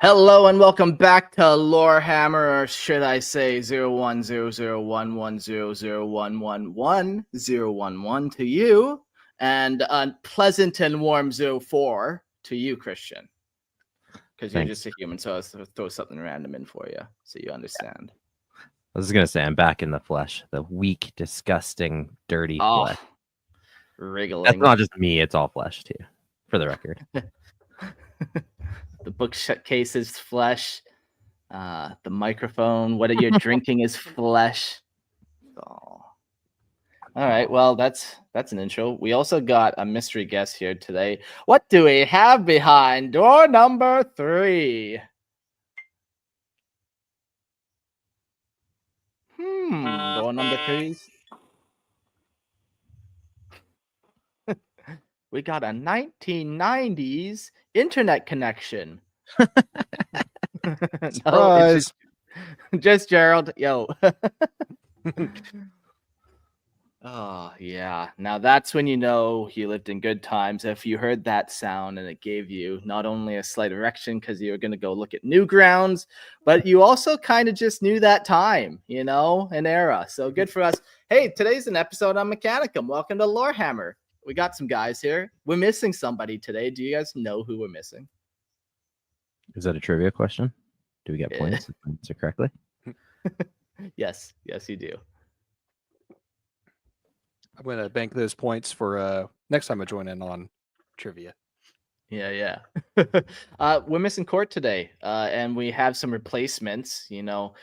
Hello and welcome back to Lorehammer, or should I say 010011001111 to you, and a pleasant and warm 04 to you, Christian. Because you're just a human, so I'll throw something random in for you so you understand. I was going to say, I'm back in the flesh. The weak, disgusting, dirty flesh. Wriggling. That's not just me, it's all flesh too, for the record. The bookcase is flesh. The microphone, what you're drinking is flesh. Oh. All right, well, that's an intro. We also got a mystery guest here today. What do we have behind door number 3? Door number 3. We got a 1990s internet connection. No, it's just Gerald. Yo. Oh, yeah. Now that's when you know you lived in good times. If you heard that sound and it gave you not only a slight erection because you were going to go look at Newgrounds, but you also kind of just knew that time, an era. So good for us. Hey, today's an episode on Mechanicum. Welcome to Lorehammer. We got some guys here. We're missing somebody today. Do you guys know who we're missing? Is that a trivia question? Do we get points if I answer correctly? Yes, you do. I'm going to bank those points for next time I join in on trivia. Yeah. We're missing Court today, and we have some replacements.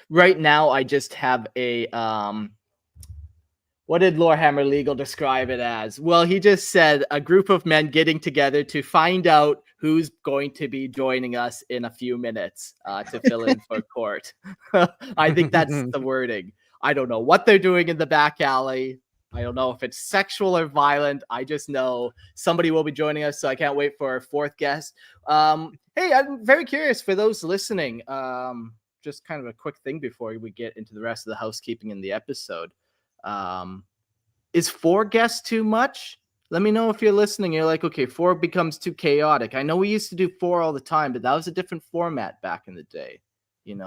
Right now I just have a what did Lorehammer Legal describe it as? Well, he just said a group of men getting together to find out who's going to be joining us in a few minutes to fill in for Court. I think that's the wording. I don't know what they're doing in the back alley. I don't know if it's sexual or violent. I just know somebody will be joining us, so I can't wait for our fourth guest. Hey, I'm very curious for those listening. Just kind of a quick thing before we get into the rest of the housekeeping in the episode. Is 4 guests too much? Let me know if you're listening. You're like, okay, 4 becomes too chaotic. I know we used to do 4 all the time, but that was a different format back in the day.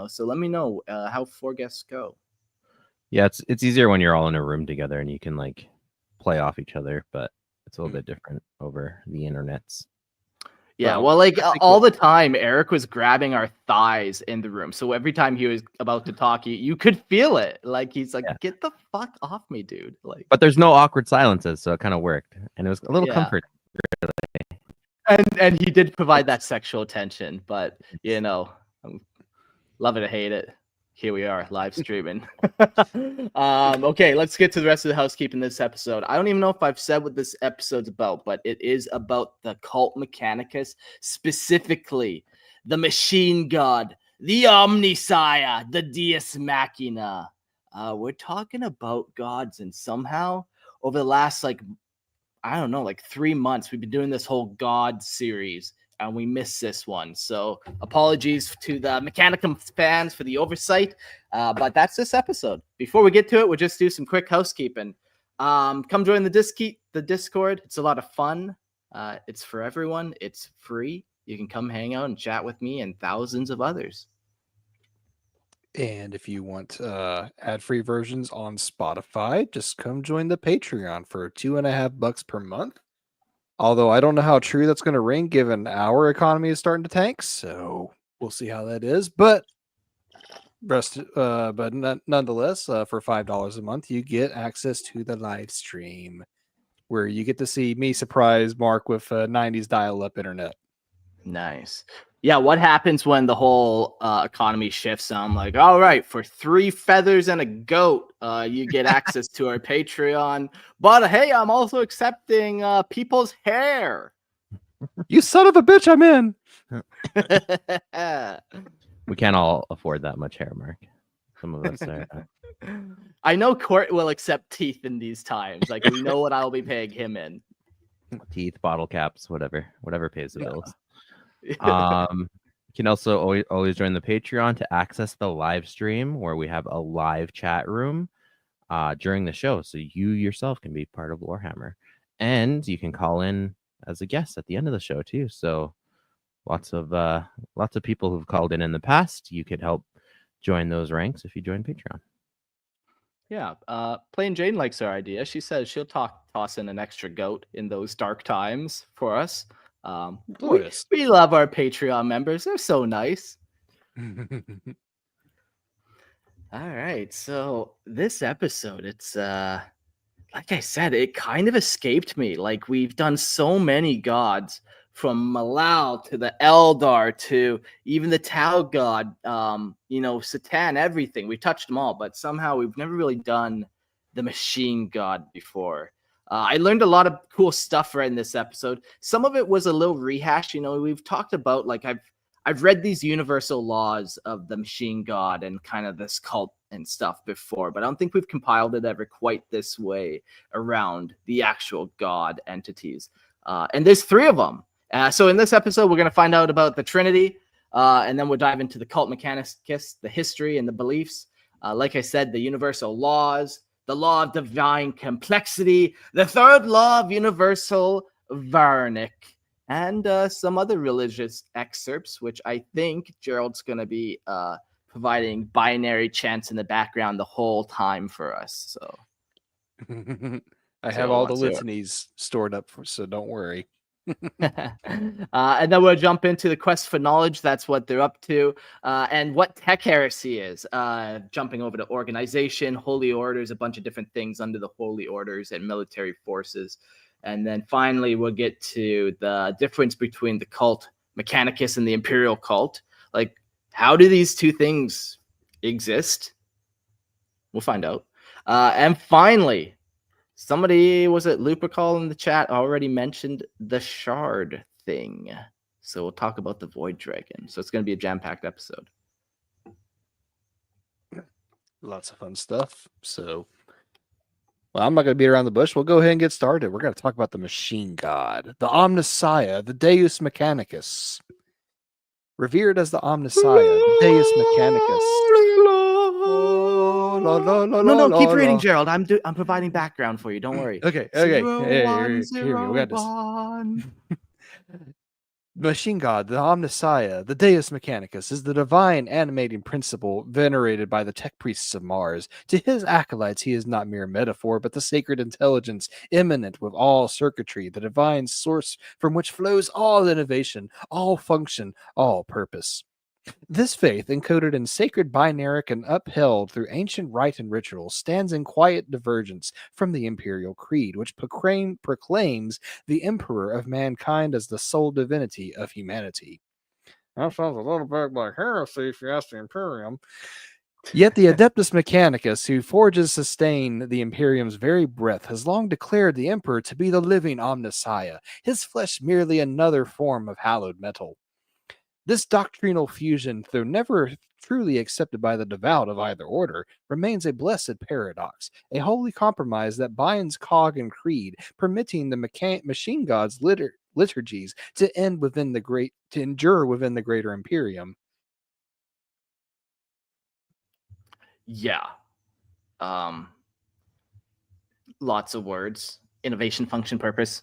So let me know how 4 guests go. Yeah, it's easier when you're all in a room together and you can like play off each other, but it's a little bit different over the internets. Yeah, well, like all the time, Eric was grabbing our thighs in the room. So every time he was about to talk, you could feel it. Like he's like, "Get the fuck off me, dude!" Like, but there's no awkward silences, so it kind of worked, and it was a little comforting. And he did provide that sexual attention, but love it or hate it. Here we are, live streaming. Okay, let's get to the rest of the housekeeping this episode. I don't even know if I've said what this episode's about, but it is about the cult Mechanicus, specifically the machine god, the Omnissiah, the Deus Machina. We're talking about gods, and somehow over the last, 3 months, we've been doing this whole god series. And we missed this one. So apologies to the Mechanicum fans for the oversight. But that's this episode. Before we get to it, we'll just do some quick housekeeping. Come join the Discord. It's a lot of fun. It's for everyone. It's free. You can come hang out and chat with me and thousands of others. And if you want ad-free versions on Spotify, just come join the Patreon for $2.50 per month. Although I don't know how true that's going to ring given our economy is starting to tank. So we'll see how that is. But nonetheless, for $5 a month, you get access to the live stream where you get to see me surprise Mark with 90s dial-up internet. Nice. Yeah, what happens when the whole economy shifts? I'm like, all right, for 3 feathers and a goat, you get access to our Patreon. But hey, I'm also accepting people's hair. You son of a bitch, I'm in. We can't all afford that much hair, Mark. Some of us are. I know Court will accept teeth in these times. Like, we know what I'll be paying him in. Teeth, bottle caps, whatever pays the bills. You can also always join the Patreon to access the live stream where we have a live chat room during the show, so you yourself can be part of Lorehammer, and you can call in as a guest at the end of the show too. So lots of people who've called in the past. You could help join those ranks if you join Patreon. Yeah, Plain Jane likes our idea. She says she'll toss in an extra goat in those dark times for us. We love our Patreon members. They're so nice. All right, so this episode, it's like I said, it kind of escaped me. Like, we've done so many gods, from Malal to the Eldar to even the Tau god, Satan, everything. We touched them all, but somehow we've never really done the machine god before. I learned a lot of cool stuff right in this episode. Some of it was a little rehash. We've talked about, like, I've read these universal laws of the machine god and kind of this cult and stuff before, but I don't think we've compiled it ever quite this way around the actual god entities. And there's 3 of them. So in this episode, we're going to find out about the Trinity, and then we'll dive into the cult mechanicus, the history and the beliefs. Like I said, the universal laws, the law of divine complexity, the 3rd law of universal Varnic, and some other religious excerpts, which I think Gerald's going to be providing binary chants in the background the whole time for us. So I have all the litanies stored up, so don't worry. And then we'll jump into the quest for knowledge. That's what they're up to, and what Tech-Heresy is. Jumping over to organization, holy orders, a bunch of different things under the holy orders and military forces. And then finally, we'll get to the difference between the cult Mechanicus and the Imperial cult. Like, how do these 2 things exist? We'll find out. And finally, somebody, was it Lupercal in the chat, already mentioned the shard thing. So we'll talk about the Void Dragon. So it's going to be a jam-packed episode. Lots of fun stuff. So, well, I'm not going to beat around the bush. We'll go ahead and get started. We're going to talk about the machine god, the Omnissiah, the Deus Mechanicus. Revered as the Omnissiah, the Deus Mechanicus. No, keep reading, Gerald. I'm providing background for you. Don't worry. Okay. Here we got this. Machine God, the Omnissiah, the Deus Mechanicus, is the divine animating principle venerated by the tech priests of Mars. To his acolytes, he is not mere metaphor, but the sacred intelligence immanent with all circuitry, the divine source from which flows all innovation, all function, all purpose. This faith, encoded in sacred binaric and upheld through ancient rite and ritual, stands in quiet divergence from the imperial creed, which proclaims the emperor of mankind as the sole divinity of humanity. That sounds a little bit like heresy if you ask the Imperium. Yet the Adeptus Mechanicus, who forges sustain the Imperium's very breath, has long declared the emperor to be the living Omnissiah, his flesh merely another form of hallowed metal. This doctrinal fusion, though never truly accepted by the devout of either order, remains a blessed paradox, a holy compromise that binds cog and creed, permitting the machine god's liturgies to endure within the greater Imperium. Yeah. Lots of words. Innovation, function, purpose.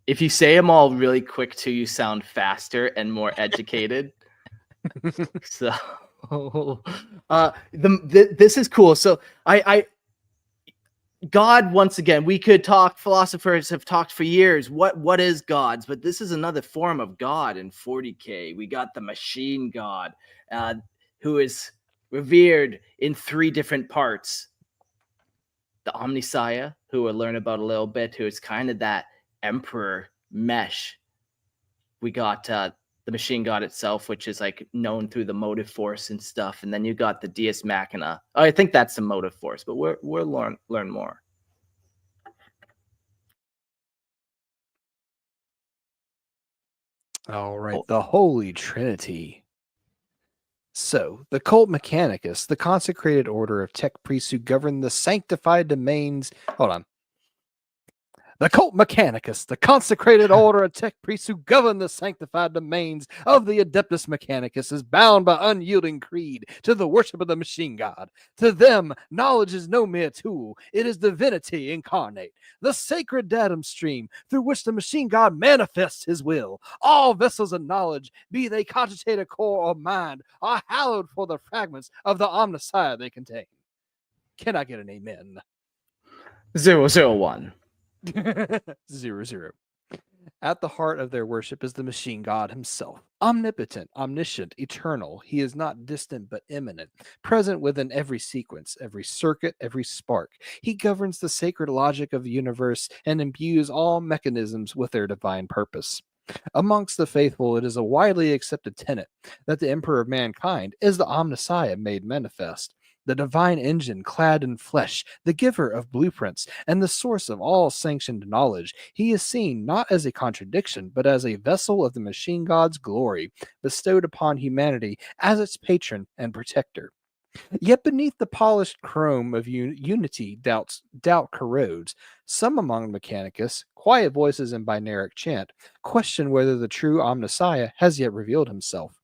If you say them all really quick too, you sound faster and more educated. So this is cool. So God, once again, we could talk, philosophers have talked for years, what is gods? But this is another form of God in 40K. We got the machine god, who is revered in 3 different parts. The Omnissiah, who we'll learn about a little bit, who is kind of that emperor mesh. We got the machine god itself, which is like known through the motive force and stuff, and then you got the Deus Machina. Oh, I think that's the motive force, but we'll learn more. All right, the Holy Trinity. So, the cult Mechanicus, the consecrated order of tech priests who govern the sanctified domains. Hold on. The cult Mechanicus, the consecrated order of tech priests who govern the sanctified domains of the Adeptus Mechanicus, is bound by unyielding creed to the worship of the machine god. To them, knowledge is no mere tool, it is divinity incarnate, the sacred datum stream through which the machine god manifests his will. All vessels of knowledge, be they cogitator core or mind, are hallowed for the fragments of the Omnissiah they contain. Can I get an amen? 001. 0. At the heart of their worship is the machine god himself. Omnipotent, omniscient, eternal, he is not distant but immanent, present within every sequence, every circuit, every spark. He governs the sacred logic of the universe and imbues all mechanisms with their divine purpose. Amongst the faithful, it is a widely accepted tenet that the Emperor of mankind is the Omnissiah made manifest, the divine engine clad in flesh, the giver of blueprints, and the source of all sanctioned knowledge. He is seen not as a contradiction, but as a vessel of the machine god's glory, bestowed upon humanity as its patron and protector. Yet beneath the polished chrome of unity, doubt corrodes. Some among Mechanicus, quiet voices in binaric chant, question whether the true Omnissiah has yet revealed himself.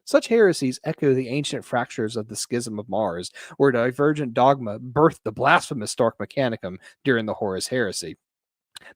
Such heresies echo the ancient fractures of the Schism of Mars, where divergent dogma birthed the blasphemous Dark Mechanicum during the Horus Heresy.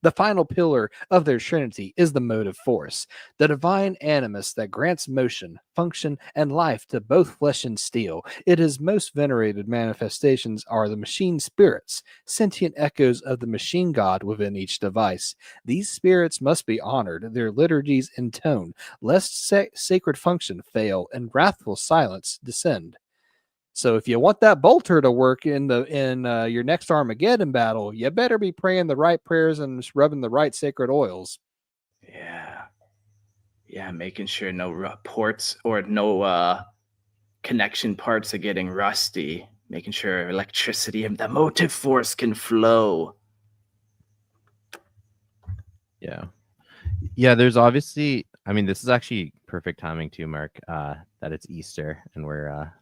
The final pillar of their trinity is the motive force, the divine animus that grants motion, function, and life to both flesh and steel. Its most venerated manifestations are the machine spirits, sentient echoes of the machine god within each device. These spirits must be honored, their liturgies intoned, lest sacred function fail and wrathful silence descend. So if you want that bolter to work in your next Armageddon battle, you better be praying the right prayers and rubbing the right sacred oils. Yeah, making sure no ports or no connection parts are getting rusty. Making sure electricity and the motive force can flow. Yeah. There's obviously, I mean, this is actually perfect timing too, Mark, that it's Easter and we're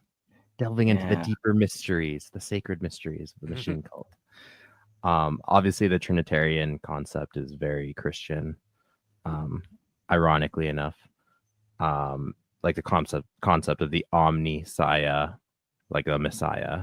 delving into the deeper mysteries, the sacred mysteries of the machine cult. Obviously, the Trinitarian concept is very Christian. Ironically enough, like the concept of the Omnissiah, like a Messiah.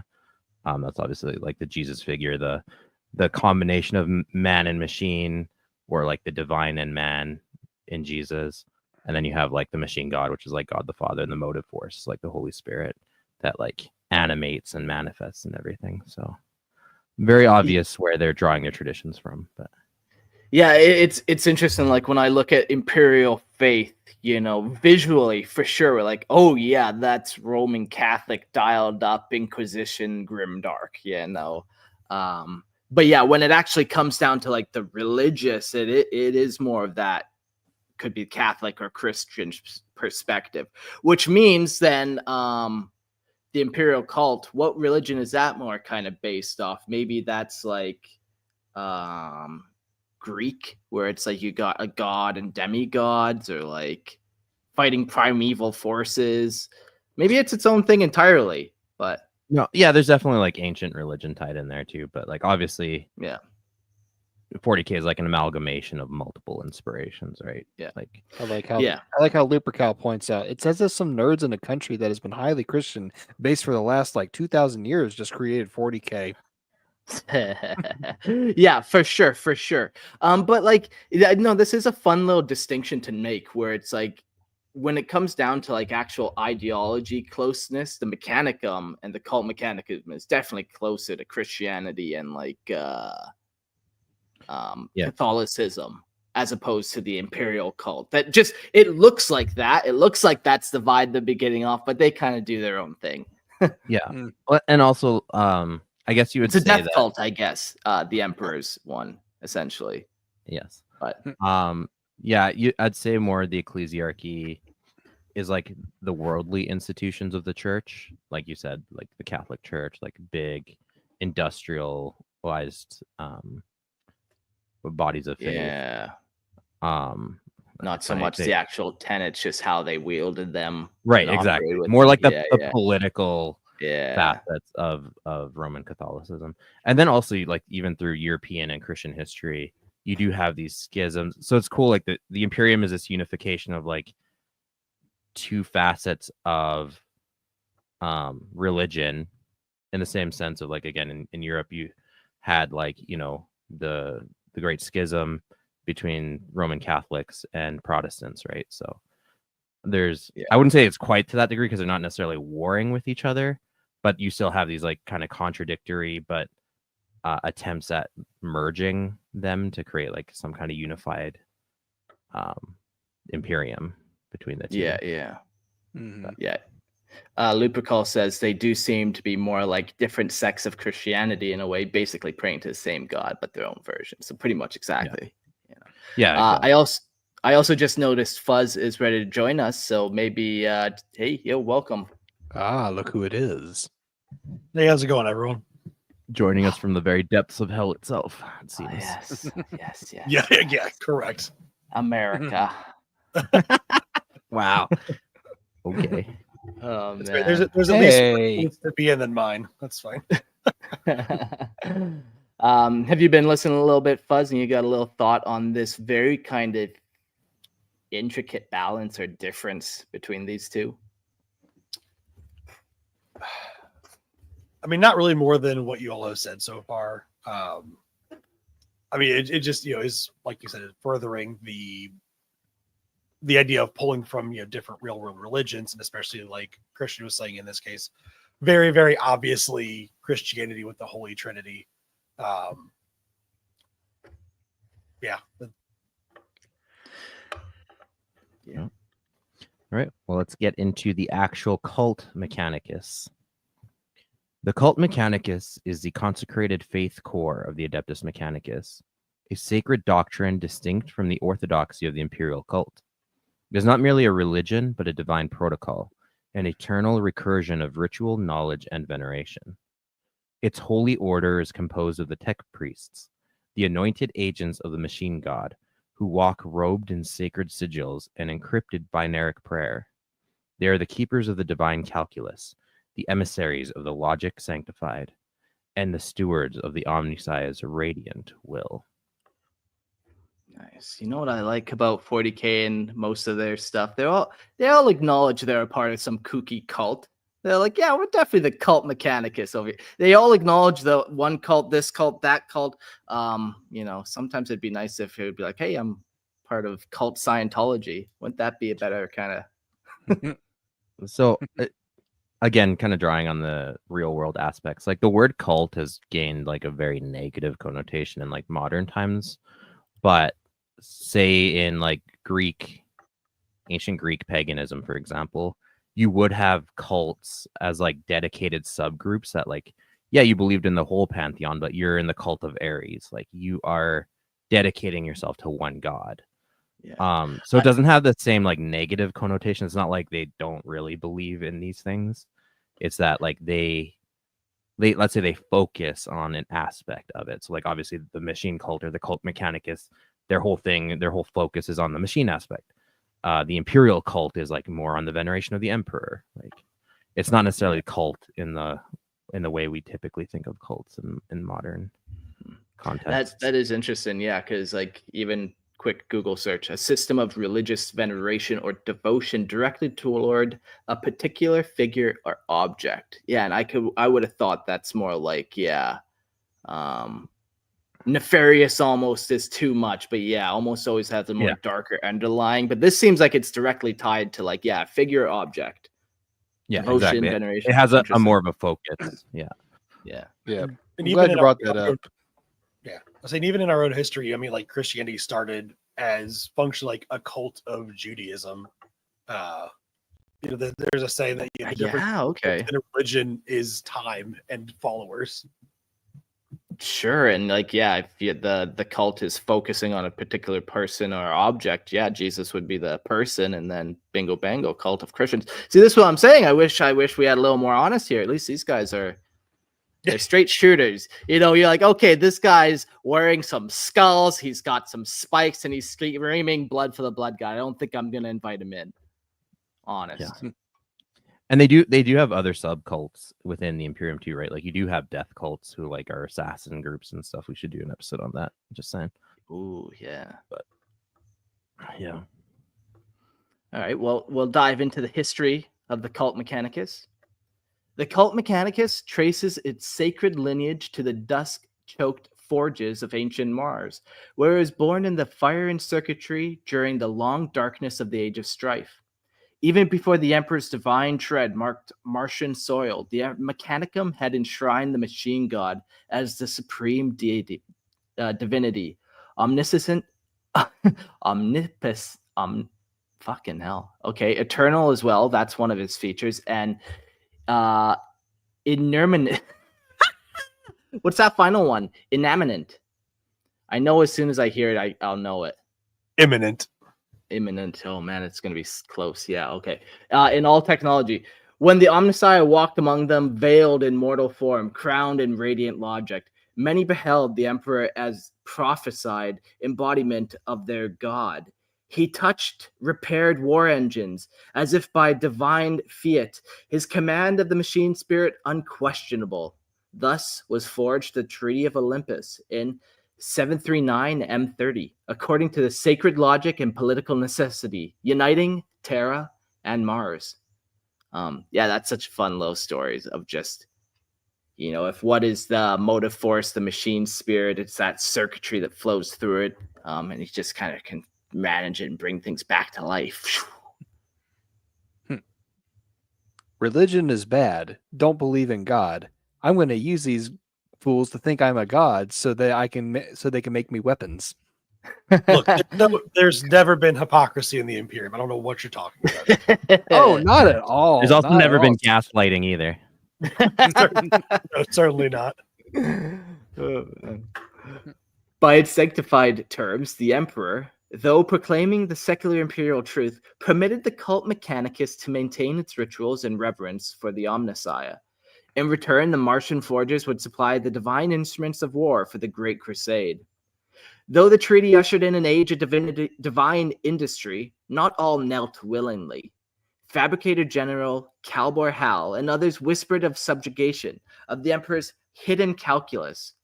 That's obviously like the Jesus figure, the combination of man and machine, or like the divine and man in Jesus. And then you have like the machine God, which is like God the Father, and the motive force, like the Holy Spirit, that like animates and manifests and everything. So very obvious where they're drawing their traditions from. But yeah, it's interesting. Like when I look at imperial faith, visually for sure, we're like, oh yeah, that's Roman Catholic dialed up Inquisition grimdark, but yeah, when it actually comes down to like the religious, it is more of that, could be Catholic or Christian perspective, which means then the imperial cult, what religion is that more kind of based off? Maybe that's like Greek, where it's like you got a god and demigods, or like fighting primeval forces. Maybe it's its own thing entirely. But no, yeah, there's definitely like ancient religion tied in there too. But like obviously, 40K is like an amalgamation of multiple inspirations, right? Yeah. Like I like how Lupercal points out, it says that some nerds in a country that has been highly Christian based for the last like 2,000 years just created 40K. Yeah, for sure. But like, no, this is a fun little distinction to make, where it's like, when it comes down to like actual ideology closeness, the Mechanicum and the cult Mechanicum is definitely closer to Christianity and like Catholicism, as opposed to the imperial cult. That just, it looks like that. It looks like that's the vibe they're beginning off, but they kind of do their own thing. And also, I guess you would say it's a death cult, I guess. The Emperor's one, essentially. Yes, but I'd say more the ecclesiarchy is like the worldly institutions of the church, like you said, like the Catholic Church, like big industrialized bodies of faith. Not so much the actual tenets, just how they wielded them. Right, exactly. More like the political facets of Roman Catholicism. And then also like even through European and Christian history, you do have these schisms. So it's cool. Like the Imperium is this unification of like two facets of religion, in the same sense of like, again, in Europe you had like, you know, the great schism between Roman Catholics and Protestants, right? So there's I wouldn't say it's quite to that degree because they're not necessarily warring with each other, but you still have these like kind of contradictory but attempts at merging them to create like some kind of unified Imperium between the two. Yeah. Lupercal says they do seem to be more like different sects of Christianity in a way, basically praying to the same God but their own version. So pretty much exactly. Exactly. I also just noticed Fuzz is ready to join us, so maybe hey, yo, welcome. Look who it is. Hey, how's it going, everyone? Joining us from the very depths of hell itself, it seems. Yes. Yeah, correct. America. Wow. Okay. Oh That's man. great. There's at least one place to be in than mine. That's fine. Have you been listening a little bit, Fuzz, and you got a little thought on this very kind of intricate balance or difference between these two? I mean, not really more than what you all have said so far. I mean, it just, you know, is like you said, it's furthering the idea of pulling from, you know, different real world religions, and especially like Christian was saying in this case, very, very obviously Christianity with the Holy Trinity. Yeah. All right. Well, let's get into the actual cult Mechanicus. The cult Mechanicus is the consecrated faith core of the Adeptus Mechanicus, a sacred doctrine distinct from the orthodoxy of the imperial cult. It is not merely a religion, but a divine protocol, an eternal recursion of ritual, knowledge, and veneration. Its holy order is composed of the Tech priests, the anointed agents of the machine god, who walk robed in sacred sigils and encrypted binaric prayer. They are the keepers of the divine calculus, the emissaries of the logic sanctified, and the stewards of the Omnissiah's radiant will. Nice. You know what I like about 40K and most of their stuff? They all acknowledge they're a part of some kooky cult. They're like, yeah, we're definitely the cult Mechanicus over here. They all acknowledge the one cult, this cult, that cult. You know, sometimes it'd be nice if it would be like, hey, I'm part of cult Scientology. Wouldn't that be a better kind of? So, again, kind of drawing on the real world aspects, like the word cult has gained like a very negative connotation in like modern times, but say in like ancient Greek paganism, for example, you would have cults as like dedicated subgroups that like, yeah, you believed in the whole pantheon, but you're in the cult of Ares. Like you are dedicating yourself to one god. Yeah. So it doesn't have the same like negative connotation. It's not like they don't really believe in these things. It's that like they let's say they focus on an aspect of it. So like obviously the machine cult or the cult Mechanicus, their whole focus is on the machine aspect. The imperial cult is like more on the veneration of the emperor. Like it's not necessarily cult in the way we typically think of cults in modern context. That is interesting, yeah, because like even quick Google search, a system of religious veneration or devotion directly toward a particular figure or object. Yeah, and I would have thought that's more like, yeah, nefarious almost is too much, but yeah, almost always has a more darker underlying. But this seems like it's directly tied to like, yeah, figure or object. Yeah, devotion, exactly. veneration. It has a more of a focus. Yeah. And I'm even glad you in brought our that own- up. Yeah, I saying even in our own history, I mean, like Christianity started as function like a cult of Judaism. You know, there's a saying that the difference Okay. in a religion is time and followers. Sure, and like, yeah, if the cult is focusing on a particular person or object, yeah, Jesus would be the person, and then bingo bango, cult of Christians. See, this is what I'm saying. I wish we had a little more honest here. At least these guys they're straight shooters. You know, you're like, okay, this guy's wearing some skulls, he's got some spikes, and he's screaming blood for the blood guy. I don't think I'm gonna invite him in. Honest. Yeah. And they do have other subcults within the Imperium too, right? Like you do have death cults who like are assassin groups and stuff. We should do an episode on that. Just saying. Ooh, yeah. Yeah. All right. Well, we'll dive into the history of the cult Mechanicus. The cult Mechanicus traces its sacred lineage to the dusk-choked forges of ancient Mars, where it was born in the fire and circuitry during the long darkness of the Age of Strife. Even before the Emperor's divine tread marked Martian soil, the Mechanicum had enshrined the machine god as the supreme deity, divinity, omniscient, fucking hell. Okay, eternal as well. That's one of his features, and innerminate. What's that final one? Inamminent. I know as soon as I hear it, I'll know it. Imminent. Imminent. Oh man, it's gonna be close. Yeah. Okay. In all technology, when the Omnissiah walked among them, veiled in mortal form, crowned in radiant logic, many beheld the Emperor as prophesied embodiment of their god. He touched repaired war engines as if by divine fiat, his command of the machine spirit unquestionable. Thus was forged the Treaty of Olympus in 739 M30, according to the sacred logic and political necessity, uniting Terra and Mars. Yeah, that's such fun little stories of just, if what is the motive force, the machine spirit, it's that circuitry that flows through it, and he just kind of can manage it and bring things back to life. Religion is bad. Don't believe in God. I'm going to use these fools to think I'm a god so that they can make me weapons. Look, there's never been hypocrisy in the Imperium. I don't know what you're talking about. Oh, not at all. There's also Not never at been all. gaslighting either. No, certainly not. By its sanctified terms, the Emperor, though proclaiming the secular imperial truth, permitted the cult Mechanicus to maintain its rituals and reverence for the Omnissiah. In return, the Martian forgers would supply the divine instruments of war for the Great Crusade. Though the treaty ushered in an age of divine industry, not all knelt willingly. Fabricator General Calbor Hal and others whispered of subjugation, of the Emperor's hidden calculus.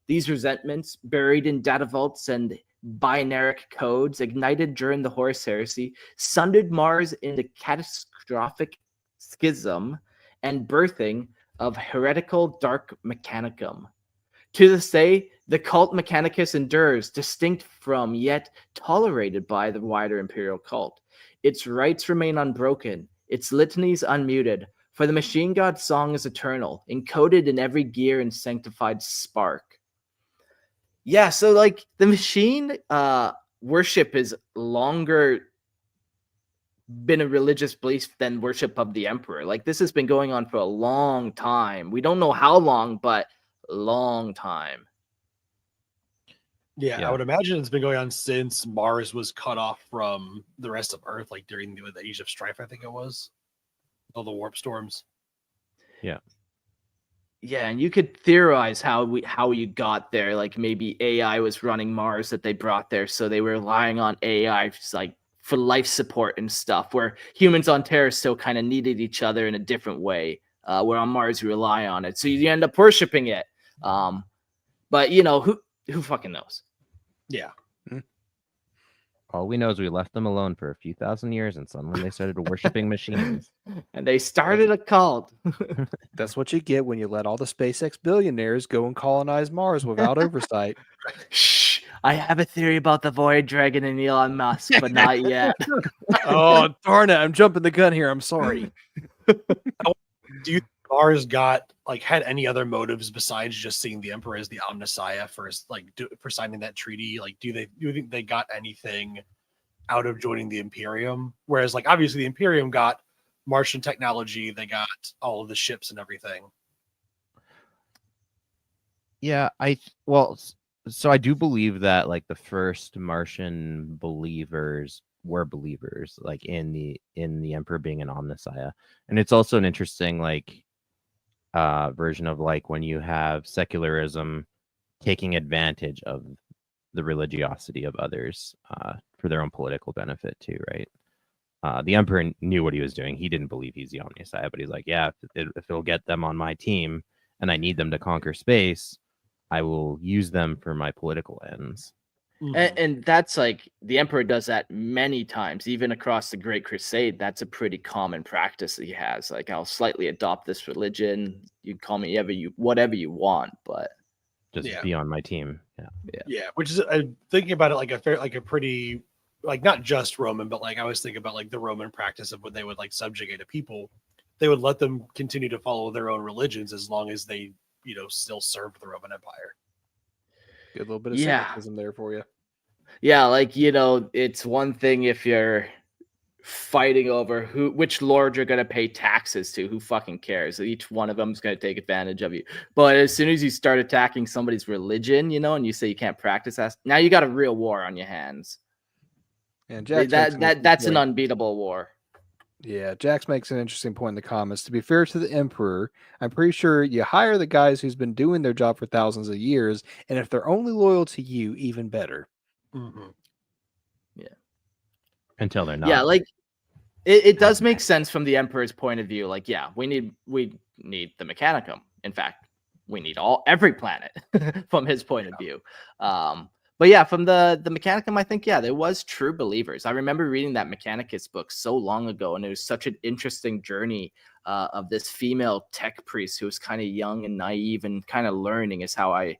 These resentments, buried in data vaults and binaric codes, ignited during the Horus Heresy, sundered Mars into catastrophic schism and birthing of heretical dark Mechanicum. To this day, the cult Mechanicus endures, distinct from yet tolerated by the wider imperial cult. Its rites remain unbroken, its litanies unmuted, for the machine god's song is eternal, encoded in every gear and sanctified spark. Yeah, so like the machine worship is longer been a religious belief than worship of the Emperor. Like this has been going on for a long time. We don't know how long, but a long time. Yeah, I would imagine it's been going on since Mars was cut off from the rest of Earth, like during the Age of Strife, I think it was. All the warp storms. Yeah. Yeah, and you could theorize how you got there. Like maybe AI was running Mars that they brought there, so they were relying on AI like for life support and stuff. Where humans on Terra still kind of needed each other in a different way. Where on Mars you rely on it, so you end up worshiping it. But who fucking knows? Yeah. All we know is we left them alone for a few thousand years, and suddenly they started worshiping machines. And they started a cult. That's what you get when you let all the SpaceX billionaires go and colonize Mars without oversight. Shh! I have a theory about the Void Dragon and Elon Musk, but not yet. Oh, darn it. I'm jumping the gun here. I'm sorry. Do you think Mars had any other motives besides just seeing the Emperor as the Omnissiah for signing that treaty? Like, do you think they got anything out of joining the Imperium? Whereas, like, obviously the Imperium got Martian technology, they got all of the ships and everything. Yeah, so I do believe that like the first Martian believers were believers, like in the Emperor being an Omnissiah, and it's also an interesting version of like when you have secularism taking advantage of the religiosity of others for their own political benefit too, right? The Emperor knew what he was doing. He didn't believe he's the Omnissiah, but he's like, yeah, if it'll get them on my team and I need them to conquer space, I will use them for my political ends. And that's like the Emperor does that many times, even across the Great Crusade. That's a pretty common practice that he has. Like, I'll slightly adopt this religion. You call me whatever you want, but just be on my team. Yeah. Which is thinking about it like a pretty, like, not just Roman, but like I was thinking about like the Roman practice of when they would like subjugate a people, they would let them continue to follow their own religions as long as they, still served the Roman Empire. Good little bit of cynicism there for you. Yeah, like, it's one thing if you're fighting over which lord you're going to pay taxes to. Who fucking cares? Each one of them is going to take advantage of you. But as soon as you start attacking somebody's religion, and you say you can't practice that, now you got a real war on your hands. And Jax that's an unbeatable war. Yeah, Jax makes an interesting point in the comments. To be fair to the Emperor, I'm pretty sure you hire the guys who's been doing their job for thousands of years, and if they're only loyal to you, even better. Yeah. Until they're not. Yeah, like it does make sense from the Emperor's point of view. Like, yeah, we need the Mechanicum. In fact, we need every planet from his point of view. But yeah, from the Mechanicum, I think, there was true believers. I remember reading that Mechanicus book so long ago, and it was such an interesting journey of this female tech priest who was kind of young and naive and kind of learning, is how I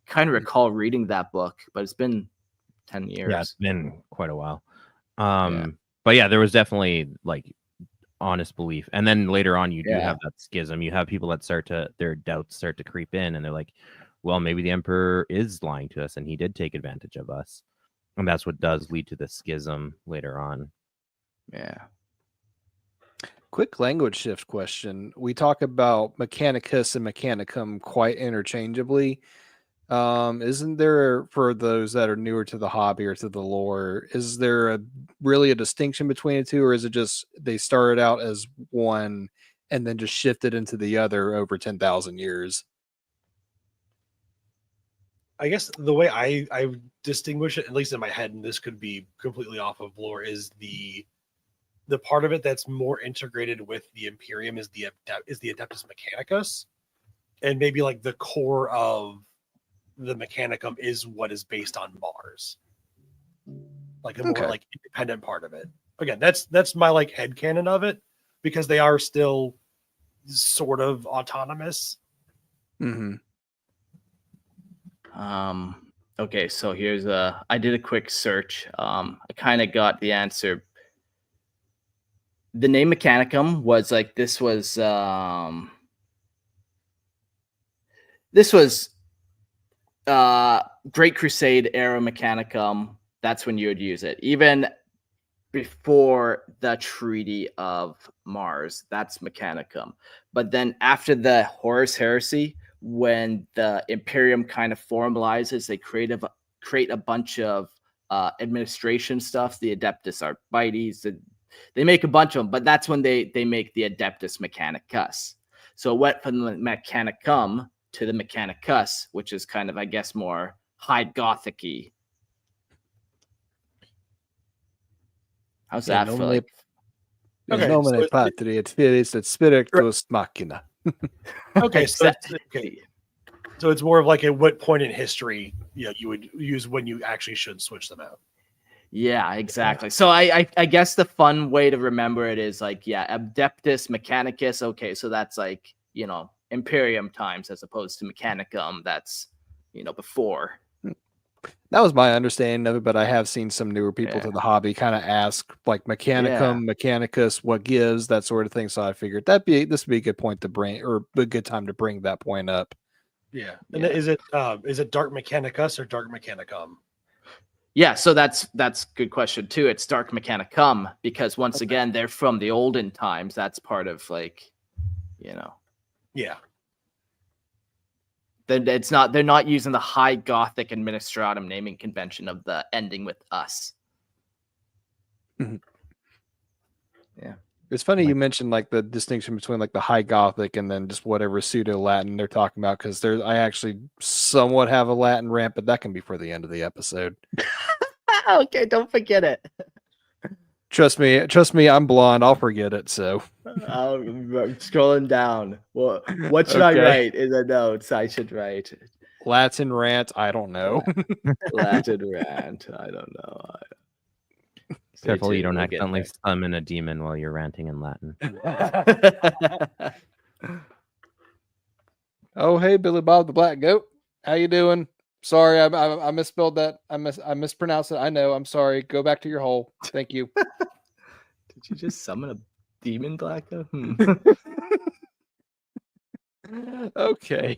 kind of recall reading that book. But it's been 10 years. Yeah, it's been quite a while. But yeah, there was definitely like honest belief. And then later on, you do have that schism. You have people that their doubts start to creep in, and they're like, well, maybe the Emperor is lying to us and he did take advantage of us. And that's what does lead to the schism later on. Yeah. Quick language shift question. We talk about Mechanicus and Mechanicum quite interchangeably. Isn't there, for those that are newer to the hobby or to the lore, is there really a distinction between the two, or is it just they started out as one and then just shifted into the other over 10,000 years? I guess the way I distinguish it, at least in my head, and this could be completely off of lore, is the part of it that's more integrated with the Imperium is the Adeptus Mechanicus, and maybe like the core of the Mechanicum is what is based on Mars, like a more like independent part of it. Again, that's my like headcanon of it, because they are still sort of autonomous. Okay, so I did a quick search. I kind of got the answer. The name Mechanicum was like, this was Great Crusade era Mechanicum. That's when you would use it. Even before the Treaty of Mars, that's Mechanicum. But then after the Horus Heresy, when the Imperium kind of formalizes, they create a bunch of administration stuff. The Adeptus Arbites, they make a bunch of them, but that's when they make the Adeptus Mechanicus. So it went from the Mechanicum to the Mechanicus, which is kind of, I guess, more high Gothic-y. How's that for like? Okay, nomine patria et Filii et Spiritus Machina. Okay, so it's more of like at what point in history you would use when you actually should switch them out. Yeah, exactly. So I guess the fun way to remember it is like, Adeptus Mechanicus. Okay, so that's like, Imperium times as opposed to Mechanicum. That's, before. That was my understanding of it, but I have seen some newer people to the hobby kind of ask like Mechanicum, Mechanicus, what gives, that sort of thing. So I figured this would be a good point to bring, or a good time to bring that point up. Yeah. And is it Dark Mechanicus or Dark Mechanicum? Yeah, so that's a good question too. It's Dark Mechanicum because once again, they're from the olden times. That's part of like, Yeah. They're not using the high Gothic administratum naming convention of the ending with us. Yeah. It's funny you mentioned like the distinction between like the high Gothic and then just whatever pseudo Latin they're talking about, because I actually somewhat have a Latin rant, but that can be for the end of the episode. Okay, don't forget it. Trust me, I'm blonde. I'll forget it. So I'm scrolling down. Well, what should I write in the notes? I should write Latin rant. I don't know. Latin rant. I don't know. Stay Careful you tuned, don't we'll get accidentally summon a demon while you're ranting in Latin. there. Oh, hey, Billy Bob the Black Goat. How you doing? Sorry, I misspelled that. I mispronounced it. I know. I'm sorry. Go back to your hole. Thank you. Did you just summon a demon, Blacko? Okay.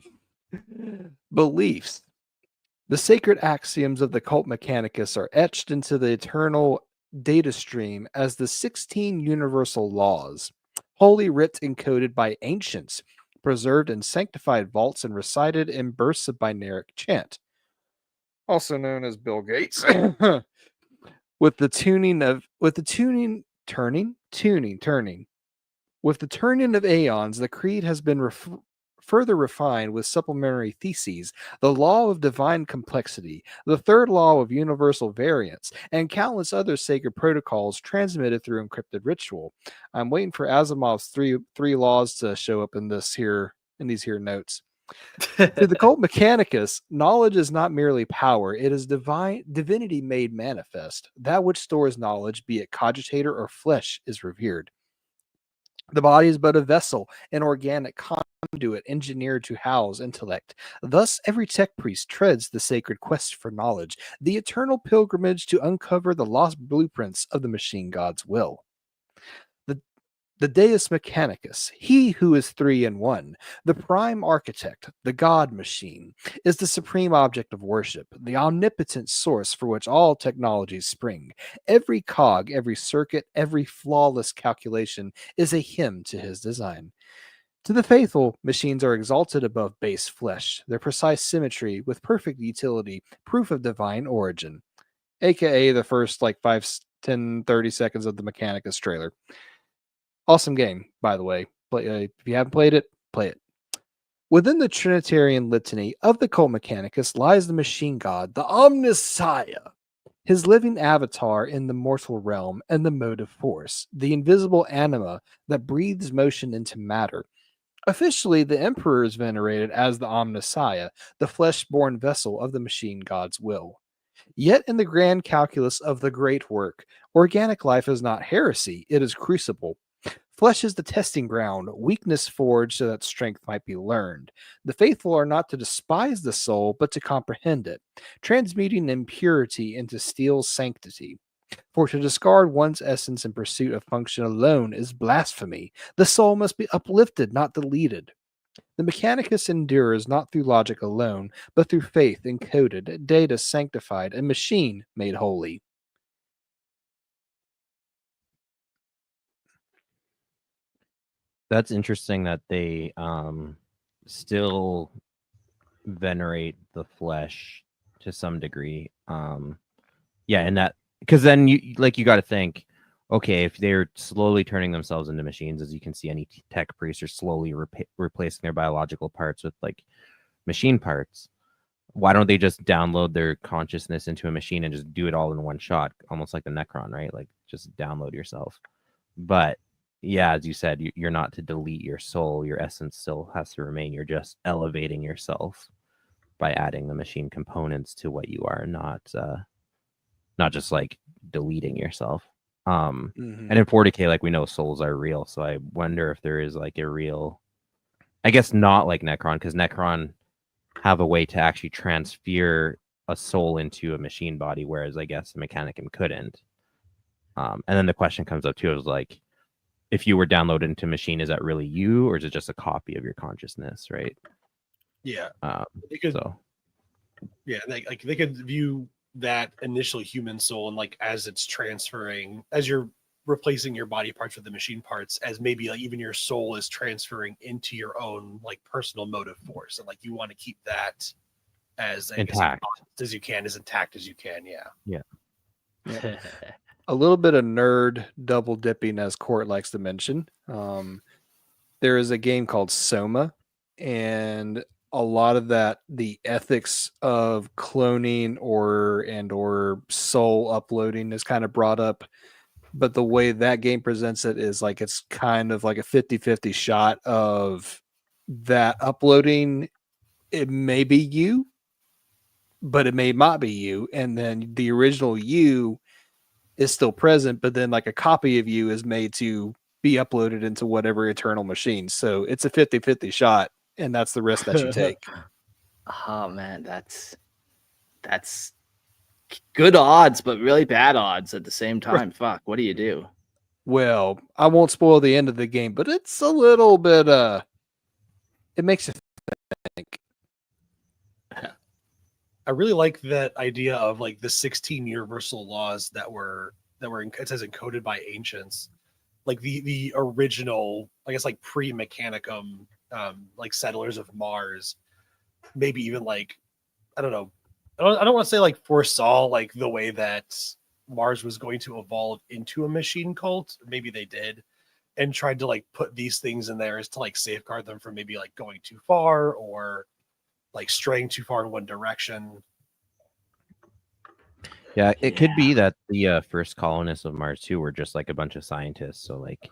Beliefs. The sacred axioms of the cult Mechanicus are etched into the eternal data stream as the 16 universal laws, holy writ encoded by ancients, preserved in sanctified vaults and recited in bursts of binaric chant, also known as Bill Gates. With the turning of aeons, the creed has been further refined with supplementary theses, the law of divine complexity, the third law of universal variance, and countless other sacred protocols transmitted through encrypted ritual. I'm waiting for Asimov's three laws to show up in these here notes. To the cult Mechanicus, knowledge is not merely power, it is divinity made manifest. That which stores knowledge, be it cogitator or flesh, is revered. The body is but a vessel, an organic conduit engineered to house intellect. Thus, every tech priest treads the sacred quest for knowledge, the eternal pilgrimage to uncover the lost blueprints of the machine god's will. The Deus Mechanicus, he who is 3 in 1, the prime architect, the God machine, is the supreme object of worship, the omnipotent source for which all technologies spring. Every cog, every circuit, every flawless calculation is a hymn to his design. To the faithful, machines are exalted above base flesh, their precise symmetry with perfect utility, proof of divine origin. AKA the first 5, 10, 30 seconds of the Mechanicus trailer. Awesome game, by the way. If you haven't played it, play it. Within the Trinitarian litany of the cult Mechanicus lies the machine god, the Omnissiah, his living avatar in the mortal realm and the motive force, the invisible anima that breathes motion into matter. Officially, the Emperor is venerated as the Omnissiah, the flesh-born vessel of the machine god's will. Yet in the grand calculus of the great work, organic life is not heresy, it is crucible. Flesh is the testing ground, weakness forged so that strength might be learned. The faithful are not to despise the soul, but to comprehend it, transmuting impurity into steel sanctity. For to discard one's essence in pursuit of function alone is blasphemy. The soul must be uplifted, not deleted. The Mechanicus endures not through logic alone, but through faith encoded, data sanctified, and machine made holy. That's interesting that they still venerate the flesh to some degree. Yeah, and that because then you got to think, okay, if they're slowly turning themselves into machines, as you can see, any tech priests are slowly replacing their biological parts with machine parts. Why don't they just download their consciousness into a machine and just do it all in one shot, almost like the Necron, right? Just download yourself. But yeah, as you said, you're not to delete your soul. Your essence still has to remain. You're just elevating yourself by adding the machine components to what you are, not just deleting yourself. And in 40K, we know souls are real. So I wonder if there is a real, I guess not like Necron, because Necron have a way to actually transfer a soul into a machine body, whereas I guess the Mechanicum couldn't. And then the question comes up too, is if you were downloaded into a machine, is that really you, or is it just a copy of your consciousness, right? Yeah. They could, they could view that initial human soul and as it's transferring, as you're replacing your body parts with the machine parts, as maybe even your soul is transferring into your own personal motive force, and you want to keep that as intact as you can, as intact as you can. Yeah. A little bit of nerd double dipping, as Court likes to mention. There is a game called Soma, and a lot of that, the ethics of cloning or soul uploading is kind of brought up. But the way that game presents it is it's kind of like a 50-50 shot of that uploading. It may be you, but it may not be you. And then the original you is still present, but then like a copy of you is made to be uploaded into whatever eternal machine. So it's a 50-50 shot, and that's the risk that you take. Oh man, that's good odds, but really bad odds at the same time. Fuck, what do you do? Well, I won't spoil the end of the game, but it's a little bit it makes you think. I really like that idea of like the 16 universal laws that were it says encoded by ancients, like the original, I guess, like pre-Mechanicum, like settlers of Mars, maybe even like, I don't know, I don't want to say like foresaw like the way that Mars was going to evolve into a machine cult. Maybe they did, and tried to like put these things in there as to like safeguard them from maybe like going too far or like straying too far in one direction. Yeah, it could be that the first colonists of Mars too were just like a bunch of scientists. So like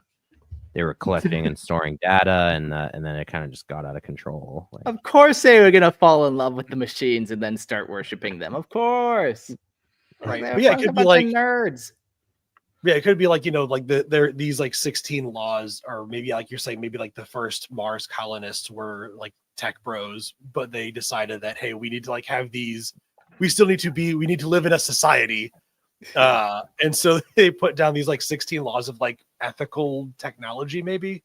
they were collecting and storing data, and then it kind of just got out of control. Like, Of course they were gonna fall in love with the machines and then start worshiping them. Of course. Right. They're But yeah, it fucking could be bunch of like nerds. Yeah, it could be like, like there these like 16 laws, or maybe like you're saying, maybe like the first Mars colonists were like tech bros, but they decided that, hey, we need to like have these, we need to live in a society. And so they put down these like 16 laws of like ethical technology, maybe.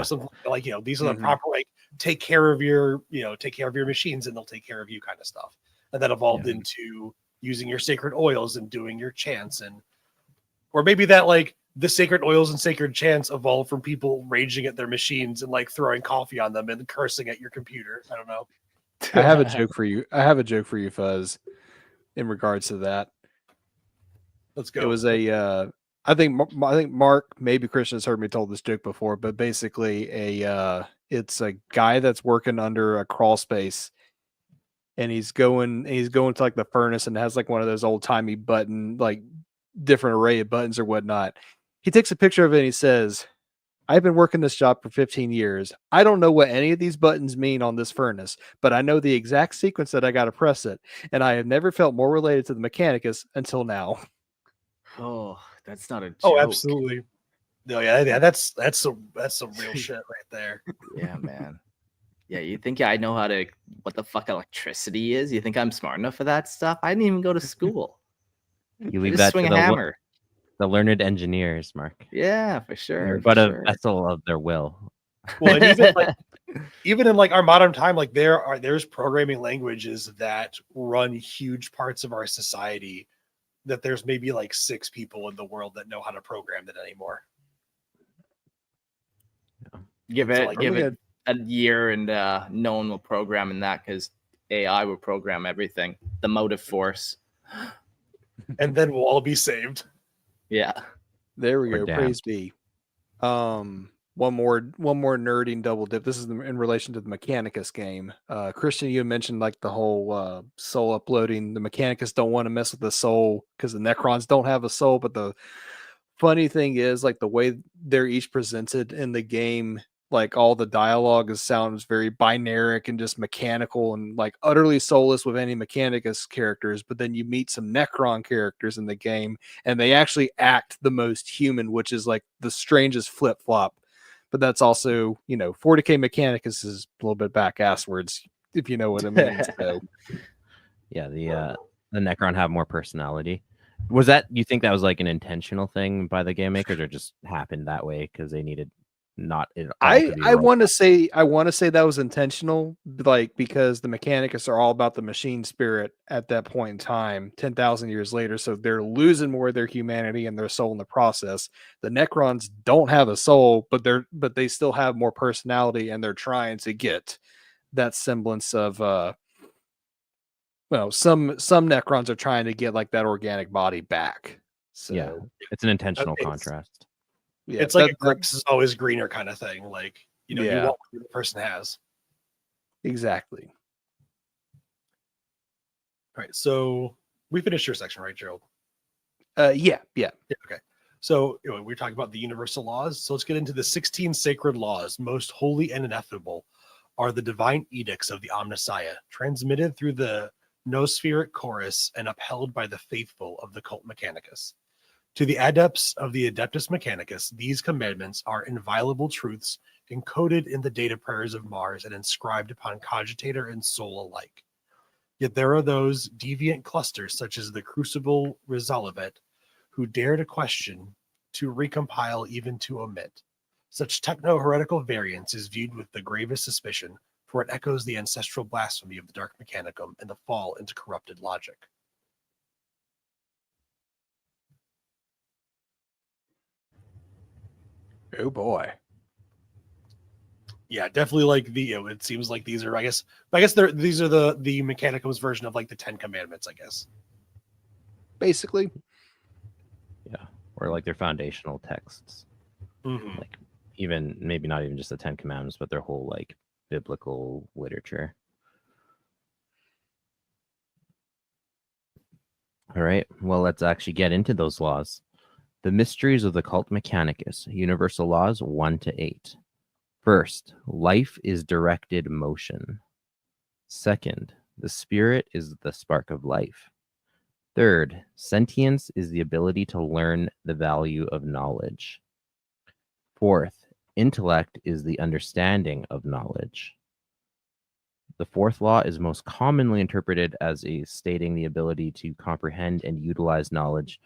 Something like, these are the proper, like, take care of your machines and they'll take care of you kind of stuff. And that evolved into using your sacred oils and doing your chants, and or maybe that like the sacred oils and sacred chants evolved from people raging at their machines and like throwing coffee on them and cursing at your computer. I don't know. I have a joke for you, Fuzz, in regards to that. Let's go. It was I think Mark, maybe Christian has heard me told this joke before, but basically it's a guy that's working under a crawl space, and he's going to like the furnace, and has like one of those old timey button, like different array of buttons or whatnot. He takes a picture of it and he says, I've been working this job for 15 years. I don't know what any of these buttons mean on this furnace, but I know the exact sequence that I got to press it. And I have never felt more related to the Mechanicus until now. Oh, that's not a joke. Oh, absolutely. No, yeah, that's some real shit right there. Yeah, man. Yeah, you think I know what the fuck electricity is? You think I'm smart enough for that stuff? I didn't even go to school. you I leave just that swing to a hammer. the learned engineers, Mark. Yeah, for sure. But for a sure. vessel of their will. Well, and even in like our modern time, like there's programming languages that run huge parts of our society that there's maybe like 6 people in the world that know how to program it anymore. Give So, it a year and no one will program in that, because AI will program everything. The motive force. And then we'll all be saved. Yeah. There we We're go. damned. Praise be. One more nerding double dip. This is in relation to the Mechanicus game. Christian, you mentioned like the whole soul uploading. The Mechanicus don't want to mess with the soul because the Necrons don't have a soul. But the funny thing is, like the way they're each presented in the game, like all the dialogue sounds very binaric and just mechanical and like utterly soulless with any Mechanicus characters. But then you meet some Necron characters in the game and they actually act the most human, which is like the strangest flip flop. But that's also, 40K Mechanicus is a little bit back asswards, if you know what I mean. So Yeah, the Necron have more personality. Was that, you think that was like an intentional thing by the game makers, or just happened that way because they needed not it all to be I right? want to say that was intentional, like because the Mechanicus are all about the machine spirit at that point in time, 10,000 years later, so they're losing more of their humanity and their soul in the process. The Necrons don't have a soul, but they still have more personality, and they're trying to get that semblance of some Necrons are trying to get like that organic body back. So Yeah, it's an intentional It's- contrast. yeah, It's like a grass is always greener kind of thing. Like, you Yeah. want what the person has. exactly. All right. So we finished your section, right, Gerald? Yeah. Yeah. Okay. So we're talking about the universal laws. So let's get into the 16 sacred laws. Most holy and ineffable are the divine edicts of the Omnissiah, transmitted through the nospheric chorus, and upheld by the faithful of the cult Mechanicus. To the adepts of the Adeptus Mechanicus, these commandments are inviolable truths encoded in the data prayers of Mars and inscribed upon cogitator and soul alike. Yet there are those deviant clusters, such as the Crucible Resolvet, who dare to question, to recompile, even to omit. Such techno-heretical variance is viewed with the gravest suspicion, for it echoes the ancestral blasphemy of the Dark Mechanicum and the fall into corrupted logic. Oh boy. Yeah, definitely. Like it seems like these are. I guess these are the Mechanicum's version of like the 10 Commandments. I guess. Basically. Yeah, or like their foundational texts, Mm-hmm. like even maybe not even just the 10 Commandments, but their whole like biblical literature. All right, well, let's actually get into those laws. The mysteries of the cult Mechanicus, universal laws 1 to 8. First, life is directed motion. Second, the spirit is the spark of life. Third, sentience is the ability to learn the value of knowledge. Fourth, intellect is the understanding of knowledge. The fourth law is most commonly interpreted as stating the ability to comprehend and utilize knowledge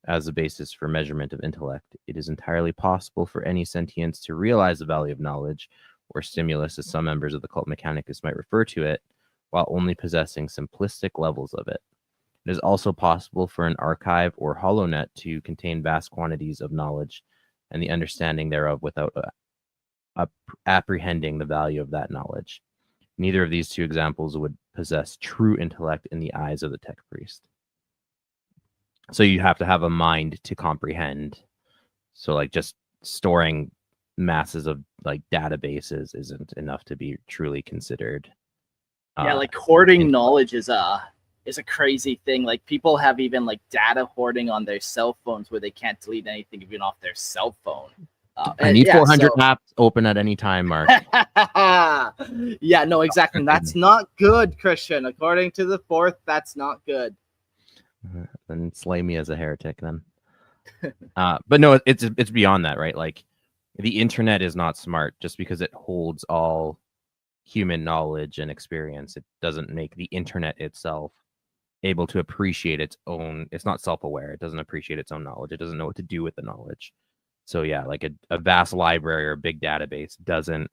as a basis for measurement of intellect. It is entirely possible for any sentience to realize the value of knowledge, or stimulus, as some members of the cult Mechanicus might refer to it, while only possessing simplistic levels of it. It is also possible for an archive or HoloNet to contain vast quantities of knowledge and the understanding thereof without apprehending the value of that knowledge. Neither of these two examples would possess true intellect in the eyes of the tech priest. So you have to have a mind to comprehend. So like just storing masses of like databases isn't enough to be truly considered. Yeah, like hoarding knowledge is a crazy thing. Like people have even like data hoarding on their cell phones where they can't delete anything even off their cell phone. I need 400 apps open at any time, Mark. Yeah, no, exactly. That's not good, Christian. According to the fourth, that's not good. Then slay me as a heretic then. But no, it's beyond that, right? Like the internet is not smart just because it holds all human knowledge and experience. It doesn't make the internet itself able to appreciate its own. It's not self-aware. It doesn't appreciate its own knowledge. It doesn't know what to do with the knowledge. So yeah, like a vast library or a big database doesn't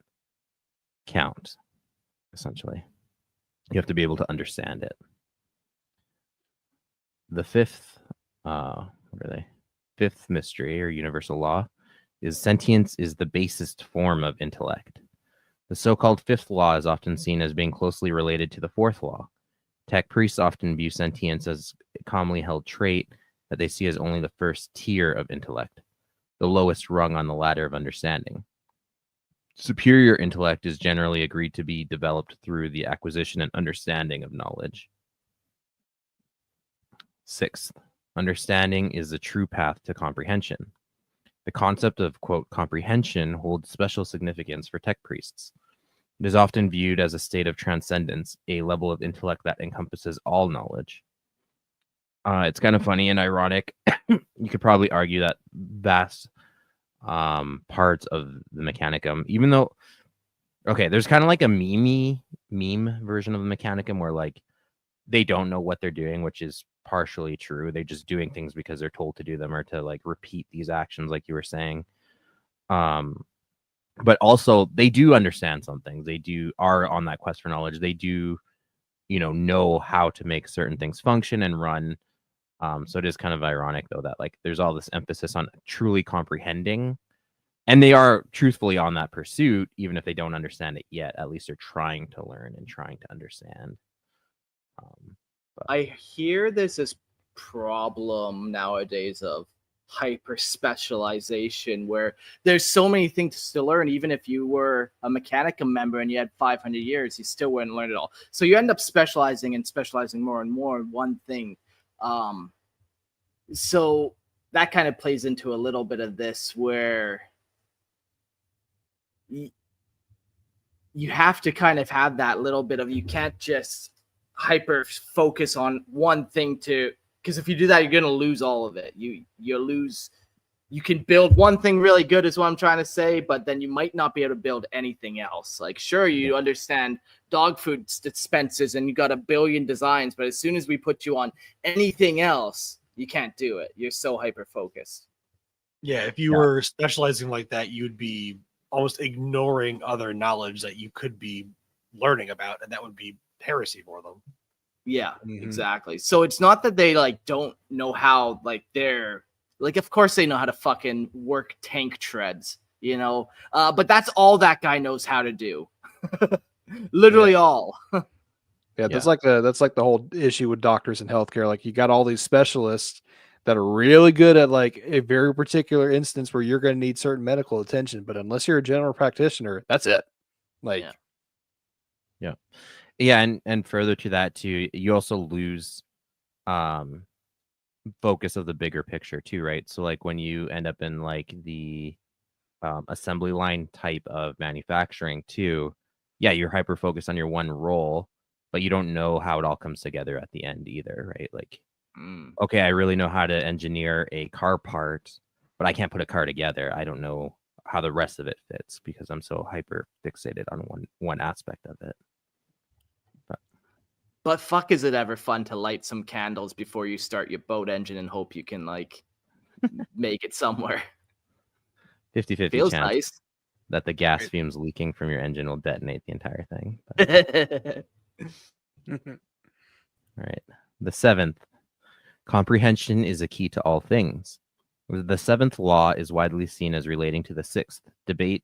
count, essentially. You have to be able to understand it. The fifth, fifth mystery or universal law is sentience is the basest form of intellect. The so-called fifth law is often seen as being closely related to the fourth law. Tech priests often view sentience as a commonly held trait that they see as only the first tier of intellect, the lowest rung on the ladder of understanding. Superior intellect is generally agreed to be developed through the acquisition and understanding of knowledge. Sixth, understanding is the true path to comprehension. The concept of, quote, comprehension holds special significance for tech priests. It is often viewed as a state of transcendence, a level of intellect that encompasses all knowledge. It's kind of funny and ironic. You could probably argue that vast parts of the Mechanicum, even though, okay, there's kind of like a meme version of the Mechanicum where like they don't know what they're doing, which is partially true. They're just doing things because they're told to do them or to like repeat these actions, like you were saying. But also they do understand some things. They are on that quest for knowledge. They do, know how to make certain things function and run. So it is kind of ironic though that like there's all this emphasis on truly comprehending, and they are truthfully on that pursuit, even if they don't understand it yet. At least they're trying to learn and trying to understand. I hear there's this problem nowadays of hyper specialization where there's so many things to learn. Even if you were a Mechanicum member and you had 500 years, you still wouldn't learn it all. So you end up specializing more and more in one thing. So that kind of plays into a little bit of this where you have to kind of have that little bit of, you can't just hyper focus on one thing because if you do that, you're gonna lose all of it. You lose. You can build one thing really good, is what I'm trying to say, but then you might not be able to build anything else. Like, sure, you understand dog food dispensers and you got a billion designs, but as soon as we put you on anything else, you can't do it. You're so hyper focused. Yeah, if you were specializing like that, you'd be almost ignoring other knowledge that you could be learning about, and that would be heresy for them. Yeah, exactly. So it's not that they like don't know how, like, they're like, of course they know how to fucking work tank treads, you know, but that's all that guy knows how to do. Literally all. Yeah, that's like the whole issue with doctors in healthcare. Like, you got all these specialists that are really good at like a very particular instance where you're going to need certain medical attention, but unless you're a general practitioner, that's it. Like, yeah, and further to that too, you also lose focus of the bigger picture too, right? So like when you end up in like the assembly line type of manufacturing too, yeah, you're hyper focused on your one role, but you don't know how it all comes together at the end either, right? Like, okay, I really know how to engineer a car part, but I can't put a car together. I don't know how the rest of it fits because I'm so hyper fixated on one aspect of it. But fuck, is it ever fun to light some candles before you start your boat engine and hope you can like make it somewhere? 50-50 Feels chance nice that the gas fumes leaking from your engine will detonate the entire thing. All right. The 7th, comprehension is a key to all things. The 7th law is widely seen as relating to the 6th. Debate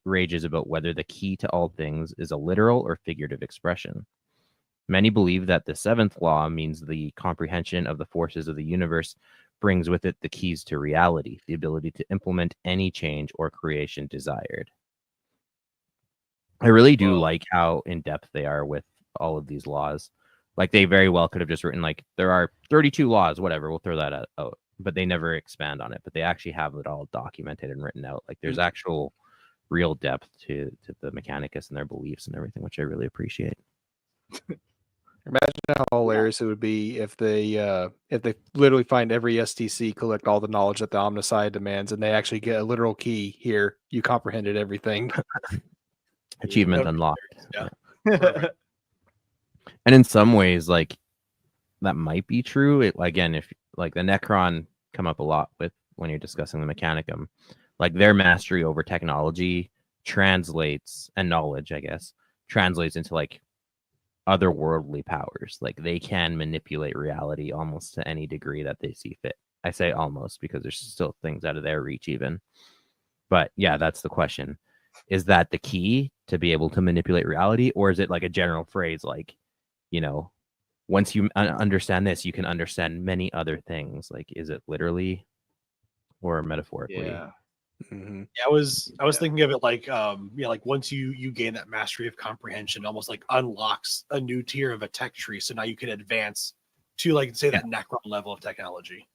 rages about whether the key to all things is a literal or figurative expression. Many believe that the 7th law means the comprehension of the forces of the universe brings with it the keys to reality, the ability to implement any change or creation desired. I really do like how in-depth they are with all of these laws. Like, they very well could have just written, like, there are 32 laws, whatever, we'll throw that out. But they never expand on it. But they actually have it all documented and written out. Like, there's actual real depth to the Mechanicus and their beliefs and everything, which I really appreciate. Imagine how hilarious it would be if they literally find every STC, collect all the knowledge that the Omnissiah demands, and they actually get a literal key. Here, you comprehended everything. Achievement unlocked. Yeah. And in some ways, like, that might be true. It, again, if like the Necron come up a lot with when you're discussing the Mechanicum, like their mastery over technology translates, and knowledge, I guess, translates into like otherworldly powers. Like, they can manipulate reality almost to any degree that they see fit. I say almost because there's still things out of their reach even. But yeah, that's the question. Is that the key to be able to manipulate reality? Or is it like a general phrase like, you know, once you understand this, you can understand many other things? Like, is it literally or metaphorically? Yeah. Mm-hmm. Yeah, I was thinking of it like like once you gain that mastery of comprehension, almost like unlocks a new tier of a tech tree. So now you can advance to, like, say, that Necron level of technology.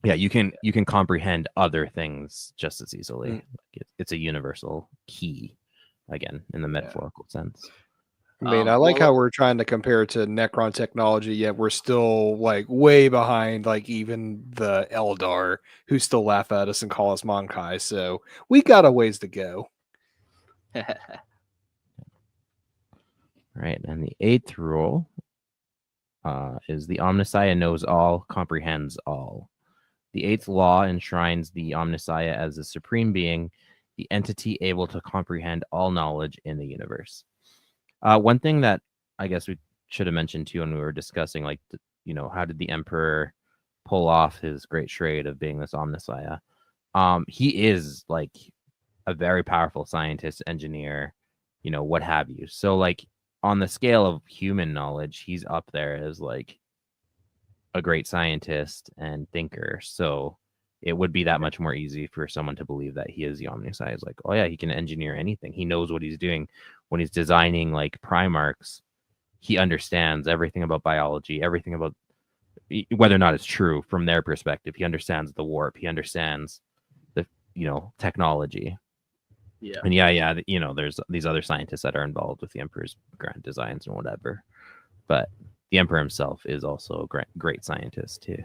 Yeah, you can comprehend other things just as easily. Like, it's a universal key, again, in the metaphorical sense. I mean, I like how we're trying to compare it to Necron technology, yet we're still like way behind, like even the Eldar, who still laugh at us and call us Monkai. So we got a ways to go. Right, and the 8th rule is the Omnissiah knows all, comprehends all. The 8th law enshrines the Omnissiah as the supreme being, the entity able to comprehend all knowledge in the universe. One thing that I guess we should have mentioned too when we were discussing, like, you know, how did the Emperor pull off his great charade of being this Omnissiah? He is like a very powerful scientist, engineer, you know, what have you. So like on the scale of human knowledge, he's up there as like a great scientist and thinker. So it would be that much more easy for someone to believe that he is the Omnissiah. It's like, oh yeah, he can engineer anything. He knows what he's doing. When he's designing like Primarchs, he understands everything about biology, everything about whether or not it's true from their perspective. He understands the warp. He understands the, you know, technology. Yeah. And yeah, you know, there's these other scientists that are involved with the Emperor's grand designs and whatever. But the Emperor himself is also a great scientist too.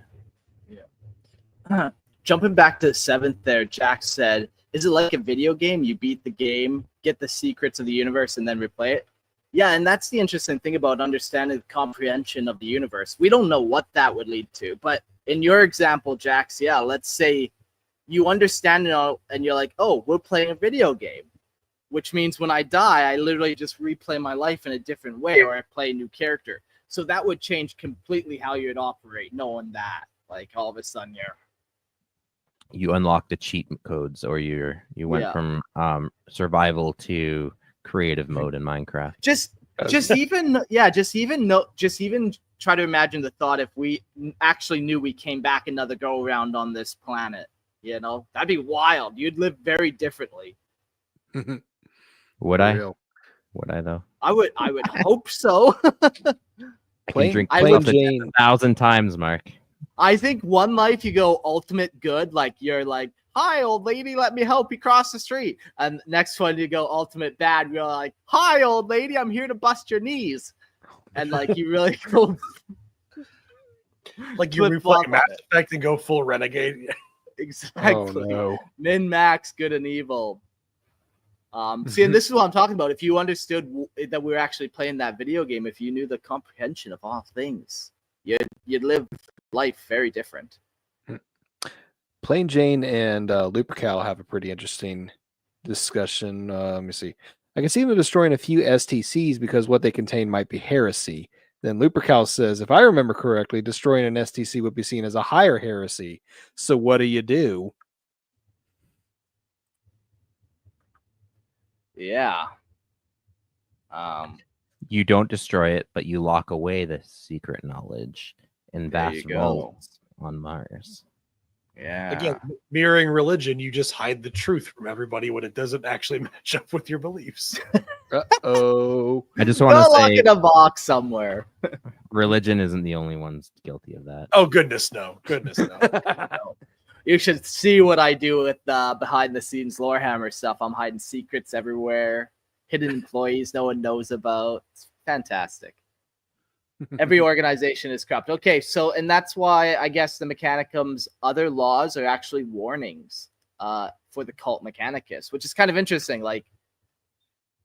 Jumping back to the 7th there, Jack said, is it like a video game? You beat the game, get the secrets of the universe, and then replay it? Yeah, and that's the interesting thing about understanding the comprehension of the universe. We don't know what that would lead to, but in your example, Jax, yeah, let's say you understand it all, and you're like, oh, we're playing a video game, which means when I die, I literally just replay my life in a different way, or I play a new character. So that would change completely how you'd operate, knowing that. Like, all of a sudden, You unlock the cheat codes, or you went from survival to creative mode in Minecraft. Just even try to imagine the thought if we actually knew we came back another go around on this planet. That'd be wild. You'd live very differently. Would I? Would I though? I would hope so. I can drink Plain coffee Jane. 1,000 times, Mark. I think one life you go ultimate good, like you're like, hi old lady, let me help you cross the street. And next one you go ultimate bad, you're like, hi old lady, I'm here to bust your knees. And like you really go like you replay Mass Effect and go full renegade. Exactly. Oh, no. Min max good and evil. See, and this is what I'm talking about. If you understood that we were actually playing that video game, if you knew the comprehension of all things, you'd live life very different. Plain Jane and Lupercal have a pretty interesting discussion. Let me see. I can see them destroying a few STCs because what they contain might be heresy. Then Lupercal says, if I remember correctly, destroying an STC would be seen as a higher heresy. So what do you do? Yeah. You don't destroy it, but you lock away the secret knowledge in vast vaults on Mars. Yeah. Again, mirroring religion, you just hide the truth from everybody when it doesn't actually match up with your beliefs. Uh-oh. I just want to lock say, in a box somewhere. religion isn't the only ones guilty of that. Oh, goodness, no. Goodness, no. You should see what I do with behind the scenes Lorehammer stuff. I'm hiding secrets everywhere, hidden employees no one knows about. It's fantastic. Every organization is corrupt. Okay, so and that's why I guess the Mechanicum's other laws are actually warnings for the cult Mechanicus, which is kind of interesting. Like,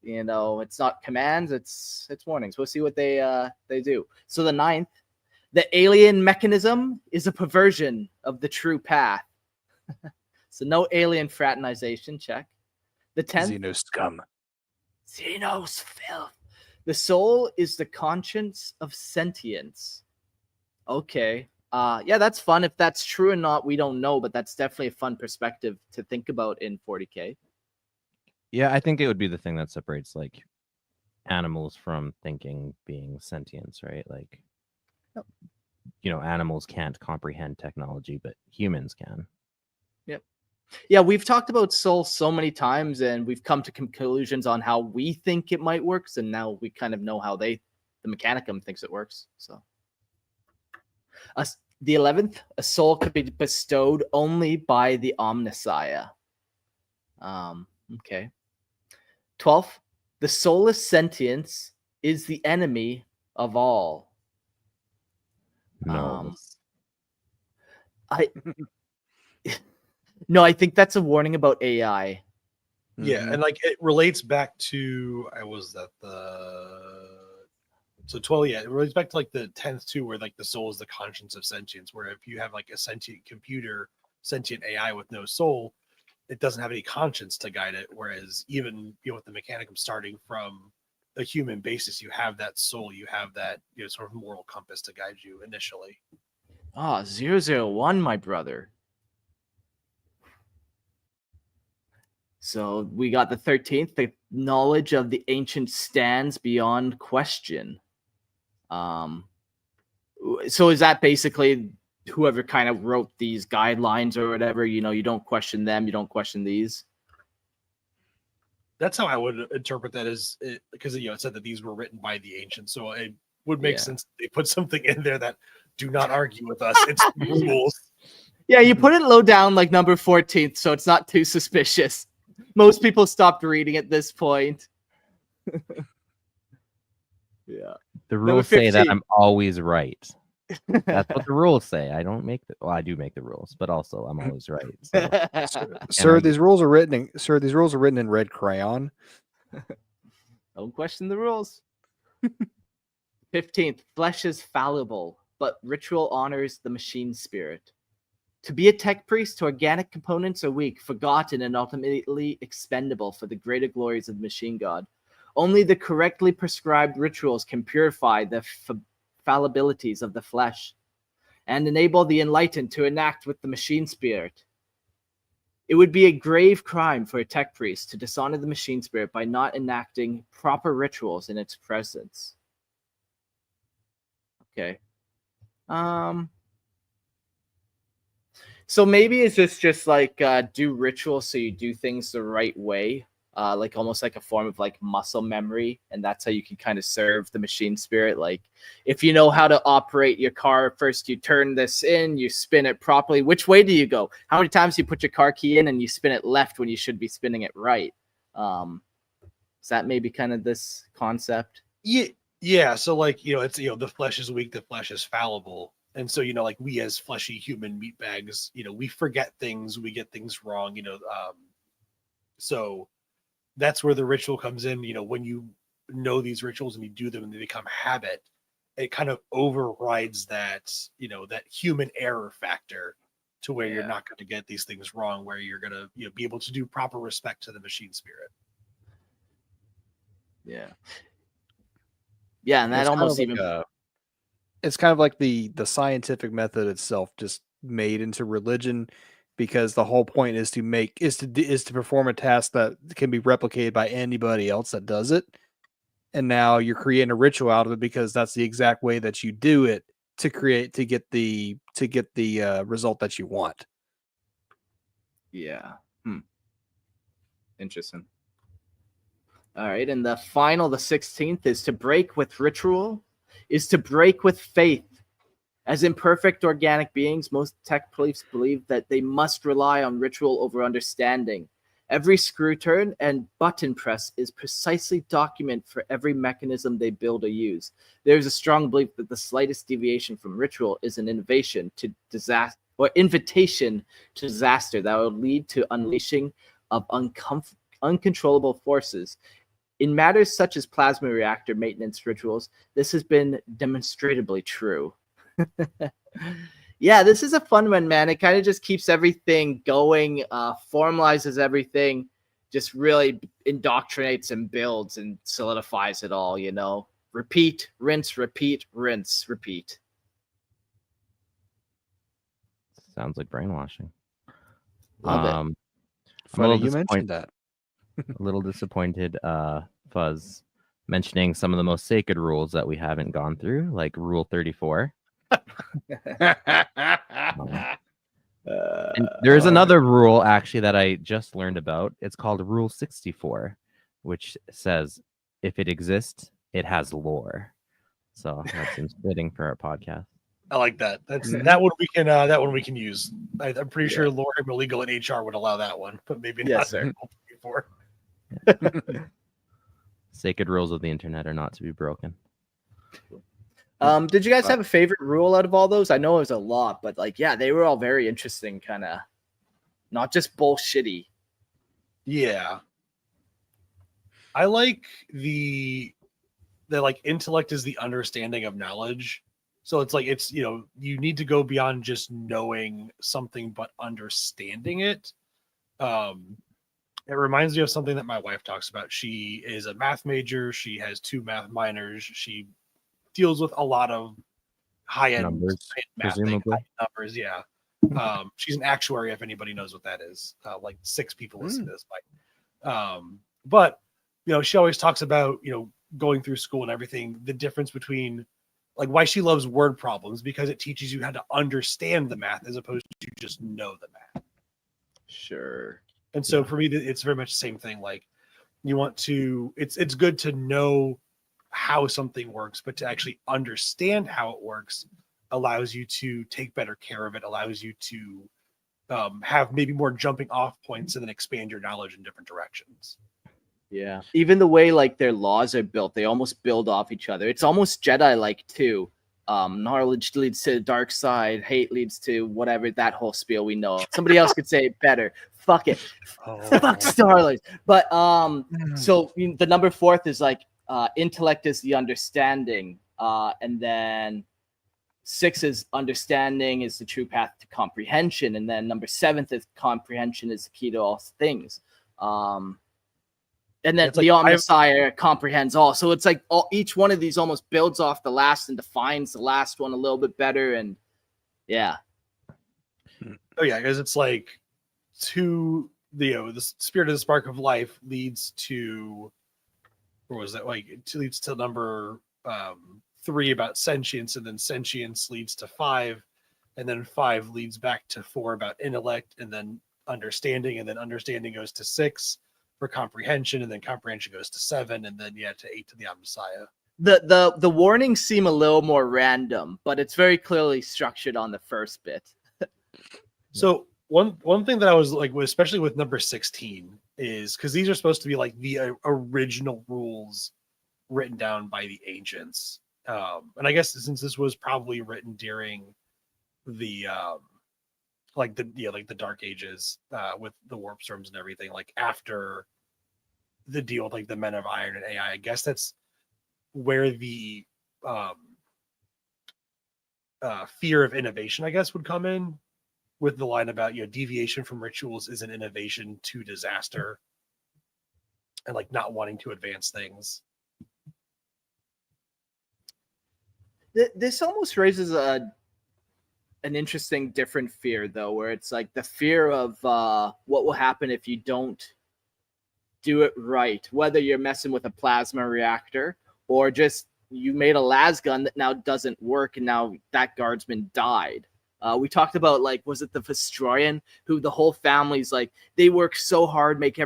it's not commands, it's warnings. We'll see what they do. So the 9th, the alien mechanism is a perversion of the true path. So no alien fraternization, check. The 10th, Xeno scum. Xenos filth. The soul is the conscience of sentience. Okay. Yeah, that's fun. If that's true or not, we don't know, but that's definitely a fun perspective to think about in 40K. Yeah, I think it would be the thing that separates like animals from thinking being sentience, right? Like, animals can't comprehend technology, but humans can. Yep. Yeah, we've talked about soul so many times, and we've come to conclusions on how we think it might work. So now we kind of know how the Mechanicum thinks it works. So, the 11th, a soul could be bestowed only by the Omnissiah. Okay. 12th, the soulless sentience is the enemy of all. No. No, I think that's a warning about AI. Yeah, and like it relates back to so 12, yeah, it relates back to like the 10th too, where like the soul is the conscience of sentience, where if you have like a sentient computer, sentient AI with no soul, it doesn't have any conscience to guide it. Whereas even with the Mechanicum starting from a human basis, you have that soul, you have that sort of moral compass to guide you initially. 001, my brother. So we got the 13th, the knowledge of the ancient stands beyond question. So is that basically whoever kind of wrote these guidelines or whatever, you don't question them, you don't question these? That's how I would interpret that, because it said that these were written by the ancients, so it would make sense that they put something in there that do not argue with us. It's rules. Yeah, you put it low down like number 14th, so it's not too suspicious. Most people stopped reading at this point. Yeah. The Number rules say that 15. I'm always right. That's what the rules say. I don't make well, I do make the rules, but also I'm always right. So Sir, I these rules are written in red crayon. Don't question the rules. 15th, flesh is fallible, but ritual honors the machine spirit. To be a tech priest, organic components are weak, forgotten, and ultimately expendable for the greater glories of the machine god. Only the correctly prescribed rituals can purify the fallibilities of the flesh and enable the enlightened to enact with the machine spirit. It would be a grave crime for a tech priest to dishonor the machine spirit by not enacting proper rituals in its presence. Okay. So maybe it's just like do rituals so you do things the right way, like almost like a form of like muscle memory, and that's how you can kind of serve the machine spirit. Like if you know how to operate your car, first you turn this in, you spin it properly. Which way do you go? How many times do you put your car key in and you spin it left when you should be spinning it right? Is that maybe kind of this concept? Yeah. So like, it's, the flesh is weak, the flesh is fallible. And so, like we as fleshy human meat bags, we forget things, we get things wrong, so that's where the ritual comes in. When you know these rituals and you do them and they become habit, it kind of overrides that, that human error factor to where you're not going to get these things wrong, where you're going to be able to do proper respect to the machine spirit. Yeah. Yeah, and that It's almost kind of even it's kind of like the scientific method itself just made into religion, because the whole point is to perform a task that can be replicated by anybody else that does it. And now you're creating a ritual out of it because that's the exact way that you do it to get the result that you want. Yeah. Interesting. All right, and the 16th, is to break with ritual, is to break with faith. As imperfect organic beings, most tech priests believe that they must rely on ritual over understanding. Every screw turn and button press is precisely document for every mechanism they build or use. There is a strong belief that the slightest deviation from ritual is an innovation to disaster or invitation to disaster that will lead to unleashing of uncontrollable forces. In matters such as plasma reactor maintenance rituals, this has been demonstrably true. Yeah, this is a fun one, man. It kind of just keeps everything going, formalizes everything, just really indoctrinates and builds and solidifies it all, Repeat, rinse, repeat, rinse, repeat. sounds like brainwashing. Love it. I'm a Funny little you mentioned that. a little disappointed, Fuzz, mentioning some of the most sacred rules that we haven't gone through, like Rule 34. And there's another rule actually that I just learned about. It's called Rule 64, which says if it exists, it has lore. So that seems fitting for our podcast. I like that. That's Mhm. that one we can use. I'm pretty sure Lord Illegal and HR would allow that one, but maybe Yes, not. sir. Before. Sacred rules of the internet are not to be broken. Did you guys have a favorite rule out of all those? I know it was a lot, but they were all very interesting, kind of not just bullshitty. Yeah. I like the intellect is the understanding of knowledge. So it's like you need to go beyond just knowing something but understanding it. It reminds me of something that my wife talks about. She is a math major. She has 2 math minors. She deals with a lot of high-end Numbers, math things, presumably. numbers. Yeah. She's an actuary, if anybody knows what that is. Like 6 people listen to this. But she always talks about going through school and everything, the difference between like why she loves word problems, because it teaches you how to understand the math as opposed to just know the math. Sure. And so for me, it's very much the same thing. Like you want to, it's good to know how something works, but to actually understand how it works allows you to take better care of it, allows you to have maybe more jumping off points and then expand your knowledge in different directions. Yeah. Even the way like their laws are built, they almost build off each other. It's almost Jedi-like too. Knowledge leads to the dark side, hate leads to whatever, that whole spiel we know. Somebody else could say it better. Fuck it. Fuck Starlight. But so the number 4th is like intellect is the understanding. And then 6 is understanding is the true path to comprehension. And then number 7th is comprehension is the key to all things. And then the Omnissiah comprehends all. So it's like each one of these almost builds off the last and defines the last one a little bit better. And yeah. Oh yeah, because it's like the spirit of the spark of life leads to, or was that like it leads to number 3 about sentience, and then sentience leads to 5, and then 5 leads back to 4 about intellect, and then understanding, and then understanding goes to 6 for comprehension, and then comprehension goes to 7, and then to 8 to the Omnissiah. The warnings seem a little more random, but it's very clearly structured on the first bit. So one thing that I was like, especially with number 16, is because these are supposed to be like the original rules written down by the ancients, and I guess since this was probably written during the the Dark Ages, with the warp storms and everything, like after the deal with like the Men of Iron and AI, I guess that's where the fear of innovation, I guess, would come in, with the line about deviation from rituals is an innovation to disaster, and like not wanting to advance things. This almost raises an interesting different fear though, where it's like the fear of what will happen if you don't do it right, whether you're messing with a plasma reactor or just you made a las gun that now doesn't work and now that guardsman died. We talked about, like, was it the Vestroyan, who the whole family's like, they work so hard, make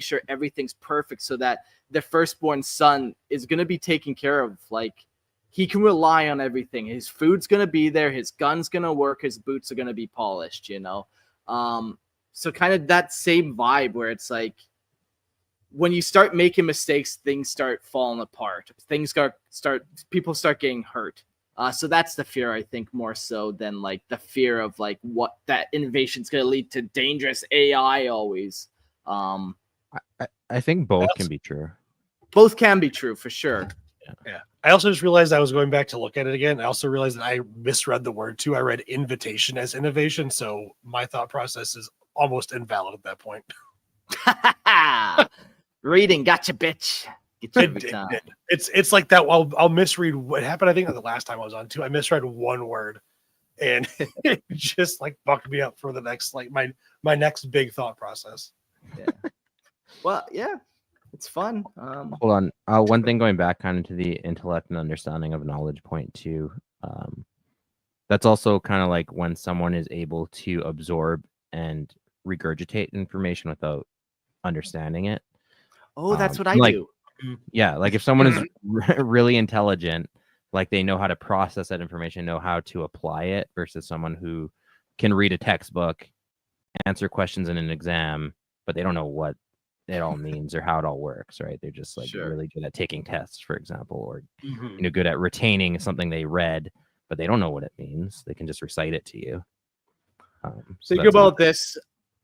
sure everything's perfect so that their firstborn son is going to be taken care of. Like, he can rely on everything. His food's going to be there. His gun's going to work. His boots are going to be polished, So kind of that same vibe where it's like, when you start making mistakes, things start falling apart. People start getting hurt. So that's the fear, I think, more so than like the fear of like what that innovation is going to lead to dangerous AI always. I think both can be true. Both can be true for sure. Yeah. I also just realized I was going back to look at it again. I also realized that I misread the word too. I read invitation as innovation. So my thought process is almost invalid at that point. Reading, gotcha, bitch. It's like that. I'll misread what happened. I think the last time I was on too, I misread one word, and it just like fucked me up for the next, like my next big thought process. Yeah. Well, yeah, it's fun. Hold on. One thing going back kind of to the intellect and understanding of knowledge point too. That's also kind of like when someone is able to absorb and regurgitate information without understanding it. Oh, that's what I do. Yeah, like if someone is really intelligent, like they know how to process that information, know how to apply it, versus someone who can read a textbook, answer questions in an exam, but they don't know what it all means or how it all works, right? They're just like really good at taking tests, for example, or good at retaining something they read, but they don't know what it means. They can just recite it to you. Think about this.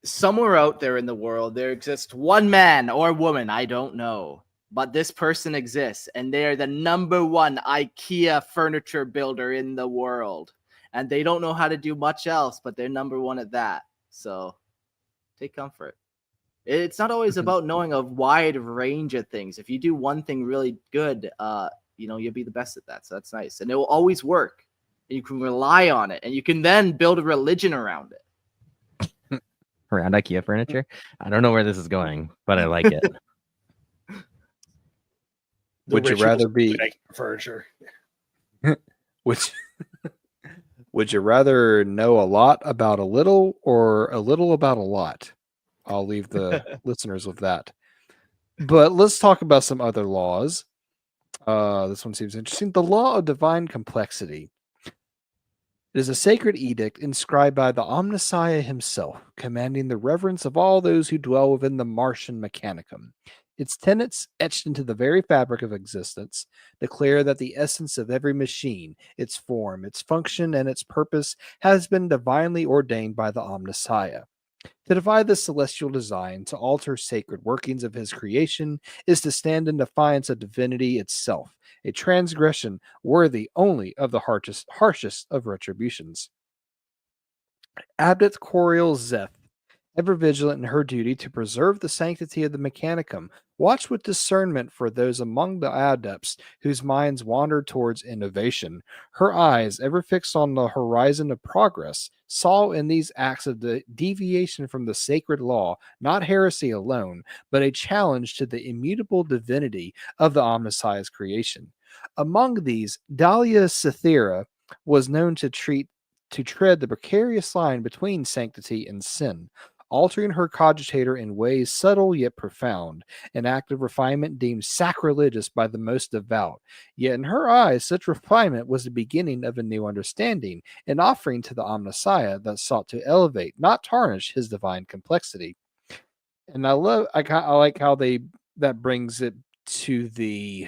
Somewhere out there in the world, there exists one man or woman, I don't know, but this person exists, and they are the number one IKEA furniture builder in the world, and they don't know how to do much else, but they're number one at that. So take comfort. It's not always about knowing a wide range of things. If you do one thing really good, you'll be the best at that. So that's nice, and it will always work. You can rely on it, and you can then build a religion around it. Around IKEA furniture? I don't know where this is going, but I like it. Would you rather be furniture? Would you rather know a lot about a little or a little about a lot? I'll leave the listeners with that. But let's talk about some other laws. This one seems interesting. The law of divine complexity. It is a sacred edict inscribed by the Omnissiah himself, commanding the reverence of all those who dwell within the Martian Mechanicum. Its tenets, etched into the very fabric of existence, declare that the essence of every machine, its form, its function, and its purpose, has been divinely ordained by the Omnissiah. To defy this celestial design, to alter sacred workings of his creation, is to stand in defiance of divinity itself, a transgression worthy only of the harshest of retributions. Abt Coriel Zeth, ever vigilant in her duty to preserve the sanctity of the Mechanicum, watched with discernment for those among the adepts whose minds wandered towards innovation. Her eyes, ever fixed on the horizon of progress, saw in these acts of the deviation from the sacred law not heresy alone, but a challenge to the immutable divinity of the Omnissiah's creation. Among these, Dahlia Cythera was known to tread the precarious line between sanctity and sin, altering her cogitator in ways subtle yet profound, an act of refinement deemed sacrilegious by the most devout. Yet in her eyes, such refinement was the beginning of a new understanding, an offering to the Omnissiah that sought to elevate, not tarnish, his divine complexity. And I like how that brings it to the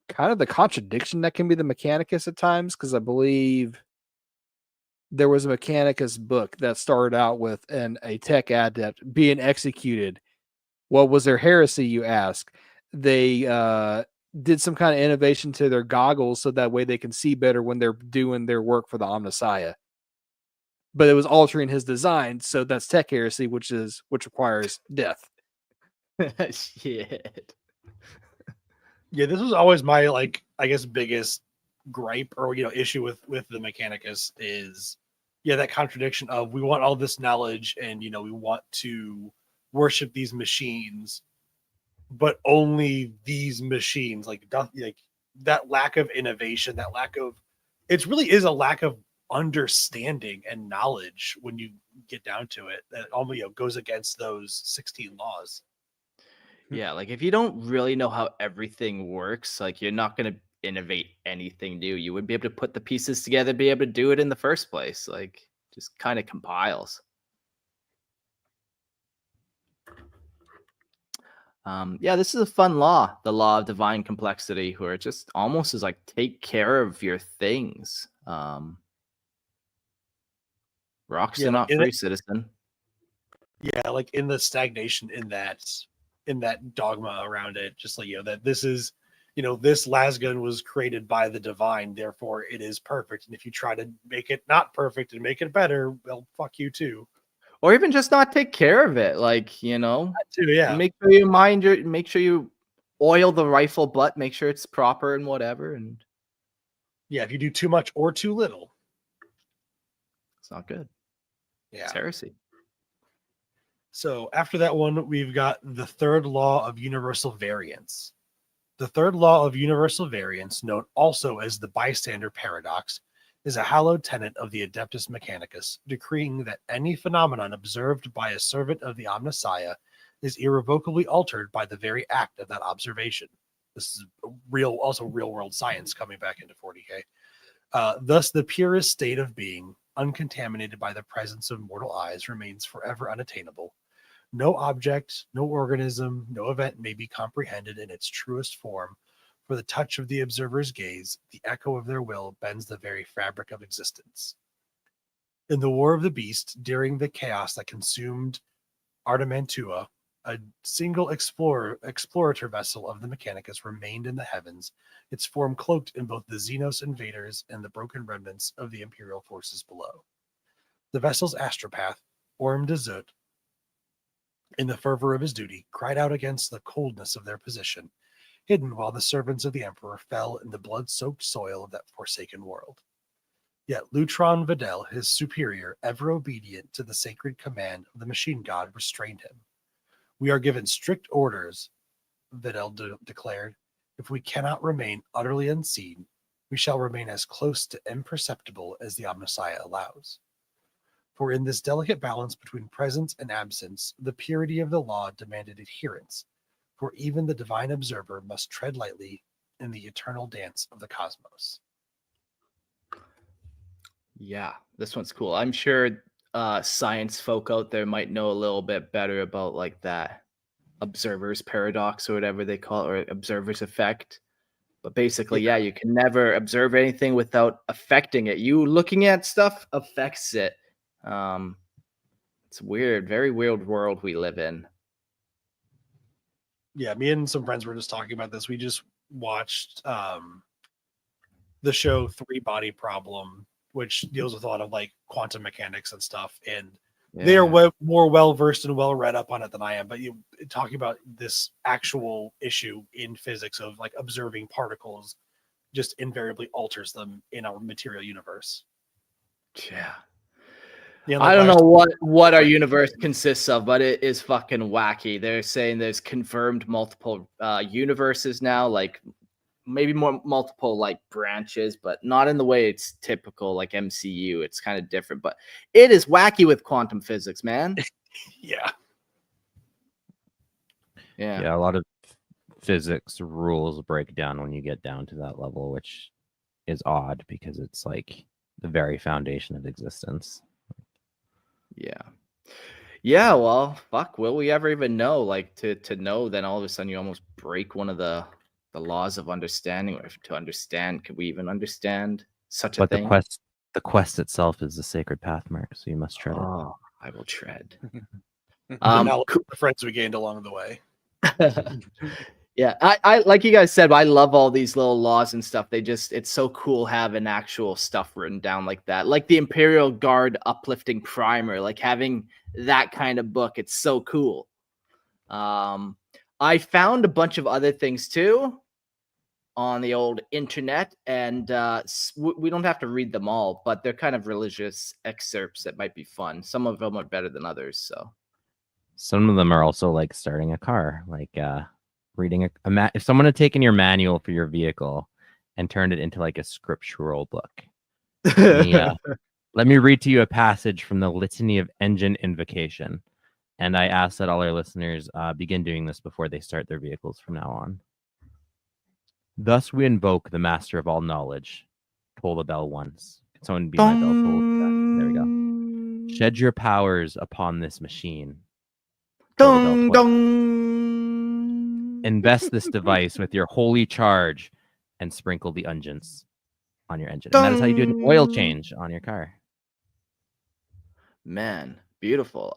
kind of the contradiction that can be the Mechanicus at times, because I believe there was a Mechanicus book that started out with a tech adept being executed. What was their heresy, you ask? They did some kind of innovation to their goggles so that way they can see better when they're doing their work for the Omnissiah. But it was altering his design, so that's Tech-Heresy, which requires death. Shit. Yeah, this was always my I guess biggest gripe or issue with the Mechanicus is that contradiction of we want all this knowledge and we want to worship these machines, but only these machines like that lack of innovation, that lack of it really is a lack of understanding and knowledge when you get down to it that almost goes against those 16 laws. Yeah, like if you don't really know how everything works, like you're not going to innovate anything new. You wouldn't be able to put the pieces together, be able to do it in the first place. Like just kind of compiles. Yeah, this is a fun law, the law of divine complexity, where it just almost is like take care of your things. Rocks Yeah, are like not free, citizen. Yeah, like in the stagnation in that dogma around it, just like that this is this lasgun was created by the divine, therefore it is perfect. And if you try to make it not perfect and make it better, well, fuck you too. Or even just not take care of it, like That too, yeah. make sure you oil the rifle butt, make sure it's proper and whatever, and Yeah, if you do too much or too little, it's not good. Yeah. It's heresy. So after that one, we've got the third law of universal variance. The third law of universal variance, known also as the bystander paradox, is a hallowed tenet of the Adeptus Mechanicus, decreeing that any phenomenon observed by a servant of the Omnissiah is irrevocably altered by the very act of that observation. This is real world science coming back into 40K. Thus, the purest state of being, uncontaminated by the presence of mortal eyes, remains forever unattainable. No object, no organism, no event may be comprehended in its truest form. For the touch of the observer's gaze, the echo of their will bends the very fabric of existence. In the War of the Beast, during the chaos that consumed Artamantua, a single explorator vessel of the Mechanicus remained in the heavens, its form cloaked in both the Xenos invaders and the broken remnants of the Imperial forces below. The vessel's astropath, Orm de Zut, in the fervor of his duty, cried out against the coldness of their position, hidden while the servants of the Emperor fell in the blood-soaked soil of that forsaken world. Yet Lutron Videl, his superior, ever obedient to the sacred command of the machine god, restrained him. We are given strict orders, Videl declared. If we cannot remain utterly unseen, we shall remain as close to imperceptible as the Omnissiah allows. For in this delicate balance between presence and absence, the purity of the law demanded adherence, for even the divine observer must tread lightly in the eternal dance of the cosmos. Yeah, this one's cool. I'm sure science folk out there might know a little bit better about like that. observer's paradox or whatever they call it, or observer's effect. But basically, yeah, you can never observe anything without affecting it. You looking at stuff affects it. It's weird, very weird world we live in. Yeah, me and some friends were just talking about this. We just watched the show Three Body Problem, which deals with a lot of like quantum mechanics and stuff. And they are more well versed and well read up on it than I am. But you talking about this actual issue in physics of like observing particles just invariably alters them in our material universe. Yeah. Yeah, I don't know what our universe consists of, but it is fucking wacky. They're saying there's confirmed multiple universes now, like maybe more multiple like branches, but not in the way it's typical like MCU. It's kind of different, but it is wacky with quantum physics, man. Yeah. A lot of physics rules break down when you get down to that level, which is odd because it's like the very foundation of existence. Yeah, well, fuck, will we ever even know? Like to know, then all of a sudden you almost break one of the laws of understanding, or to understand, could we even understand such a thing? But the quest itself is the sacred path, Mark, so you must tread it. Oh, I will tread. Now the friends we gained along the way. Yeah, I like you guys said, I love all these little laws and stuff. It's so cool having actual stuff written down like that. Like the Imperial Guard uplifting primer, like having that kind of book. It's so cool. I found a bunch of other things too on the old internet, and we don't have to read them all, but they're kind of religious excerpts that might be fun. Some of them are better than others, so. Some of them are also like starting a car, like reading if someone had taken your manual for your vehicle and turned it into like a scriptural book. Let me read to you a passage from the Litany of Engine Invocation. And I ask that all our listeners begin doing this before they start their vehicles from now on. Thus we invoke the master of all knowledge. Toll the bell once. Can someone be my bell toll? There we go. Shed your powers upon this machine. Dong, dong. Invest this device with your holy charge and sprinkle the unguents on your engine. And that is how you do an oil change on your car. Man, beautiful.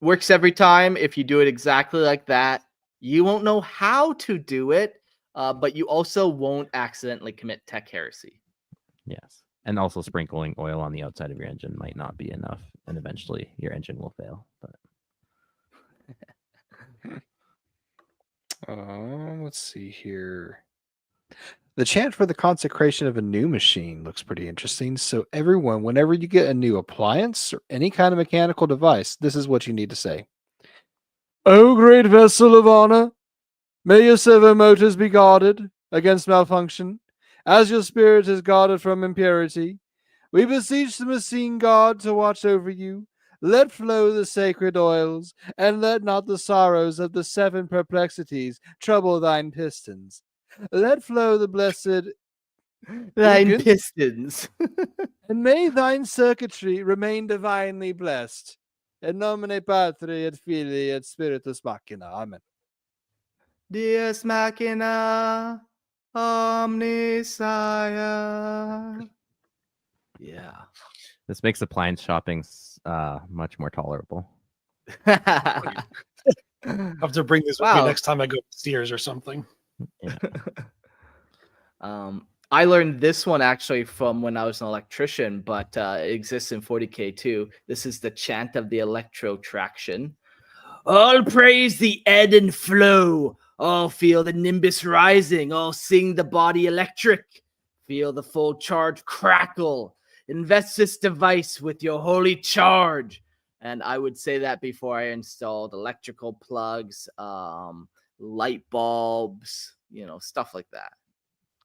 Works every time. If you do it exactly like that, you won't know how to do it, but you also won't accidentally commit Tech-Heresy. Yes. And also sprinkling oil on the outside of your engine might not be enough, and eventually your engine will fail. But let's see here. The chant for the consecration of a new machine looks pretty interesting. So everyone, whenever you get a new appliance or any kind of mechanical device, this is what you need to say. O great vessel of honor, may your servo motors be guarded against malfunction, as your spirit is guarded from impurity. We beseech the machine God to watch over you. Let flow the sacred oils, and let not the sorrows of the 7 perplexities trouble thine pistons. Let flow the blessed thine pistons. And may thine circuitry remain divinely blessed. In nomine Patri et Filii et Spiritus Machina. Amen. Deus Machina, Omnissiah. Yeah. this makes appliance shopping much more tolerable. I have to bring this with me next time I go to Sears or something. Yeah. I learned this one actually from when I was an electrician, but it exists in 40K too. This is the chant of the electrotraction. All praise the ebb and flow. All feel the nimbus rising. All sing the body electric. Feel the full charge crackle. Invest this device with your holy charge. And I would say that before I installed electrical plugs, light bulbs, stuff like that.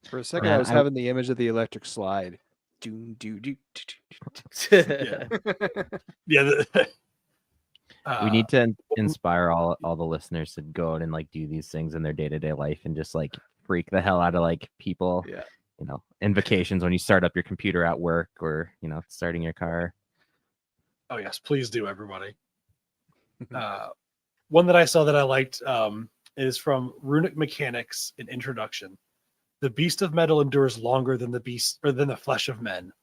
For a second, I was having the image of the electric slide. Yeah. We need to inspire all the listeners to go out and do these things in their day-to-day life and just freak the hell out of people. Yeah. Invocations when you start up your computer at work or starting your car. Oh yes, please do, everybody. one that I saw that I liked is from Runic Mechanics, an introduction. The beast of metal endures longer than the flesh of men.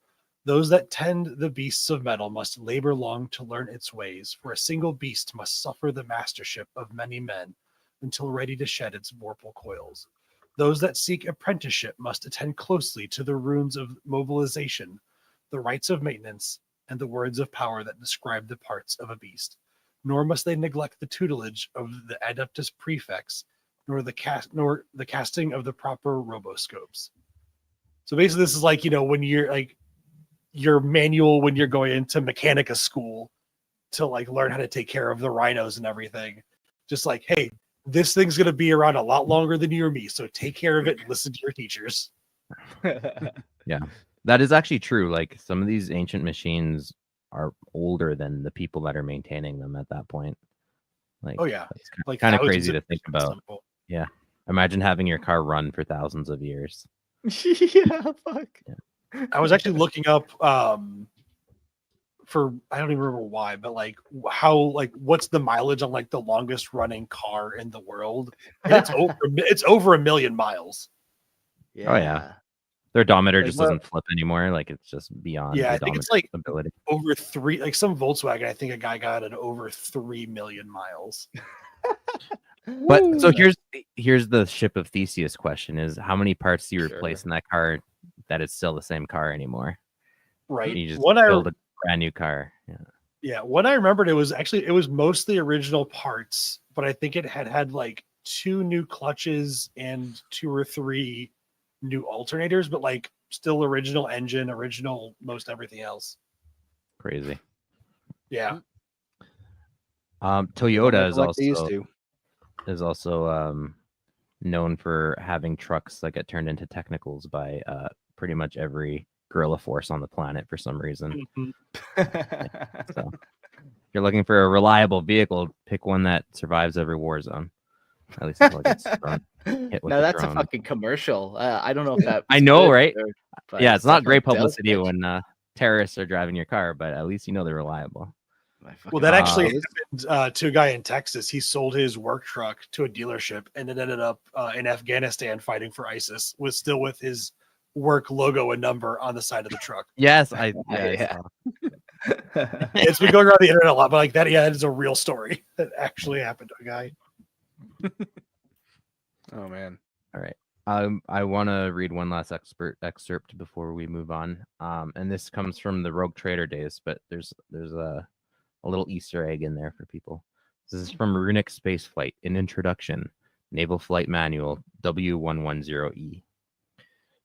Those that tend the beasts of metal must labor long to learn its ways, for a single beast must suffer the mastership of many men until ready to shed its vorpal coils. Those that seek apprenticeship must attend closely to the runes of mobilization, the rites of maintenance, and the words of power that describe the parts of a beast. Nor must they neglect the tutelage of the Adeptus Prefects, nor the casting of the proper roboscopes. So basically, this is like, when you're like your manual when you're going into Mechanica school to like learn how to take care of the rhinos and everything. Just like, hey, this thing's going to be around a lot longer than you or me, so take care of it and listen to your teachers. Yeah, that is actually true. Like some of these ancient machines are older than the people that are maintaining them at that point. Like, oh yeah, it's like kind of thousands crazy to think about. simple. Yeah, imagine having your car run for thousands of years. Yeah, fuck. Yeah. I was actually looking up for, I don't even remember why, but like how, like what's the mileage on like the longest running car in the world? And it's over 1 million miles. Yeah. Oh, yeah. Their odometer Like, just doesn't flip anymore. Like it's just beyond. Yeah, the I think it's odometer's like ability. over 3, like some Volkswagen, I think a guy got it over 3 million miles. But so here's the ship of Theseus question: is how many parts do you replace Sure. in that car that it's still the same car anymore? Right. You just When build a brand new car. Yeah, when I remembered, it was mostly original parts, but I think it had like 2 new clutches and 2 or 3 new alternators, but like still original engine, original most everything else. Crazy. Yeah. Toyota is like they used also to. known for having trucks that get turned into technicals by pretty much every guerrilla force on the planet for some reason. So if you're looking for a reliable vehicle, pick one that survives every war zone. At least until it gets hit with Now the that's drone. a fucking commercial. I don't know if that. I know, right? But Yeah, it's not great definitely sales publicity pitch. when terrorists are driving your car, but at least you know they're reliable. Well, that actually happened to a guy in Texas. He sold his work truck to a dealership and it ended up in Afghanistan fighting for ISIS, with his work logo and number on the side of the truck. Yes, Yeah. It's been going around the internet a lot, but like that, yeah, that is a real story that actually happened to a guy. Oh man. All right. I want to read one last excerpt before we move on. And this comes from the Rogue Trader days, but there's a little Easter egg in there for people. This is from Runic Spaceflight, an introduction, Naval Flight Manual W110E.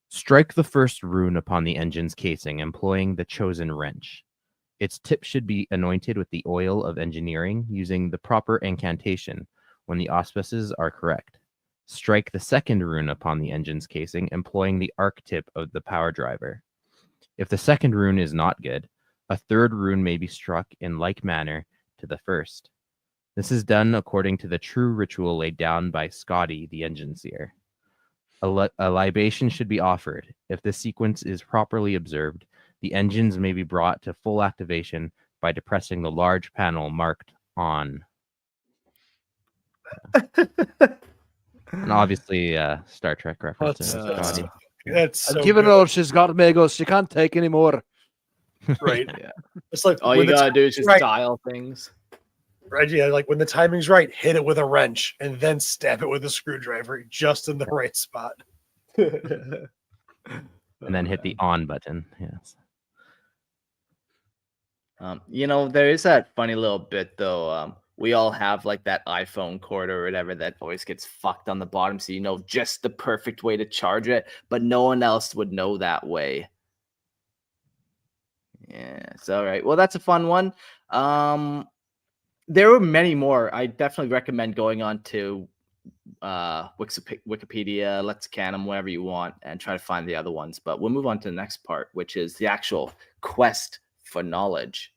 Strike the first rune upon the engine's casing, employing the chosen wrench. Its tip should be anointed with the oil of engineering, using the proper incantation when the auspices are correct. Strike the second rune upon the engine's casing, employing the arc tip of the power driver. If the second rune is not good, a third rune may be struck in like manner to the first. This is done according to the true ritual laid down by Scotty, the engine seer. A libation should be offered. If this sequence is properly observed, the engines may be brought to full activation by depressing the large panel marked on. And obviously, Star Trek references. That's so Give it good. all she's got, Megos. She can't take anymore. Right. Yeah. It's like All when you the gotta do is timing's just right, dial things. right? Yeah, like when the timing's right, hit it with a wrench and then stab it with a screwdriver just in the right spot. And then hit the on button. Yes. There is that funny little bit though. We all have like that iPhone cord or whatever that always gets fucked on the bottom, so you know just the perfect way to charge it, but no one else would know that way. Yeah, it's all right. Well, that's a fun one. There were many more. I definitely recommend going on to Wikipedia, Let's Can them, wherever you want, and try to find the other ones. But we'll move on to the next part, which is the actual quest for knowledge.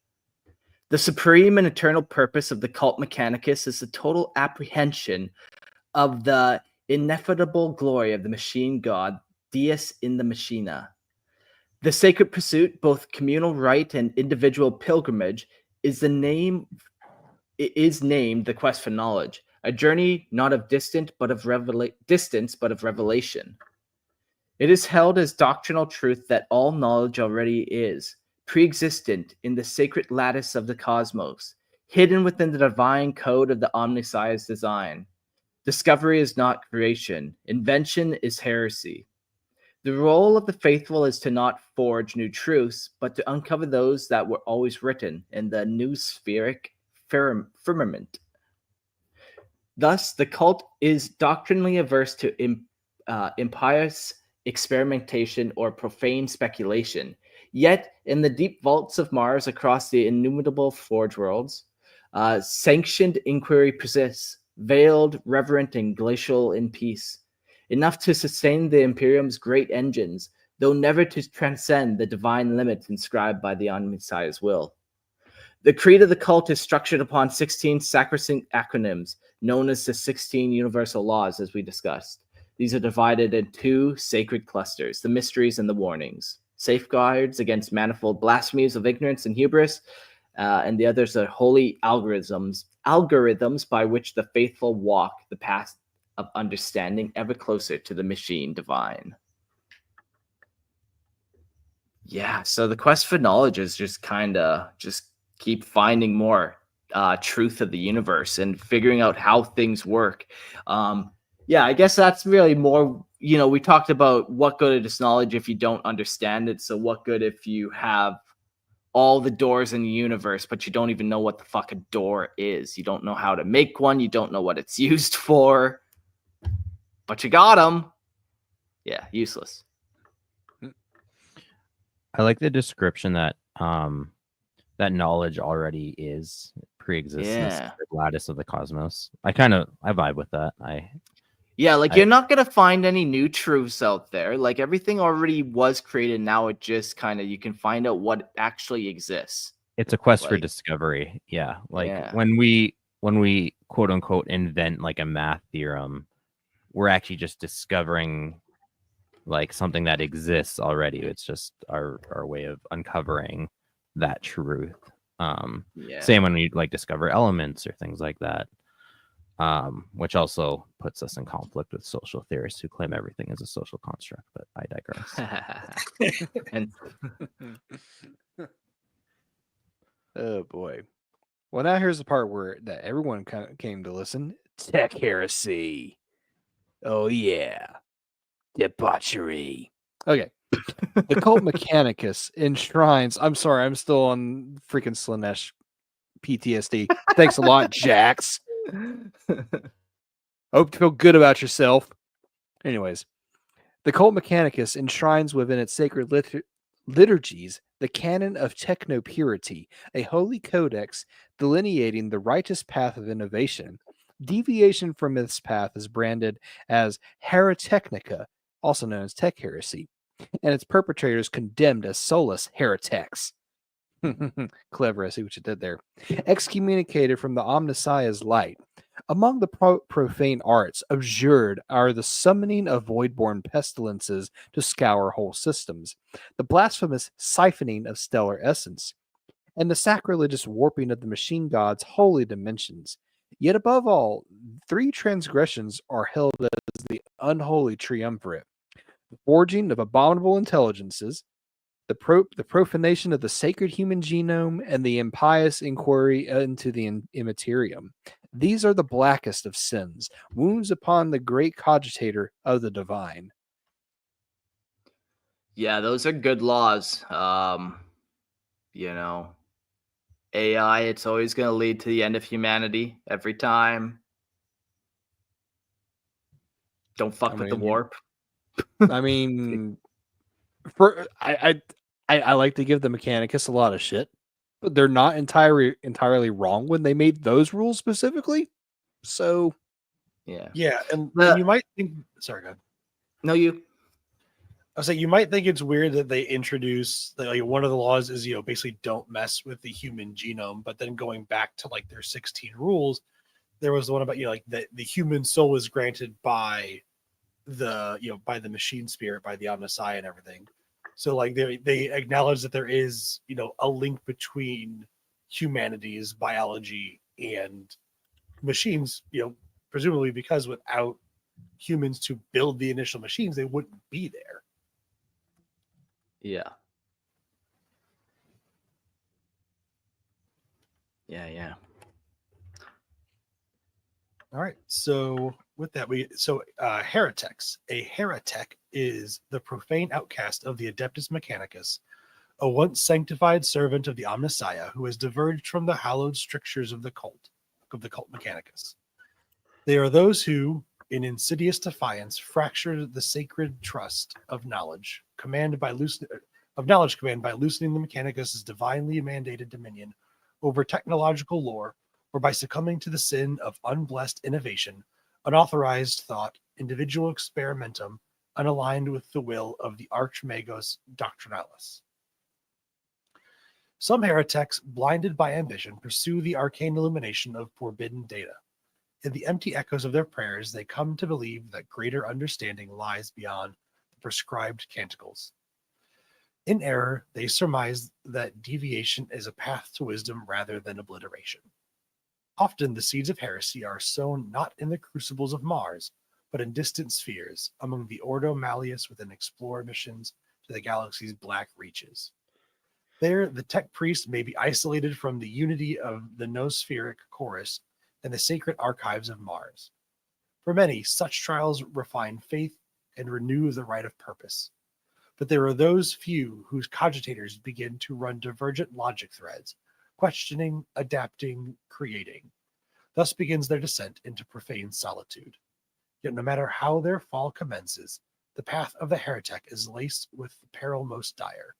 The supreme and eternal purpose of the cult Mechanicus is the total apprehension of the ineffable glory of the machine god, Deus in the Machina. The sacred pursuit, both communal rite and individual pilgrimage, is the name it is named the quest for knowledge, a journey not of distance but of revelation. It is held as doctrinal truth that all knowledge already is, pre-existent in the sacred lattice of the cosmos, hidden within the divine code of the Omnissiah's design. Discovery is not creation. Invention is heresy. The role of the faithful is to not forge new truths, but to uncover those that were always written in the new spheric firmament. Thus, the cult is doctrinally averse to impious experimentation or profane speculation. Yet, in the deep vaults of Mars across the innumerable forge worlds, sanctioned inquiry persists, veiled, reverent, and glacial in peace, enough to sustain the Imperium's great engines, though never to transcend the divine limits inscribed by the Omnissiah's will. The creed of the cult is structured upon 16 sacrosanct acronyms, known as the 16 universal laws, as we discussed. These are divided into 2 sacred clusters, the mysteries and the warnings. Safeguards against manifold blasphemies of ignorance and hubris, and the others are holy algorithms by which the faithful walk the path of understanding ever closer to the machine divine. Yeah, so the quest for knowledge is just kind of just keep finding more truth of the universe and figuring out how things work. Yeah, I guess that's really more, we talked about what good is knowledge if you don't understand it. So what good if you have all the doors in the universe, but you don't even know what the fuck a door is. You don't know how to make one. You don't know what it's used for, but you got them. Yeah, useless. I like the description that that knowledge already is pre-exists in the sacred lattice of the cosmos. I vibe with that. You're not gonna find any new truths out there. Like everything already was created. Now it just you can find out what actually exists. It's a quest for discovery. Yeah. When we quote unquote invent like a math theorem, we're actually just discovering like something that exists already. It's just our way of uncovering that truth. Same when we discover elements or things like that. Which also puts us in conflict with social theorists who claim everything is a social construct, but I digress. Oh boy. Well, now here's the part where that everyone kind of came to listen. Tech-Heresy. Oh yeah. Debauchery. Okay. The cult Mechanicus enshrines. I'm sorry, I'm still on freaking Slanesh PTSD. Thanks a lot, Jax. Hope you feel good about yourself. Anyways, the cult Mechanicus enshrines within its sacred liturgies the canon of techno-purity, a holy codex delineating the righteous path of innovation. Deviation from this path is branded as heretechnica, also known as Tech-Heresy, and its perpetrators condemned as soulless heretics. Clever, I see what you did there. Excommunicated from the Omnissiah's light. Among the profane arts, abjured are the summoning of void-born pestilences to scour whole systems, the blasphemous siphoning of stellar essence, and the sacrilegious warping of the machine god's holy dimensions. Yet above all, 3 transgressions are held as the unholy triumvirate: the forging of abominable intelligences, the profanation of the sacred human genome, and the impious inquiry into the immaterium. These are the blackest of sins, wounds upon the great cogitator of the divine. Yeah, those are good laws. AI, it's always going to lead to the end of humanity every time. Don't fuck with the warp. I mean, I like to give the Mechanicus a lot of shit, but they're not entirely wrong when they made those rules specifically. So, yeah, and you might think. Sorry, go ahead. No, you. I was saying you might think it's weird that they introduce one of the laws is basically don't mess with the human genome, but then going back to their 16 rules, there was the one about the human soul is granted by the by the machine spirit, by the Omnissiah and everything. So they acknowledge that there is a link between humanity's biology and machines, presumably because without humans to build the initial machines, they wouldn't be there. Yeah. Yeah. All right. So with that, heretics. A heretic is the profane outcast of the Adeptus Mechanicus, a once sanctified servant of the Omnissiah who has diverged from the hallowed strictures of the cult Mechanicus. They are those who, in insidious defiance, fracture the sacred trust of knowledge, commanded by loosening the Mechanicus' divinely mandated dominion over technological lore, or by succumbing to the sin of unblessed innovation, unauthorized thought, individual experimentum, unaligned with the will of the Archmagos Doctrinalis. Some heretics, blinded by ambition, pursue the arcane illumination of forbidden data. In the empty echoes of their prayers, they come to believe that greater understanding lies beyond the prescribed canticles. In error, they surmise that deviation is a path to wisdom rather than obliteration. Often the seeds of heresy are sown not in the crucibles of Mars, but in distant spheres, among the Ordo Malleus within explorer missions to the galaxy's black reaches. There, the tech priest may be isolated from the unity of the noospheric chorus and the sacred archives of Mars. For many, such trials refine faith and renew the right of purpose. But there are those few whose cogitators begin to run divergent logic threads, questioning, adapting, creating. Thus begins their descent into profane solitude. Yet no matter how their fall commences, the path of the heretic is laced with the peril most dire.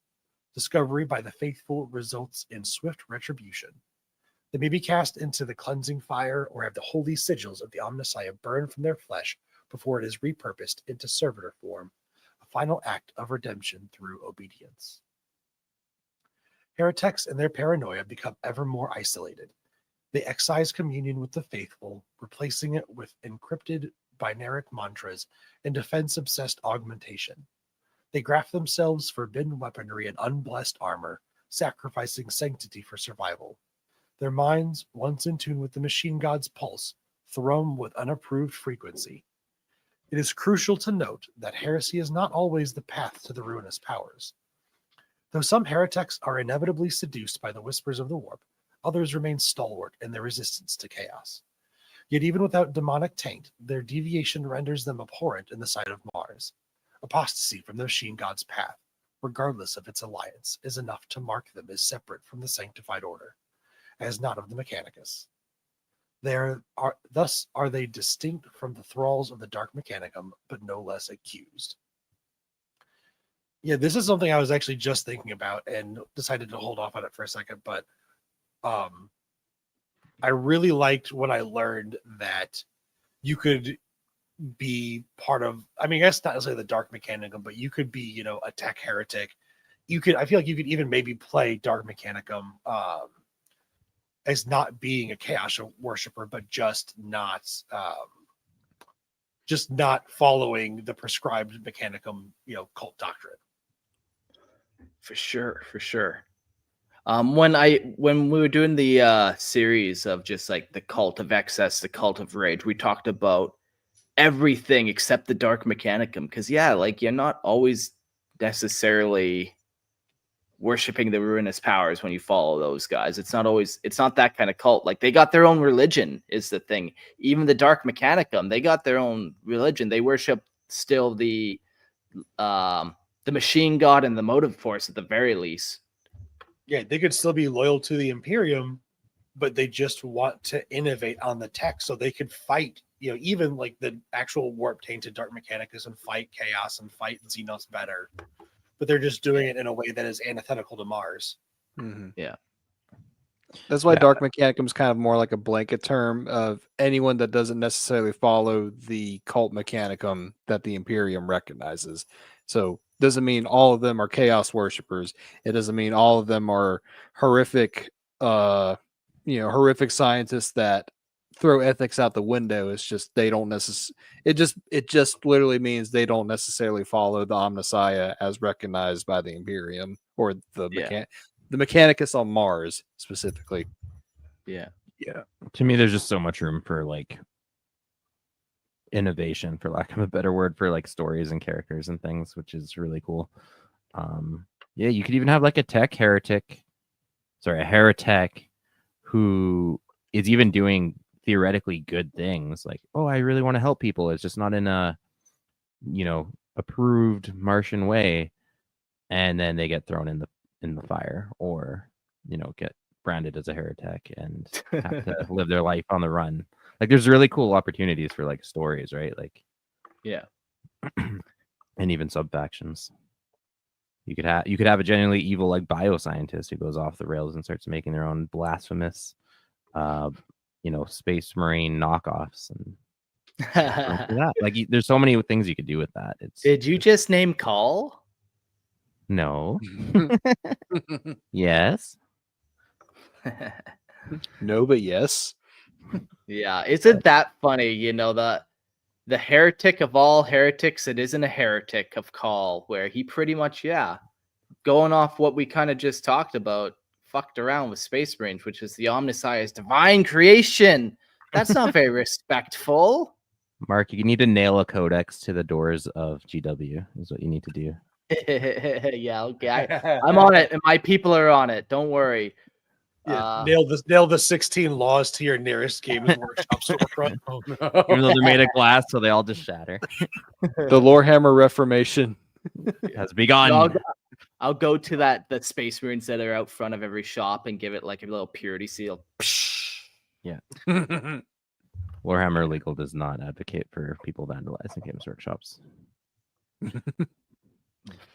Discovery by the faithful results in swift retribution. They may be cast into the cleansing fire or have the holy sigils of the Omnissiah burn from their flesh before it is repurposed into servitor form, a final act of redemption through obedience. Heretics and their paranoia become ever more isolated. They excise communion with the faithful, replacing it with encrypted binaric mantras and defense-obsessed augmentation. They graft themselves forbidden weaponry and unblessed armor, sacrificing sanctity for survival. Their minds, once in tune with the machine god's pulse, thrum with unapproved frequency. It is crucial to note that heresy is not always the path to the ruinous powers. Though some heretics are inevitably seduced by the whispers of the warp, others remain stalwart in their resistance to chaos. Yet even without demonic taint, their deviation renders them abhorrent in the sight of Mars. Apostasy from the machine god's path, regardless of its alliance, is enough to mark them as separate from the sanctified order, as not of the Mechanicus. Thus are they distinct from the thralls of the Dark Mechanicum, but no less accused. Yeah, this is something I was actually just thinking about and decided to hold off on it for a second, but I really liked when I learned that you could be part of, I guess not necessarily the Dark Mechanicum, but you could be, a tech heretic. I feel like you could even maybe play Dark Mechanicum as not being a chaos worshiper, but just not following the prescribed Mechanicum, cult doctrine. For sure. When we were doing the series of just like the cult of excess, the cult of rage, we talked about everything except the Dark Mechanicum, because you're not always necessarily worshiping the ruinous powers when you follow those guys. It's not that kind of cult. Like, they got their own religion is the thing. Even the Dark Mechanicum, they got their own religion. They worship still the machine god and the motive force at the very least. Yeah, they could still be loyal to the Imperium, but they just want to innovate on the tech so they could fight, even like the actual warp tainted Dark Mechanicus and fight chaos and fight Xenos better. But they're just doing it in a way that is antithetical to Mars. Mm-hmm. Yeah. That's why Dark Mechanicum is kind of more like a blanket term of anyone that doesn't necessarily follow the cult Mechanicum that the Imperium recognizes. So doesn't mean all of them are chaos worshippers. It doesn't mean all of them are horrific, horrific scientists that throw ethics out the window. It's just they don't necessarily. It just literally means they don't necessarily follow the Omnissiah as recognized by the Imperium or the Mechanicus on Mars specifically. Yeah. Yeah. To me, there's just so much room for like innovation, for lack of a better word, for like stories and characters and things, which is really cool. Yeah, you could even have like a heretic who is even doing theoretically good things. Like, oh, I really want to help people. It's just not in a, approved Martian way, and then they get thrown in the fire, or get branded as a heretic and have to live their life on the run. Like, there's really cool opportunities for like stories, right? Like, Yeah. and even sub factions. You could have a genuinely evil like bioscientist who goes off the rails and starts making their own blasphemous, space marine knockoffs and that. Like, there's so many things you could do with that. Did you just name Call? No. Yes. No, but yes. Yeah, isn't that funny? The heretic of all heretics, it isn't a heretic of Call, where he pretty much, going off what we kind of just talked about, fucked around with Space Marines, which is the Omnissiah's divine creation. That's not very respectful. Mark, you need to nail a codex to the doors of GW is what you need to do. Yeah, okay. I'm on it, and my people are on it. Don't worry. Yeah, nail the 16 laws to your nearest Games Workshop storefront. Oh, no. Even though they're made of glass, so they all just shatter. The Lorehammer Reformation has begun. I'll go to the Space Marines that are out front of every shop and give it like a little purity seal. Yeah. Warhammer Legal does not advocate for people vandalizing Games Workshops.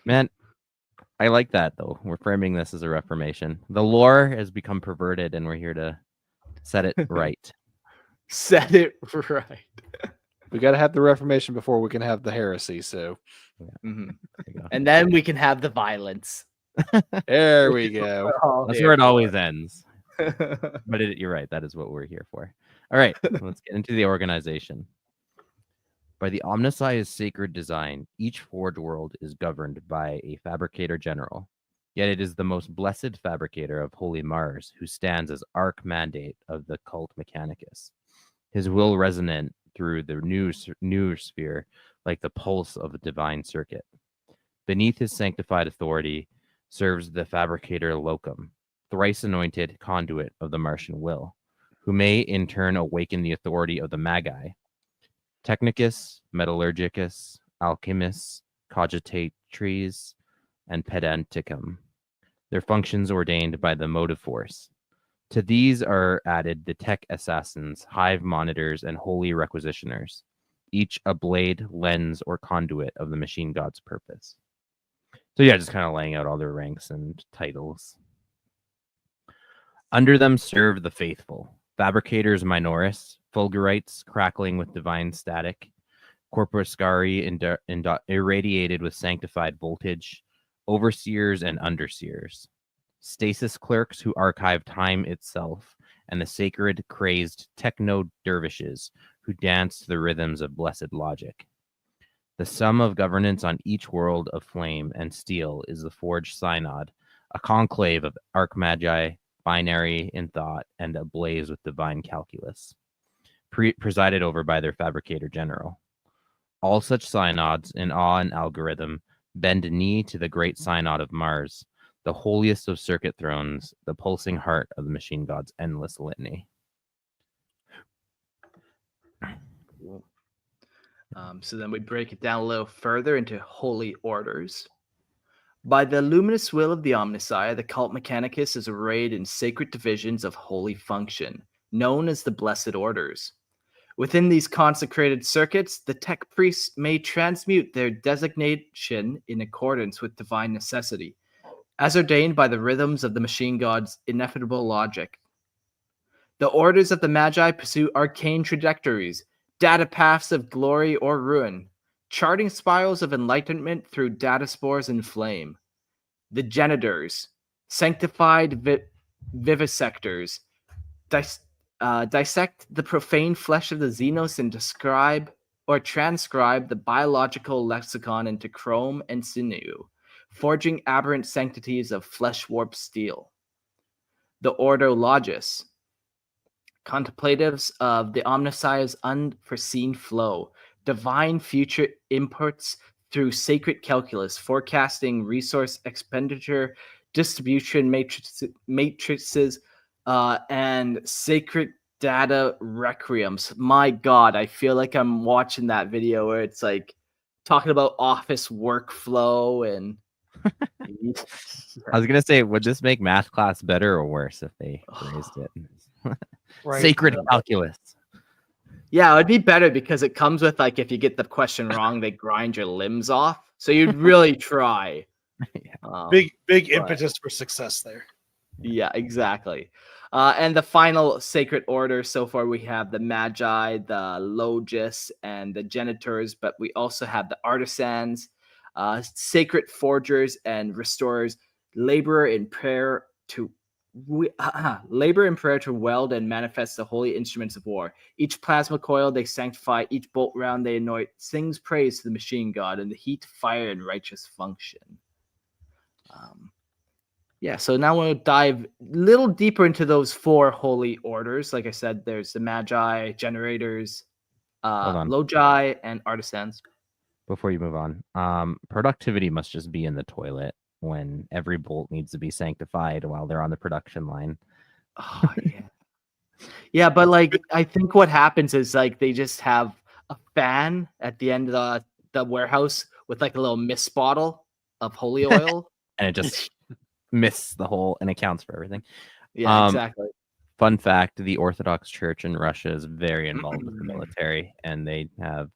Man, I like that, though. We're framing this as a reformation. The lore has become perverted, and we're here to set it right. Set it right. We got to have the Reformation before we can have the heresy. So, and then we can have the violence. There we go. That's where it always ends. But you're right. That is what we're here for. All right, let's get into the organization. By the Omnissiah's sacred design, each forged world is governed by a fabricator general. Yet it is the most blessed fabricator of Holy Mars who stands as arch-mandate of the cult Mechanicus. His will resonant through the new sphere like the pulse of a divine circuit. Beneath his sanctified authority serves the fabricator locum, thrice anointed conduit of the Martian will, who may in turn awaken the authority of the Magi. Technicus, Metallurgicus, Alchemists, Cogitatres, and Pedanticum. Their functions ordained by the motive force. To these are added the tech assassins, hive monitors, and holy requisitioners, each a blade, lens, or conduit of the machine god's purpose. So yeah, just kind of laying out all their ranks and titles. Under them serve the faithful, fabricators minoris, fulgurites crackling with divine static, corpuscari irradiated with sanctified voltage, overseers and underseers, stasis clerks who archive time itself, and the sacred crazed techno dervishes who dance to the rhythms of blessed logic. The sum of governance on each world of flame and steel is the forged synod, a conclave of archmagi, binary in thought, and ablaze with divine calculus, presided over by their fabricator general. All such synods, in awe and algorithm, bend a knee to the great synod of Mars, the holiest of circuit thrones, the pulsing heart of the machine god's endless litany. So then we break it down a little further into holy orders. By the luminous will of the Omnissiah, the cult Mechanicus is arrayed in sacred divisions of holy function, known as the Blessed Orders. Within these consecrated circuits, the tech priests may transmute their designation in accordance with divine necessity, as ordained by the rhythms of the machine god's ineffable logic. The orders of the Magi pursue arcane trajectories, data paths of glory or ruin, charting spirals of enlightenment through data spores in flame. The Genitors, sanctified vivisectors, dissect the profane flesh of the Xenos and describe or transcribe the biological lexicon into chrome and sinew, forging aberrant sanctities of flesh-warped steel. The Ordo Logis, contemplatives of the Omnissiah's unforeseen flow, divine future inputs through sacred calculus, forecasting resource expenditure, distribution matrices, and sacred data requiems. My God, I feel like I'm watching that video where it's like talking about office workflow and. I was gonna say, would this make math class better or worse if they raised it? Right. Sacred calculus. Yeah, it would be better because it comes with like if you get the question wrong, they grind your limbs off. So you'd really try. Yeah. Big but- impetus for success there. Yeah, exactly. And the final sacred order so far, we have the Magi, the Logists, and the Genitors, but we also have the Artisans, sacred forgers and restorers, labor in prayer to weld and manifest the holy instruments of war. Each plasma coil they sanctify, each bolt round they anoint, sings praise to the machine god, and the heat, fire, and righteous function. Yeah, so now we'll dive a little deeper into those 4 holy orders. Like I said, there's the Magi, Generators, on. Logi, and Artisans. Before you move on, productivity must just be in the toilet when every bolt needs to be sanctified while they're on the production line. Oh, yeah. Yeah, but like I think what happens is like they just have a fan at the end of the warehouse with like a little mist bottle of holy oil. And it just miss the whole and accounts for everything. Yeah, exactly. Fun fact, the Orthodox Church in Russia is very involved with the military, and they have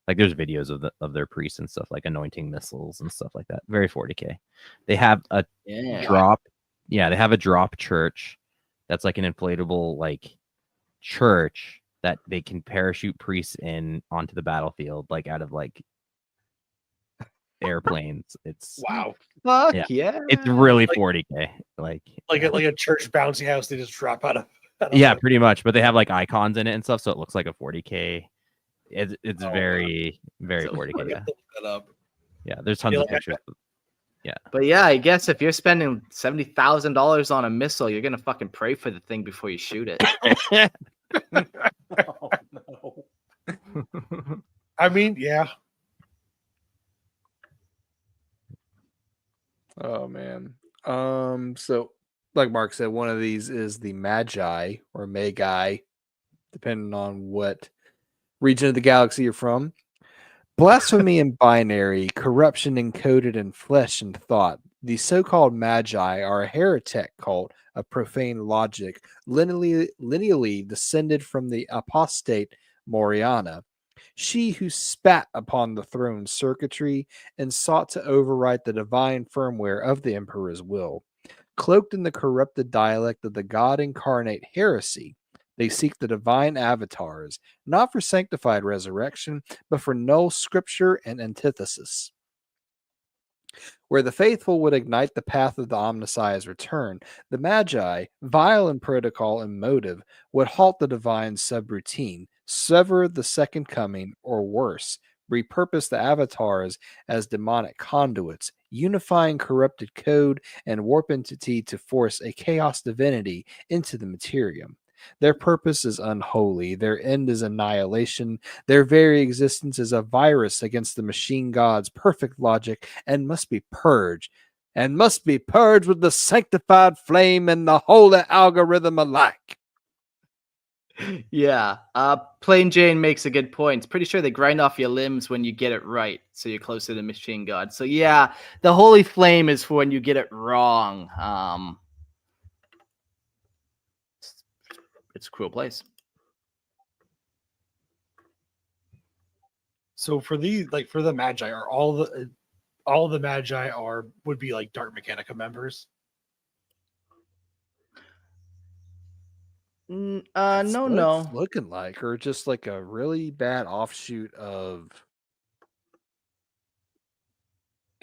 like there's videos of their priests and stuff like anointing missiles and stuff like that. Very 40K. They have a drop. Yeah, they have a drop church that's like an inflatable like church that they can parachute priests in onto the battlefield like out of like airplanes. It's Wow. Fuck Yeah. yeah. it's really 40K. Like A church bouncy house they just drop out of. yeah, pretty much. But they have like icons in it and stuff, so it looks like a 40K. It's Oh, very, very So 40K. Yeah. Look that up. Yeah, there's tons Yeah, of like I pictures. But yeah, I guess if you're spending $70,000 on a missile, you're gonna fucking pray for the thing before you shoot it. Oh, no. I mean, yeah. Oh man. So like Mark said, one of these is the Magi or Magi, depending on what region of the galaxy you're from. Blasphemy in binary, corruption encoded in flesh and thought. The so-called Magi are a heretic cult of profane logic, lineally descended from the apostate Moriana. She who spat upon the throne's circuitry and sought to overwrite the divine firmware of the Emperor's will. Cloaked in the corrupted dialect of the God incarnate heresy, they seek the divine avatars, not for sanctified resurrection, but for null scripture and antithesis. Where the faithful would ignite the path of the Omnissiah's return, the Magi, vile in protocol and motive, would halt the divine subroutine, sever the second coming, or worse, repurpose the avatars as demonic conduits, unifying corrupted code and warp entity to force a chaos divinity into the Imperium. Their purpose is unholy. Their end is annihilation. Their very existence is a virus against the machine god's perfect logic and must be purged. And must be purged with the sanctified flame and the holy algorithm alike. Yeah. Plain Jane makes a good point. It's pretty sure they grind off your limbs when you get it right, so you're closer to the machine god. So yeah, the holy flame is for when you get it wrong. It's a cruel place. So for the Magi, are all the Magi would be like Dark Mechanica members? That's No, what no. it's looking like, or just like a really bad offshoot of.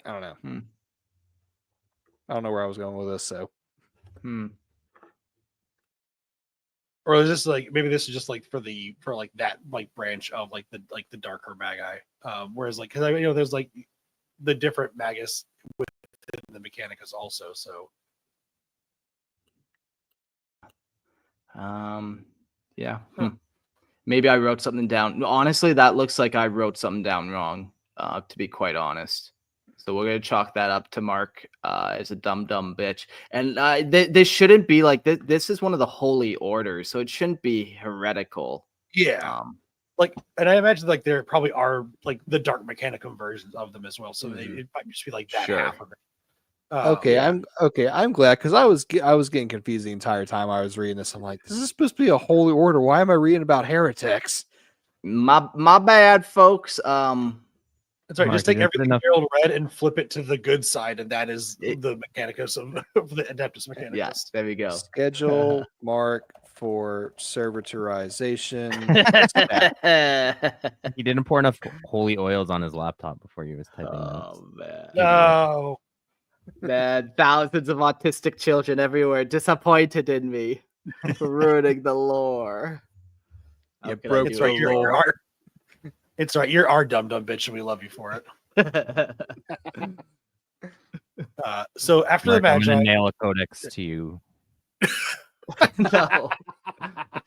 I don't know. I don't know where I was going with this. So, Or is this like maybe this is just like for that like branch of like the darker Magi? Whereas like because there's like the different Magus within the Mechanicus also. So Yeah. Maybe I wrote something down. Honestly, that looks like I wrote something down wrong, to be quite honest. So we're going to chalk that up to Mark as a dumb bitch. And this shouldn't be like this. This is one of the holy orders, so it shouldn't be heretical. Yeah. Like, and I imagine like there probably are like the Dark Mechanicum versions of them as well. So it might just be like that half of it. Okay, yeah. I'm glad, because I was getting confused the entire time I was reading this. I'm like, this is supposed to be a holy order. Why am I reading about heretics? My bad, folks. That's right. Mark, Just take you didn't put everything enough- Gerald read and flip it to the good side, and that is the Mechanicus of the Adeptus Mechanicus. Yes, there we go. Schedule mark for servitorization. He didn't pour enough holy oils on his laptop before he was typing Oh man. No. Man, thousands of autistic children everywhere disappointed in me for ruining the lore. How You could I broke do the it? lore. It's right. You're our dumb bitch, and we love you for it. So after Mark, the I'm gonna Magi, nail a codex to you. No,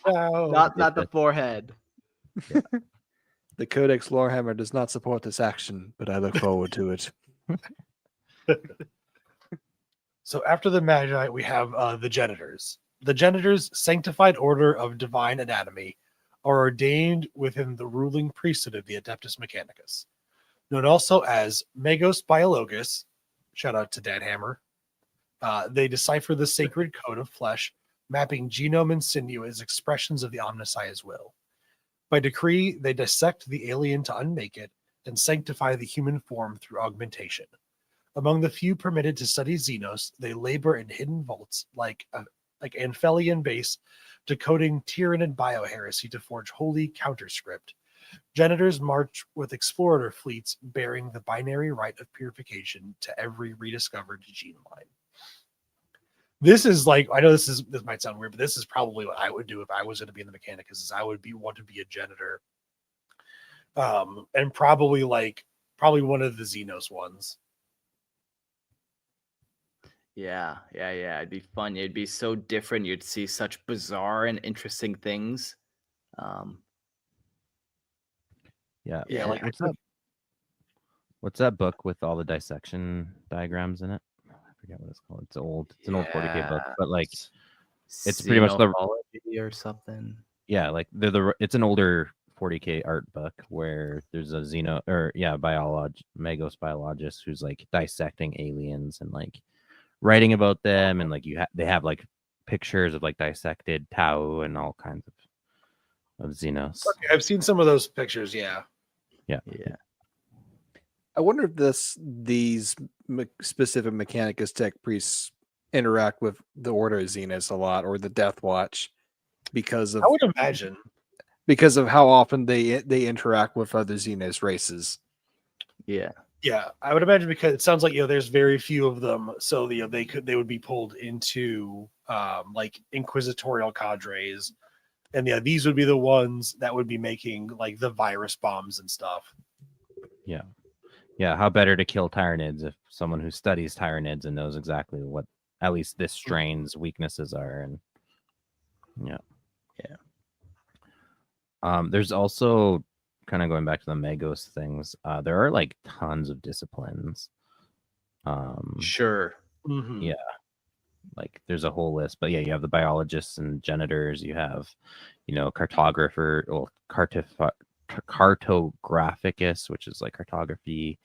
no. not the forehead. The Codex Lorehammer does not support this action, but I look forward to it. So after the Magi, we have the Janitors. The Janitors, sanctified order of divine anatomy, are ordained within the ruling priesthood of the Adeptus Mechanicus, known also as Magos Biologus. Shout out to Dad Hammer. They decipher the sacred code of flesh, mapping genome and sinew as expressions of the Omnissiah's will. By decree, they dissect the alien to unmake it and sanctify the human form through augmentation. Among the few permitted to study Xenos, they labor in hidden vaults like Anphelian base, decoding Tyranid bioheresy to forge holy counterscript. Janitors march with explorer fleets bearing the binary rite of purification to every rediscovered gene line. This is like, I know this might sound weird, but this is probably what I would do if I was going to be in the Mechanicus. Is I would want to be a janitor, and probably one of the Xenos ones. Yeah. It'd be fun. It'd be so different. You'd see such bizarre and interesting things. Yeah. Yeah, like What's that book with all the dissection diagrams in it? I forget what it's called. It's old. It's an old 40K book, but like it's pretty much the Xenophology or something. yeah, like it's an older 40K art book where there's a Magos biologist who's like dissecting aliens and like writing about them, and like they have like pictures of like dissected Tau and all kinds of Xenos. Okay, I've seen some of those pictures. Yeah. I wonder if these specific Mechanicus tech priests interact with the Order of Xenos a lot, or the Death Watch, because of I would imagine how often they interact with other Xenos races. Yeah. Yeah, I would imagine, because it sounds like there's very few of them, so they would be pulled into like inquisitorial cadres, and these would be the ones that would be making like the virus bombs and stuff. Yeah, how better to kill Tyranids if someone who studies Tyranids and knows exactly what at least this strain's weaknesses are, and there's also, kind of going back to the Magos things, there are like tons of disciplines. Sure. Mm-hmm. Yeah. Like there's a whole list, but yeah, you have the biologists and janitors, you have, cartographer, well, cartographicus, which is like cartography.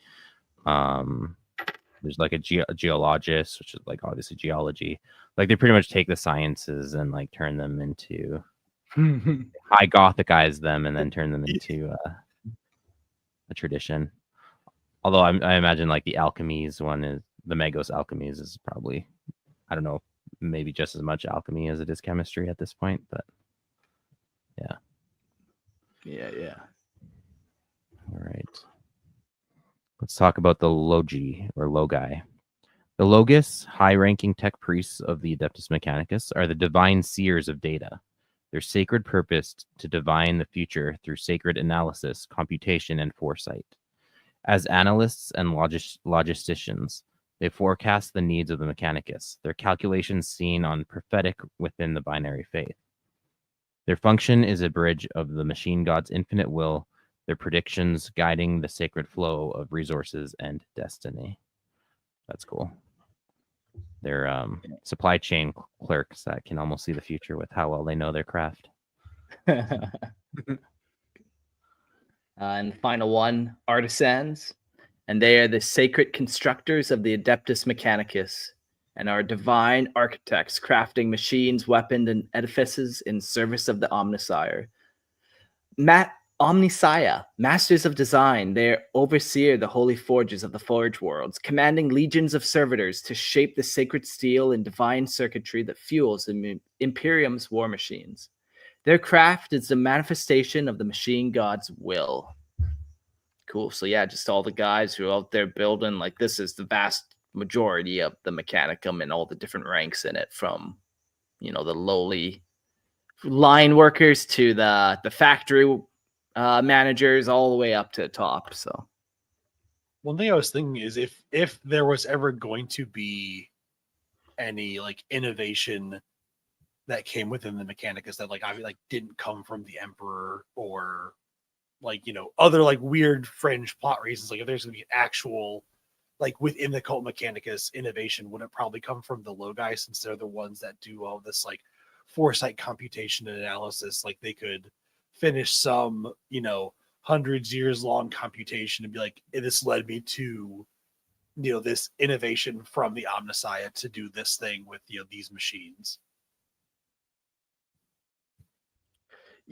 There's like a geologist, which is like obviously geology. Like they pretty much take the sciences and like turn them into high Gothicize them and then turn them into a tradition. Although I imagine like the alchemies one is the Magos alchemies is probably, I don't know, maybe just as much alchemy as it is chemistry at this point, but yeah. All right. Let's talk about the Logi or Logi. The Logis, high-ranking tech priests of the Adeptus Mechanicus, are the divine seers of data. Their sacred purpose to divine the future through sacred analysis, computation, and foresight. As analysts and logisticians, they forecast the needs of the Mechanicus, their calculations seen on prophetic within the binary faith. Their function is a bridge of the machine god's infinite will, their predictions guiding the sacred flow of resources and destiny. That's cool. They're supply chain clerks that can almost see the future with how well they know their craft. And the final one, artisans. And they are the sacred constructors of the Adeptus Mechanicus and are divine architects crafting machines, weapons, and edifices in service of the Omnissiah. Omnissiah, masters of design, they overseer the holy forges of the forge worlds, commanding legions of servitors to shape the sacred steel and divine circuitry that fuels the Imperium's war machines. Their craft is the manifestation of the machine god's will. Cool. So yeah, just all the guys who are out there building, like this is the vast majority of the Mechanicum and all the different ranks in it, from, you know, the lowly line workers to the factory managers all the way up to the top. So one thing I was thinking is if there was ever going to be any like innovation that came within the Mechanicus that like didn't come from the Emperor or like, you know, other like weird fringe plot reasons, like if there's gonna be actual like within the Cult Mechanicus innovation, would it probably come from the Logi, since they're the ones that do all this like foresight computation and analysis? Like they could finish some, you know, hundreds years long computation and be like, this led me to, you know, this innovation from the Omnissiah to do this thing with, you know, these machines.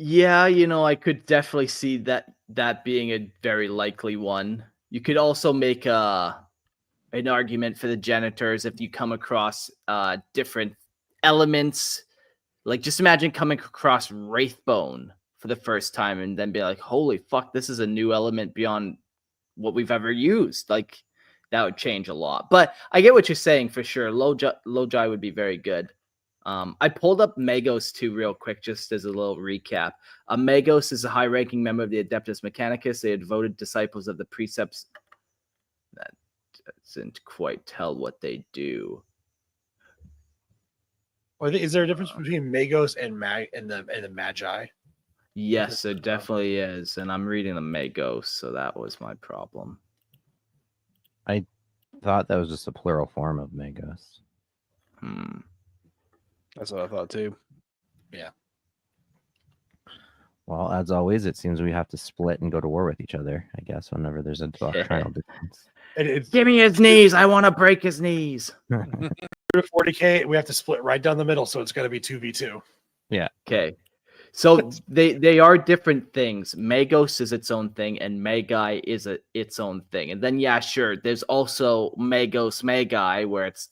yeah, you know, I could definitely see that being a very likely one. You could also make an argument for the Janitors if you come across different elements. Like, just imagine coming across Wraithbone for the first time and then be like, holy fuck, this is a new element beyond what we've ever used. Like, that would change a lot. But I get what you're saying for sure. Logi would be very good. I pulled up Magos too real quick, just as a little recap. Magos is a high-ranking member of the Adeptus Mechanicus. They are devoted disciples of the precepts. That doesn't quite tell what they do. Is there a difference between Magos and the Magi? Yes, there definitely is. And I'm reading the Magos, so that was my problem. I thought that was just a plural form of Magos. That's what I thought too. Yeah. Well, as always, it seems we have to split and go to war with each other, I guess, whenever there's a doctrinal difference. Give me his knees. I want to break his knees. 40K, we have to split right down the middle, so it's going to be 2v2. Yeah. Okay. So they are different things. Magos is its own thing, and Magi is its own thing. And then, yeah, sure, there's also Magos Magi, where it's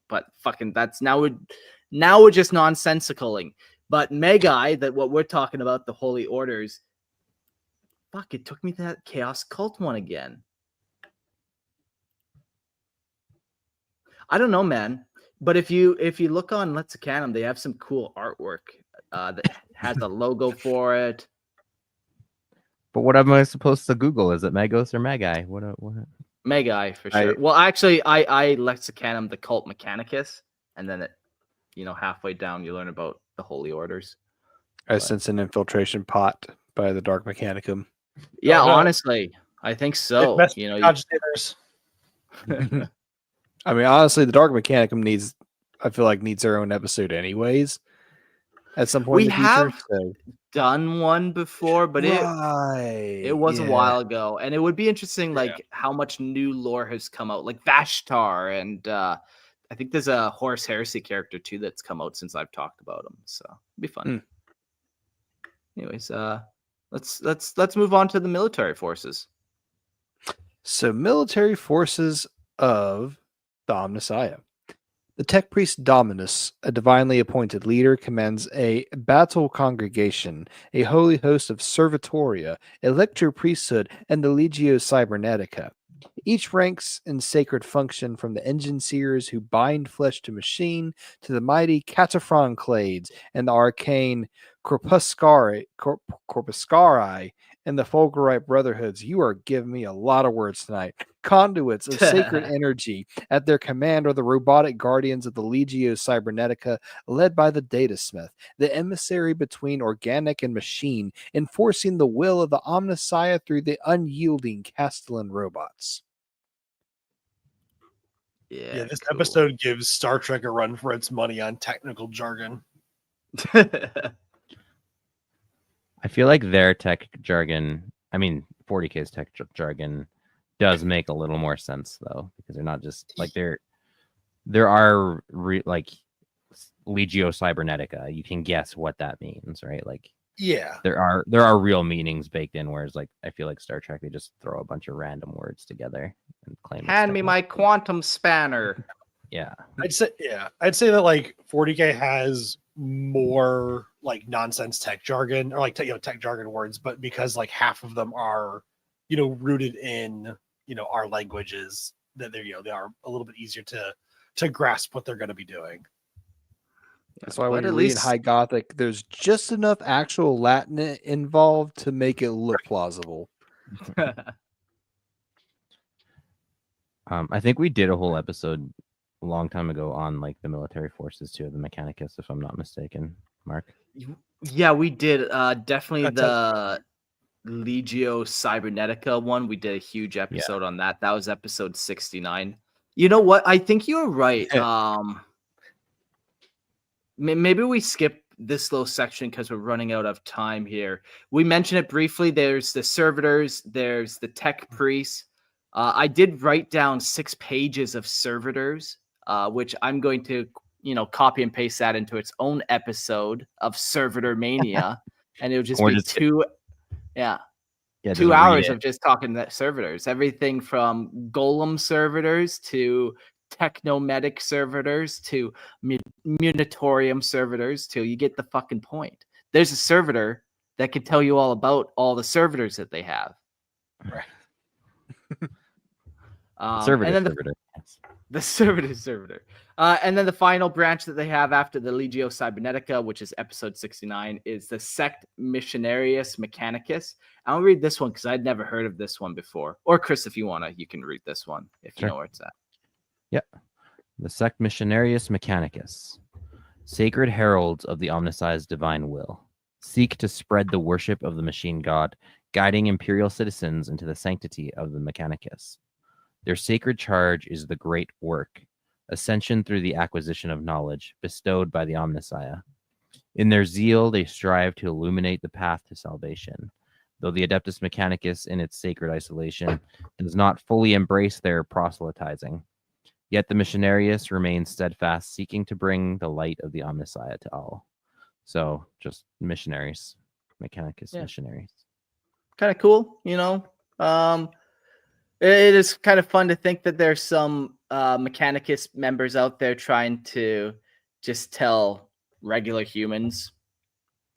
but fucking that's now we're just nonsensicaling. But Magi, that what we're talking about, the Holy Orders, fuck, it took me to that Chaos Cult one again. I don't know, man. But if you look on Lexicanum, they have some cool artwork that has a logo for it. But what am I supposed to Google? Is it Magos or Magi? What? Magi for sure. Well, actually, I Lexicanum the Cult Mechanicus, and then it, you know, halfway down you learn about the Holy Orders. I sense an infiltration pot by the Dark Mechanicum. Yeah, Oh, no. Honestly, I think so. You know, Agitators. I mean, honestly, the Dark Mechanicum needs their own episode anyways. At some point we in the future. have So. done one before, but it was a while ago, and it would be interesting, like how much new lore has come out, like Vashtar, and I think there's a Horus Heresy character too that's come out since I've talked about him, so it'd be fun. Anyways, let's move on to the military forces. So, military forces of the Omnissiah. The Tech Priest Dominus, a divinely appointed leader, commands a battle congregation, a holy host of servitoria, electro priesthood, and the Legio Cybernetica. Each ranks in sacred function, from the engine seers who bind flesh to machine to the mighty Cataphron Clades and the arcane Corpuscari and the Fulgurite Brotherhoods. You are giving me a lot of words tonight. Conduits of sacred energy. At their command are the robotic guardians of the Legio Cybernetica, led by the Data Smith, the emissary between organic and machine, enforcing the will of the Omnissiah through the unyielding Castellan robots. Yeah, this episode gives Star Trek a run for its money on technical jargon. I feel like their tech jargon, I mean, 40K's tech jargon does make a little more sense though, because they're not just like there are like Legio Cybernetica. You can guess what that means, right? Like, yeah, there are real meanings baked in. Whereas, like, I feel like Star Trek, they just throw a bunch of random words together and claim. Hand me my quantum spanner. Yeah, I'd say that like 40K has more like nonsense tech jargon or like tech jargon words, but because like half of them are rooted in our languages, that they are a little bit easier to grasp what they're going to be doing. That's why when you read in High Gothic, there's just enough actual Latin involved to make it look plausible. I think we did a whole episode a long time ago on like the military forces too, the Mechanicus, if I'm not mistaken, Mark. Yeah, we did. Definitely the Legio Cybernetica one. We did a huge episode on that. That was episode 69. You know what? I think you're right. Maybe we skip this little section because we're running out of time here. We mentioned it briefly. There's the servitors. There's the tech priests. I did write down 6 pages of servitors, which I'm going to, copy and paste that into its own episode of Servitor Mania, and it'll just be 2 hours of just talking the servitors. Everything from golem servitors to technomedic servitors to munitorium servitors to you get the fucking point. There's a servitor that can tell you all about all the servitors that they have. Right. The servitor. And then the final branch that they have after the Legio Cybernetica, which is episode 69, is the Sect Missionarius Mechanicus. I'll read this one because I'd never heard of this one before. Or Chris, if you want to, you can read this one if you know where it's at. Yep. The Sect Missionarius Mechanicus. Sacred heralds of the Omnissiah's divine will. Seek to spread the worship of the machine god, guiding imperial citizens into the sanctity of the Mechanicus. Their sacred charge is the great work, ascension through the acquisition of knowledge bestowed by the Omnissiah. In their zeal, they strive to illuminate the path to salvation, though the Adeptus Mechanicus, in its sacred isolation, does not fully embrace their proselytizing. Yet the Missionarius remains steadfast, seeking to bring the light of the Omnissiah to all. So, just missionaries, Mechanicus missionaries. Kind of cool, It is kind of fun to think that there's some Mechanicus members out there trying to just tell regular humans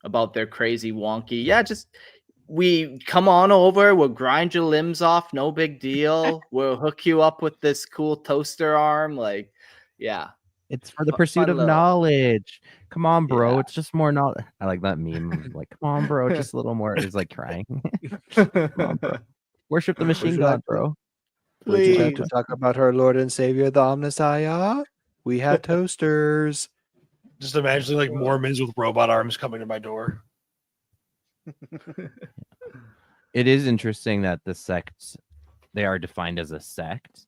about their crazy wonky. Yeah, we come on over. We'll grind your limbs off. No big deal. We'll hook you up with this cool toaster arm. Like, yeah. It's for the pursuit of knowledge. Come on, bro. It's just more knowledge. I like that meme. Like, come on, bro. Just a little more. It's like crying. Come on, bro. Worship the machine god, bro. Would you like to talk about our Lord and Savior, the Omnissiah? We have toasters. Just imagine like Mormons with robot arms coming to my door. It is interesting that the sects, they are defined as a sect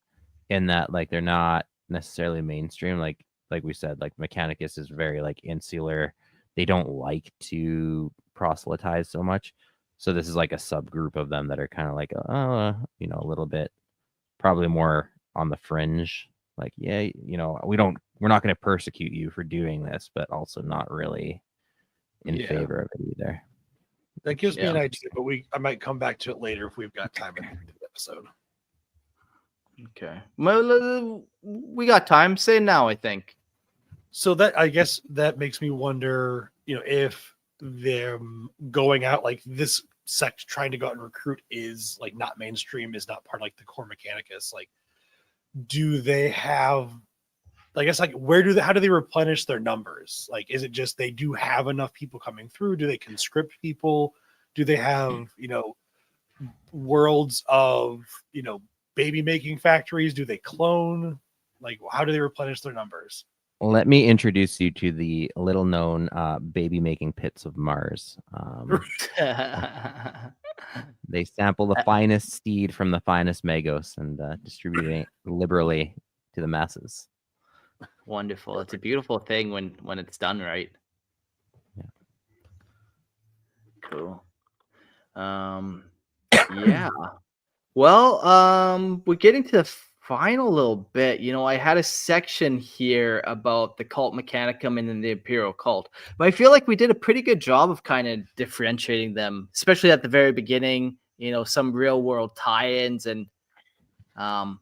in that like they're not necessarily mainstream. Like we said, like Mechanicus is very like insular. They don't like to proselytize so much. So this is like a subgroup of them that are kind of like, a little bit probably more on the fringe. Like, we're not going to persecute you for doing this, but also not really in favor of it either. That gives me an idea, but I might come back to it later if we've got time in the episode. Okay. Well, we got time. Say now, I think. So I guess that makes me wonder, if them going out like this sect trying to go out and recruit is like not mainstream, is not part of like the core Mechanicus. Like, do they have, I guess, like how do they replenish their numbers? Like, is it just they do have enough people coming through? Do they conscript people? Do they have, worlds of, baby making factories? Do they clone? Like, how do they replenish their numbers? Let me introduce you to the little known baby making pits of Mars. They sample the finest seed from the finest magos and distribute it liberally to the masses. Wonderful. It's a beautiful thing when it's done right. Yeah. Cool. Yeah. Well, we're getting to the final little bit. I had a section here about the cult mechanicum and then the imperial cult, but I feel like we did a pretty good job of kind of differentiating them, especially at the very beginning. Some real world tie-ins, and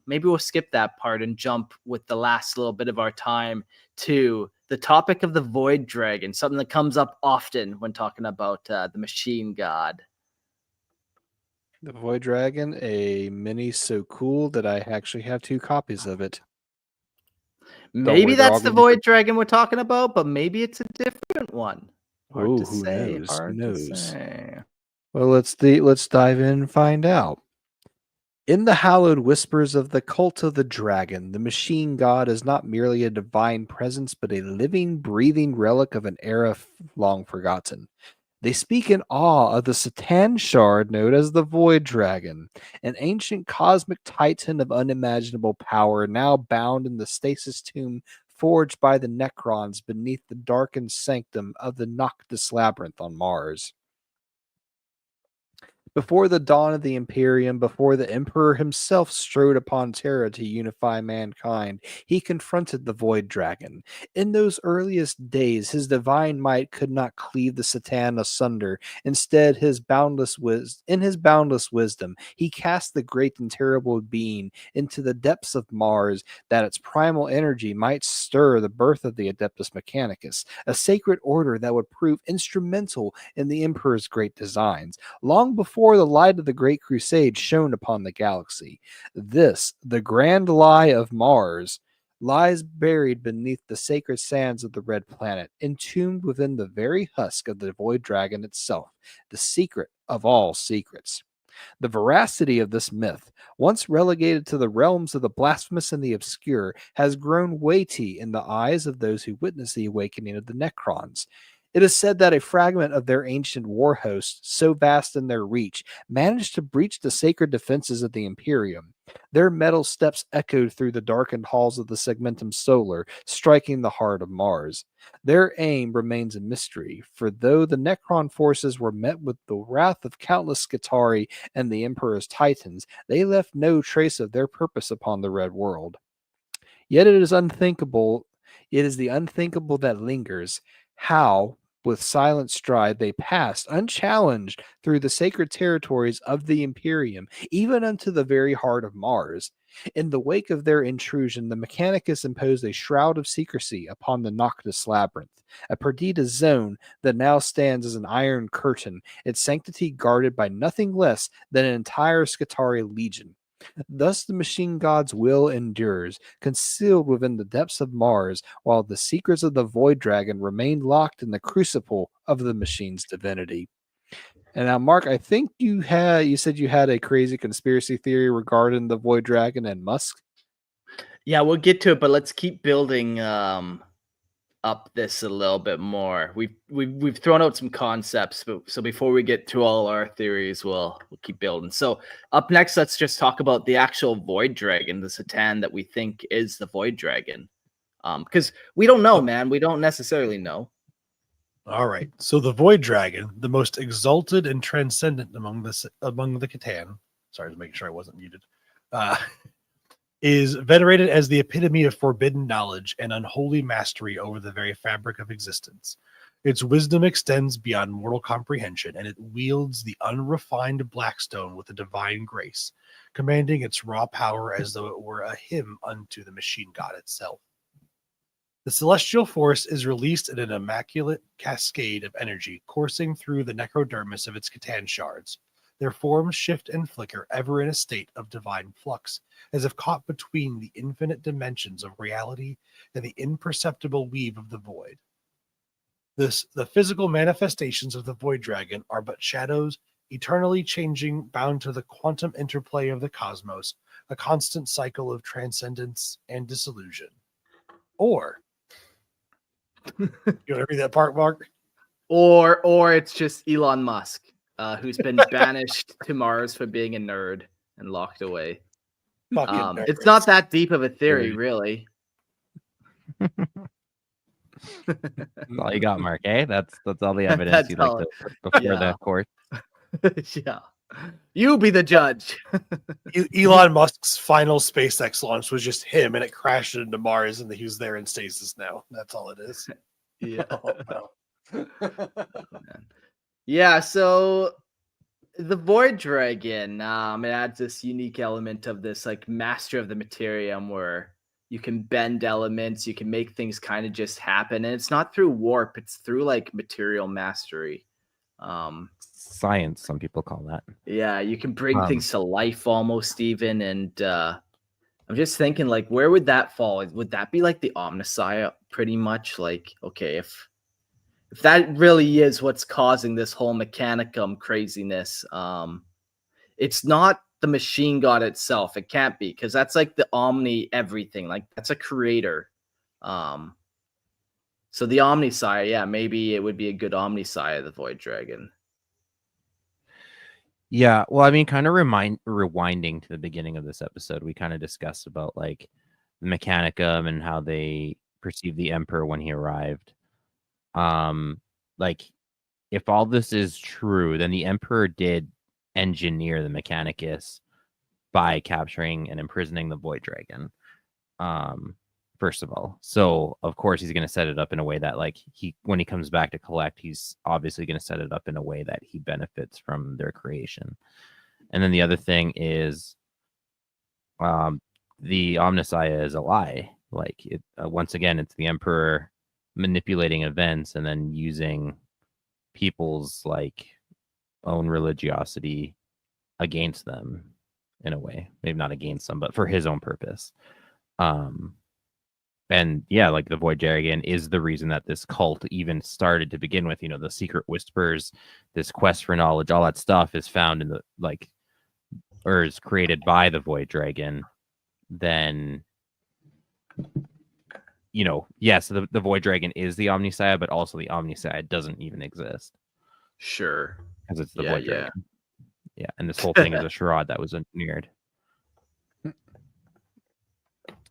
maybe we'll skip that part and jump with the last little bit of our time to the topic of the void dragon, something that comes up often when talking about the machine god. The Void Dragon, a mini so cool that I actually have 2 copies of it. Maybe worry, they're all that's the gonna be void dragon we're talking about, but maybe it's a different one. Hard Oh, to who say. knows? Hard Who to knows? say. Well, let's dive in and find out. In the hallowed whispers of the cult of the dragon, the machine god is not merely a divine presence, but a living, breathing relic of an era long forgotten. They speak in awe of the Satan shard known as the Void Dragon, an ancient cosmic titan of unimaginable power now bound in the stasis tomb forged by the Necrons beneath the darkened sanctum of the Noctis Labyrinth on Mars. Before the dawn of the Imperium, before the Emperor himself strode upon Terra to unify mankind, he confronted the Void Dragon. In those earliest days, his divine might could not cleave the Satan asunder. Instead, in his boundless wisdom, he cast the great and terrible being into the depths of Mars, that its primal energy might stir the birth of the Adeptus Mechanicus, a sacred order that would prove instrumental in the Emperor's great designs. Long before the light of the Great Crusade shone upon the galaxy, this, the grand lie of Mars, lies buried beneath the sacred sands of the Red Planet, entombed within the very husk of the Void Dragon itself, the secret of all secrets. The veracity of this myth, once relegated to the realms of the blasphemous and the obscure, has grown weighty in the eyes of those who witness the awakening of the Necrons. It is said that a fragment of their ancient war host, so vast in their reach, managed to breach the sacred defenses of the Imperium. Their metal steps echoed through the darkened halls of the Segmentum Solar, striking the heart of Mars. Their aim remains a mystery, for though the Necron forces were met with the wrath of countless Skitarii and the Emperor's Titans, they left no trace of their purpose upon the Red World. Yet it is the unthinkable that lingers. How, with silent stride, they passed unchallenged through the sacred territories of the Imperium, even unto the very heart of Mars. In the wake of their intrusion, the Mechanicus imposed a shroud of secrecy upon the Noctis Labyrinth, a perdita zone that now stands as an iron curtain, its sanctity guarded by nothing less than an entire Skitarii legion. Thus the machine god's will endures, concealed within the depths of Mars, while the secrets of the Void Dragon remain locked in the crucible of the machine's divinity. And now, Mark, I think you said you had a crazy conspiracy theory regarding the Void Dragon and Musk. Yeah, we'll get to it, but let's keep building up this a little bit more. We've thrown out some concepts, so before we get to all our theories, we'll keep building. So up next, let's just talk about the actual Void Dragon, the Satan that we think is the Void Dragon. Because we don't know, man. We don't necessarily know. All right. So the Void Dragon, the most exalted and transcendent among the Catan, sorry, to make sure I wasn't muted, is venerated as the epitome of forbidden knowledge and unholy mastery over the very fabric of existence. Its wisdom extends beyond mortal comprehension, and it wields the unrefined Blackstone with a divine grace, commanding its raw power as though it were a hymn unto the machine god itself. The celestial force is released in an immaculate cascade of energy coursing through the necrodermis of its Catan shards. Their forms shift and flicker, ever in a state of divine flux, as if caught between the infinite dimensions of reality and the imperceptible weave of the void. The physical manifestations of the Void Dragon are but shadows eternally changing, bound to the quantum interplay of the cosmos, a constant cycle of transcendence and dissolution. Or, you want to read that part, Mark? Or it's just Elon Musk, who's been banished to Mars for being a nerd and locked away. Fucking It's nerds. not that deep of a theory, really. That's all you got, Mark. Eh? That's all the evidence That's you'd like all- to put before the court. Yeah. You be the judge. Elon Musk's final SpaceX launch was just him, and it crashed into Mars, and he was there in stasis now. That's all it is. Yeah. Oh, no. Yeah, so the Void Dragon, it adds this unique element of this like master of the Materium where you can bend elements, you can make things kind of just happen, and it's not through warp, it's through like material mastery. Science, some people call that. Yeah, you can bring things to life almost even, and I'm just thinking like where would that fall? Would that be like the Omnissiah pretty much? Like, okay, if that really is what's causing this whole Mechanicum craziness, it's not the machine god itself. It can't be, because that's like the Omni everything. Like that's a creator. So the Omnissiah, yeah, maybe it would be a good Omnissiah, the Void Dragon. Yeah, well, I mean, kind of rewinding to the beginning of this episode, we kind of discussed about like the Mechanicum and how they perceived the Emperor when he arrived. Like if all this is true, then the Emperor did engineer the Mechanicus by capturing and imprisoning the Void Dragon. First of all, so of course he's going to set it up in a way that like when he comes back to collect, he's obviously going to set it up in a way that he benefits from their creation. And then the other thing is the Omnissiah is a lie. Like it once again, it's the Emperor manipulating events and then using people's like own religiosity against them in a way, maybe not against them, but for his own purpose. And yeah, like the Void Dragon is the reason that this cult even started to begin with. You know, the secret whispers, this quest for knowledge, all that stuff is found in the like, or is created by the Void Dragon. Then, you know, yes, the Void Dragon is the Omnissiah, but also the Omnissiah doesn't even exist. Sure. Because it's the Yeah, Void yeah. Dragon. Yeah, and this whole thing is a charade that was engineered.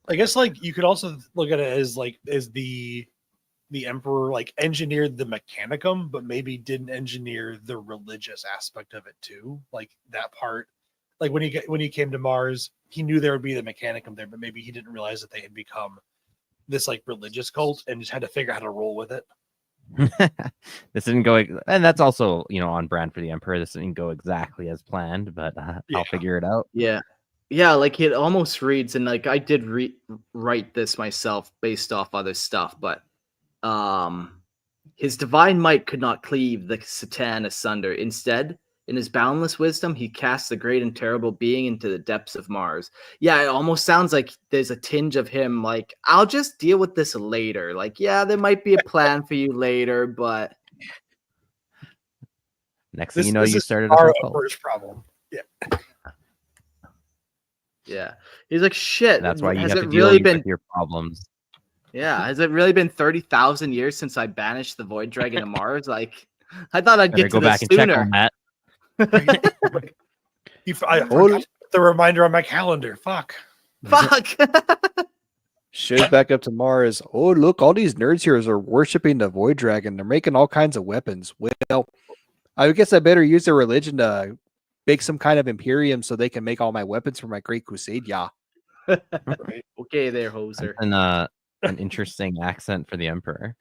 I guess like you could also look at it as like as the Emperor like engineered the Mechanicum, but maybe didn't engineer the religious aspect of it too. Like that part, like when he came to Mars, he knew there would be the Mechanicum there, but maybe he didn't realize that they had become this like religious cult and just had to figure out how to roll with it. This didn't go, and that's also, you know, on brand for the Emperor. This didn't go exactly as planned, but I'll figure it out. Yeah, like it almost reads, and like I did write this myself based off other stuff, but his divine might could not cleave the Satan asunder. Instead, in his boundless wisdom, he cast the great and terrible being into the depths of Mars. Yeah, it almost sounds like there's a tinge of him like, I'll just deal with this later. Like, yeah, there might be a plan for you later, but next thing you know, you started a our cult. first problem. Yeah. Yeah, he's like, shit. That's why you has have it to deal really been with your problems. Yeah, has it really been 30,000 years since I banished the Void Dragon to Mars? Like, I thought I'd get to Go this back and check sooner. on that. I forgot the reminder on my calendar. Fuck. Fuck. Shows back up to Mars. Oh, look, all these nerds here are worshiping the Void Dragon. They're making all kinds of weapons. Well, I guess I better use their religion to make some kind of Imperium so they can make all my weapons for my Great Crusade. Yeah. Okay, there, hoser. And an interesting accent for the Emperor.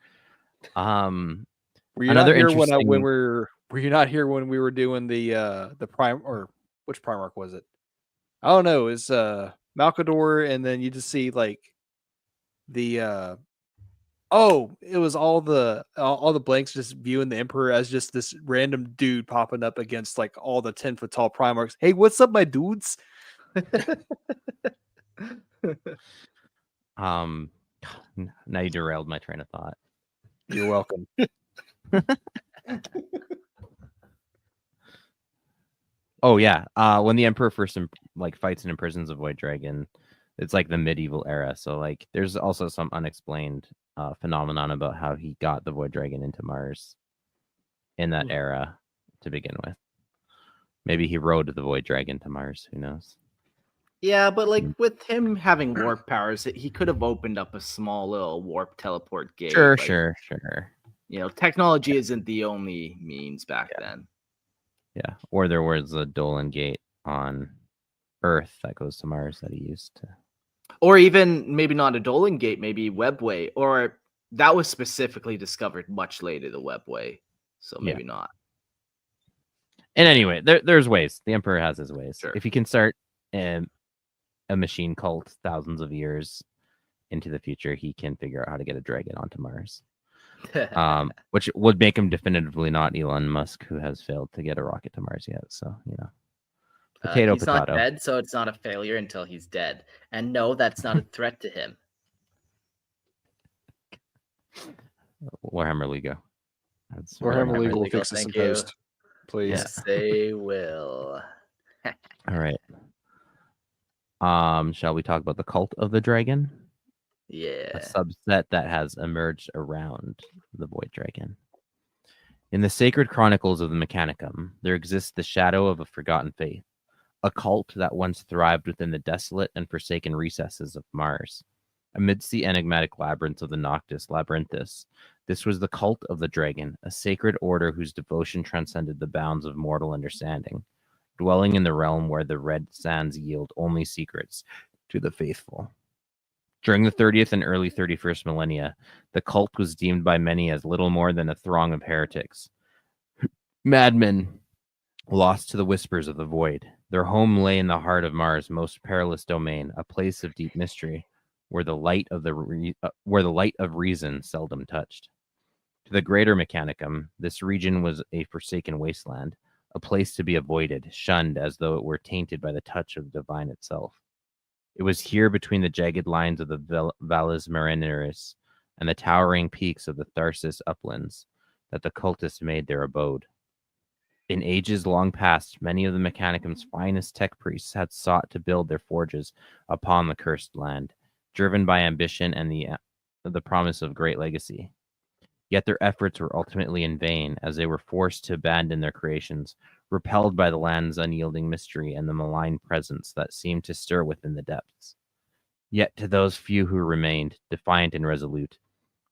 Were you Another not here interesting- were you not here when we were doing the prime, or which Primarch was it? I don't know. It's Malkador, and then you just see like the it was all the blanks just viewing the Emperor as just this random dude popping up against like all the 10-foot tall Primarchs. Hey, what's up, my dudes? Now you derailed my train of thought. You're welcome. Oh yeah. When the Emperor first fights and imprisons a void dragon, it's like the medieval era. So like, there's also some unexplained phenomenon about how he got the void dragon into Mars in that era to begin with. Maybe he rode the void dragon to Mars. Who knows? Yeah, but like with him having warp powers, he could have opened up a small little warp teleport gate. Sure, like, sure. You know, technology isn't the only means back then. Yeah. Or there was a Dolan gate on Earth that goes to Mars that he used to. Or even maybe not a Dolan gate, maybe Webway, or that was specifically discovered much later, the Webway. So maybe not. And anyway, there's ways. The Emperor has his ways. Sure. If he can start a machine cult thousands of years into the future, he can figure out how to get a dragon onto Mars. Which would make him definitively not Elon Musk, who has failed to get a rocket to Mars yet. So, you know, potato. He's not dead, so it's not a failure until he's dead. And no, that's not a threat to him. Warhammer League. Warhammer League will Legal, fix this in thank you. post, please. Yes, they will. All right. Shall we talk about the cult of the dragon? Yeah. A subset that has emerged around the void dragon. In the sacred chronicles of the Mechanicum, there exists the shadow of a forgotten faith, a cult that once thrived within the desolate and forsaken recesses of Mars. Amidst the enigmatic labyrinths of the Noctis Labyrinthus, this was the cult of the dragon, a sacred order whose devotion transcended the bounds of mortal understanding, dwelling in the realm where the red sands yield only secrets to the faithful. During the 30th and early 31st millennia, the cult was deemed by many as little more than a throng of heretics. Madmen lost to the whispers of the void. Their home lay in the heart of Mars' most perilous domain, a place of deep mystery, where the light of reason seldom touched. To the greater Mechanicum, this region was a forsaken wasteland, a place to be avoided, shunned as though it were tainted by the touch of the divine itself. It was here between the jagged lines of the Valles Marineris and the towering peaks of the Tharsis uplands that the cultists made their abode. In ages long past, many of the Mechanicum's finest tech priests had sought to build their forges upon the cursed land, driven by ambition and the promise of great legacy. Yet their efforts were ultimately in vain, as they were forced to abandon their creations, repelled by the land's unyielding mystery and the malign presence that seemed to stir within the depths. Yet to those few who remained, defiant and resolute,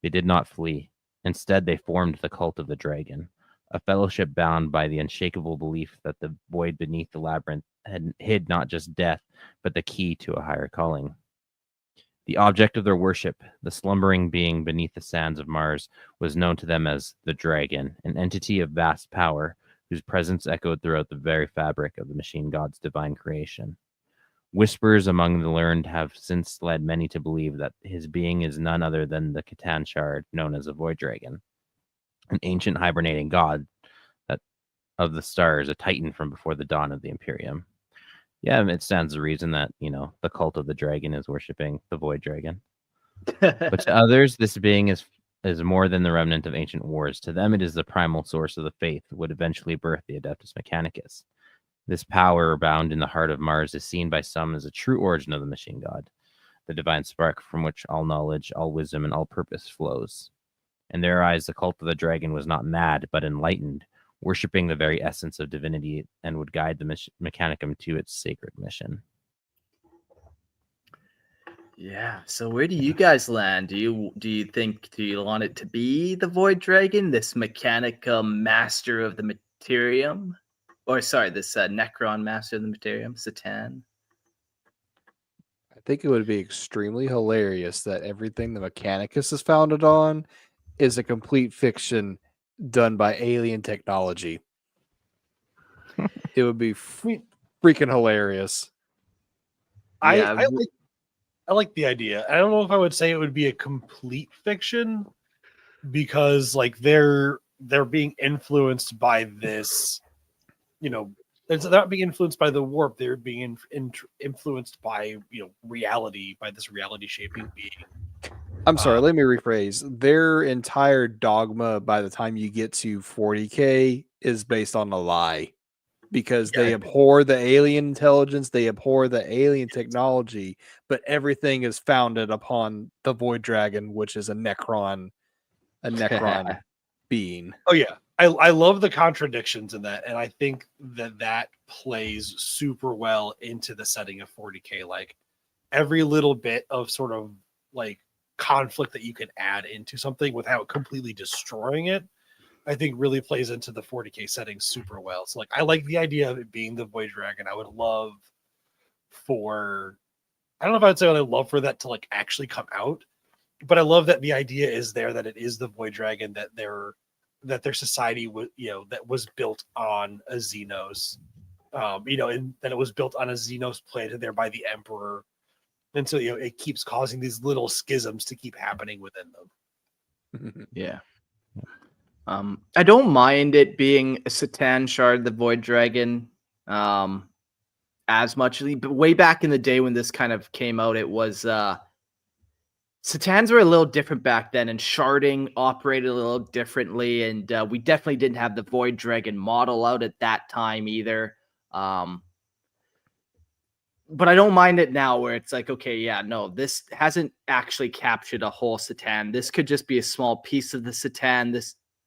they did not flee. Instead, they formed the cult of the dragon, a fellowship bound by the unshakable belief that the void beneath the labyrinth had hid not just death, but the key to a higher calling. The object of their worship, the slumbering being beneath the sands of Mars, was known to them as the dragon, an entity of vast power, whose presence echoed throughout the very fabric of the machine god's divine creation. Whispers among the learned have since led many to believe that his being is none other than the Catan shard known as a void dragon, an ancient hibernating god of the stars, a titan from before the dawn of the Imperium. Yeah, it stands to reason that, the cult of the dragon is worshipping the void dragon. But to others, this being is more than the remnant of ancient wars. To them, it is the primal source of the faith that would eventually birth the Adeptus Mechanicus. This power bound in the heart of Mars is seen by some as a true origin of the machine god, the divine spark from which all knowledge, all wisdom, and all purpose flows. In their eyes, the cult of the dragon was not mad, but enlightened, worshipping the very essence of divinity, and would guide the Mechanicum to its sacred mission. Yeah. So where do you guys land? Do you want it to be the Void Dragon, this Mechanicum master of the Materium, this Necron master of the Materium, Satan? I think it would be extremely hilarious that everything the Mechanicus is founded on is a complete fiction done by alien technology. It would be freaking hilarious. Yeah, I like the idea. I don't know if I would say it would be a complete fiction, because they're being influenced by this, they're not being influenced by the warp. They're being influenced by reality, by this reality shaping being. I'm sorry, let me rephrase. Their entire dogma by the time you get to 40K is based on a lie. because Yeah, they abhor the alien intelligence, they abhor the alien technology, but everything is founded upon the Void Dragon, which is a Necron being. Oh yeah, I love the contradictions in that, and I think that plays super well into the setting of 40K. Like every little bit of sort of like conflict that you can add into something without completely destroying it, I think really plays into the 40K setting super well. So like I like the idea of it being the Void Dragon. I would love for I don't know if I'd say I'd love for that to like actually come out, but I love that the idea is there that it is the Void Dragon, that their society was, that was built on a Xenos, and that it was built on a Xenos planet there by the Emperor. And so, it keeps causing these little schisms to keep happening within them. Yeah. I don't mind it being a Satan shard, the Void Dragon, as much. But way back in the day when this kind of came out, it was Satans were a little different back then, and sharding operated a little differently. And we definitely didn't have the Void Dragon model out at that time either. But I don't mind it now, where it's like, okay, yeah, no, this hasn't actually captured a whole Satan. This could just be a small piece of the Satan.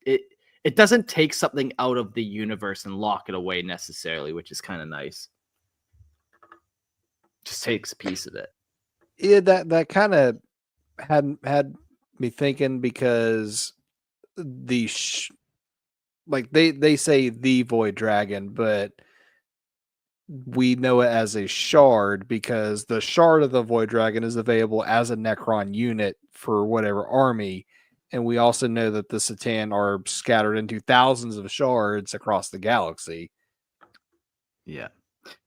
It doesn't take something out of the universe and lock it away necessarily, which is kind of nice. Just takes a piece of it. Yeah, that kind of had me thinking, because they say the Void Dragon, but we know it as a shard because the shard of the Void Dragon is available as a Necron unit for whatever army. And we also know that the Satan are scattered into thousands of shards across the galaxy. Yeah.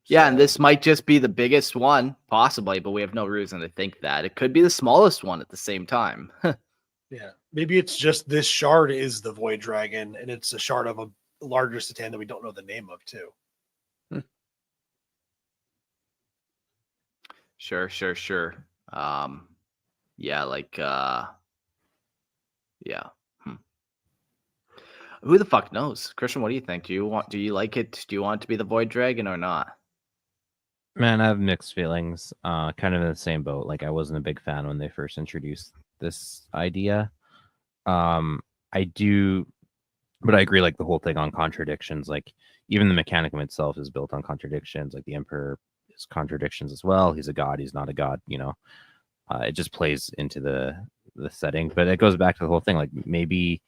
Yeah, and this might just be the biggest one, possibly, but we have no reason to think that. It could be the smallest one at the same time. Yeah. Maybe it's just this shard is the Void Dragon, and it's a shard of a larger Satan that we don't know the name of, too. Sure. Yeah, like yeah. Who the fuck knows? Christian, what do you think? Do you like it? Do you want it to be the Void Dragon or not? Man, I have mixed feelings. Kind of in the same boat. Like, I wasn't a big fan when they first introduced this idea. I do, but I agree, like, the whole thing on contradictions. Like, even the Mechanicum itself is built on contradictions. Like, the Emperor is contradictions as well. He's a god. He's not a god. It just plays into the setting. But it goes back to the whole thing. Like, maybe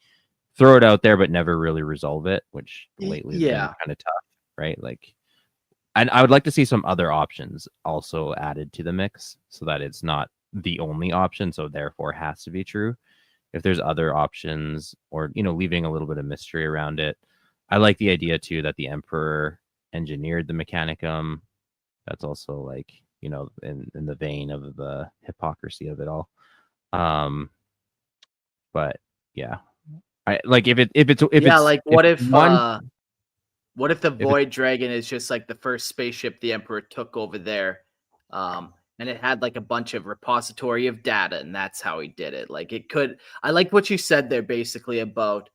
throw it out there, but never really resolve it, which lately has been kind of tough, right? Like, and I would like to see some other options also added to the mix, so that it's not the only option, so therefore has to be true. If there's other options, or leaving a little bit of mystery around it. I like the idea too that the Emperor engineered the Mechanicum. That's also, like, in the vein of the hypocrisy of it all. But yeah, I like if it's like, what if one. What if the Void Dragon is just like the first spaceship the Emperor took over there, and it had like a bunch of repository of data, and that's how he did it? Like, it could. I like what you said there, basically, about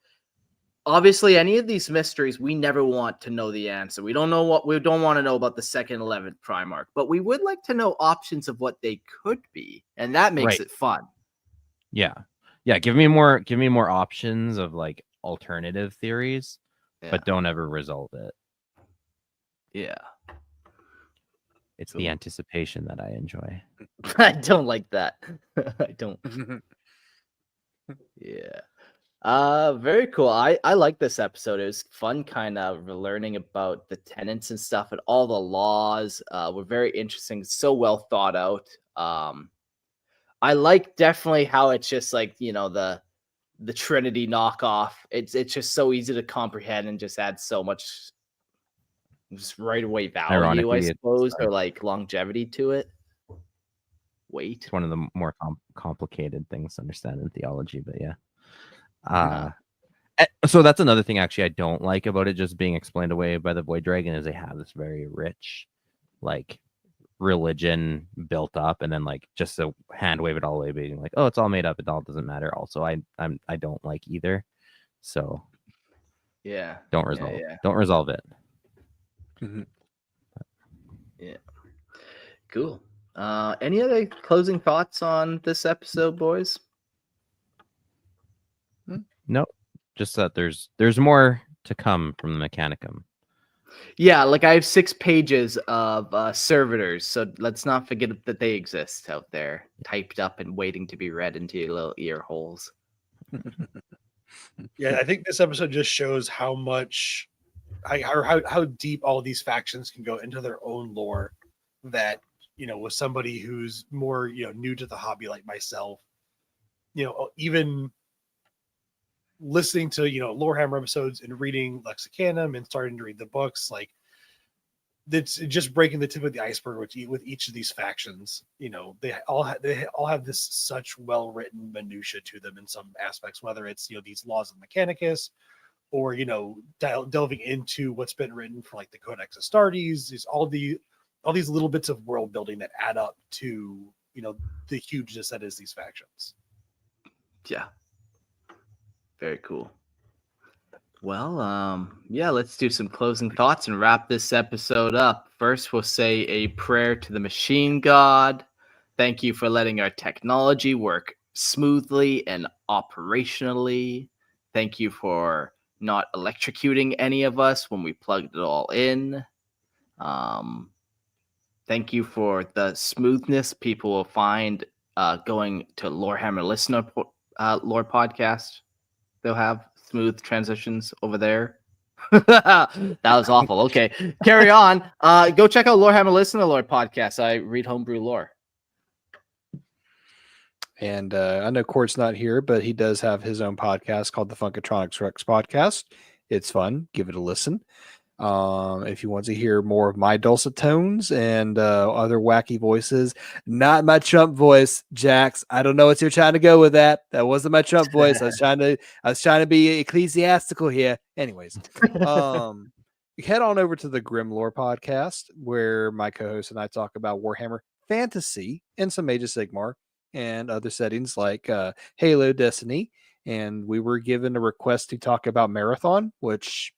obviously any of these mysteries, we never want to know the answer. We don't want to know about the second 11th Primarch, but we would like to know options of what they could be, and that makes it fun. Yeah. Give me more options of, like, alternative theories. But don't ever resolve it. Yeah. It's the anticipation that I enjoy. I don't like that. I don't. Yeah. Very cool. I like this episode. It was fun, kind of learning about the tenets and stuff, and all the laws were very interesting. So well thought out. I like definitely how it's just like, the Trinity knockoff. It's just so easy to comprehend and just add so much just right away value, I suppose, or like longevity to it. It's one of the more complicated things to understand in theology, but yeah. So that's another thing actually I don't like about it just being explained away by the Void Dragon, is they have this very rich, like, religion built up, and then, like, just to hand wave it all away, being like, oh, it's all made up, it all doesn't matter. Also, I don't like either. So don't resolve it. Mhm. Cool. Any other closing thoughts on this episode, boys? Nope. Just that there's more to come from the Mechanicum. Yeah, like I have 6 pages of servitors, so let's not forget that they exist out there, typed up and waiting to be read into your little ear holes. Yeah, I think this episode just shows how much, how deep all these factions can go into their own lore. That, with somebody who's more new to the hobby like myself, even listening to Lorehammer episodes and reading Lexicanum and starting to read the books, like that's just breaking the tip of the iceberg with each of these factions. They all have this such well written minutia to them in some aspects, whether it's these laws of Mechanicus, or delving into what's been written for like the Codex Astartes. All these little bits of world building that add up to the hugeness that is these factions. Yeah. Very cool. Well, yeah, let's do some closing thoughts and wrap this episode up. First, we'll say a prayer to the machine god. Thank you for letting our technology work smoothly and operationally. Thank you for not electrocuting any of us when we plugged it all in. Thank you for the smoothness people will find going to Lorehammer Listener Lore Podcast. They'll have smooth transitions over there. That was awful. Okay, carry on. Go check out Lorehammer Listener Lore Podcast. I read homebrew lore. And I know Court's not here, but he does have his own podcast called the Funkatronics Rex Podcast. It's fun. Give it a listen. If you want to hear more of my dulcet tones and other wacky voices, not my Trump voice, Jax. I don't know what you're trying to go with that. That wasn't my Trump voice. I was trying to be ecclesiastical here. Anyways, head on over to the Grim Lore Podcast, where my co-host and I talk about Warhammer Fantasy and some Age of Sigmar and other settings like Halo, Destiny. And we were given a request to talk about Marathon, which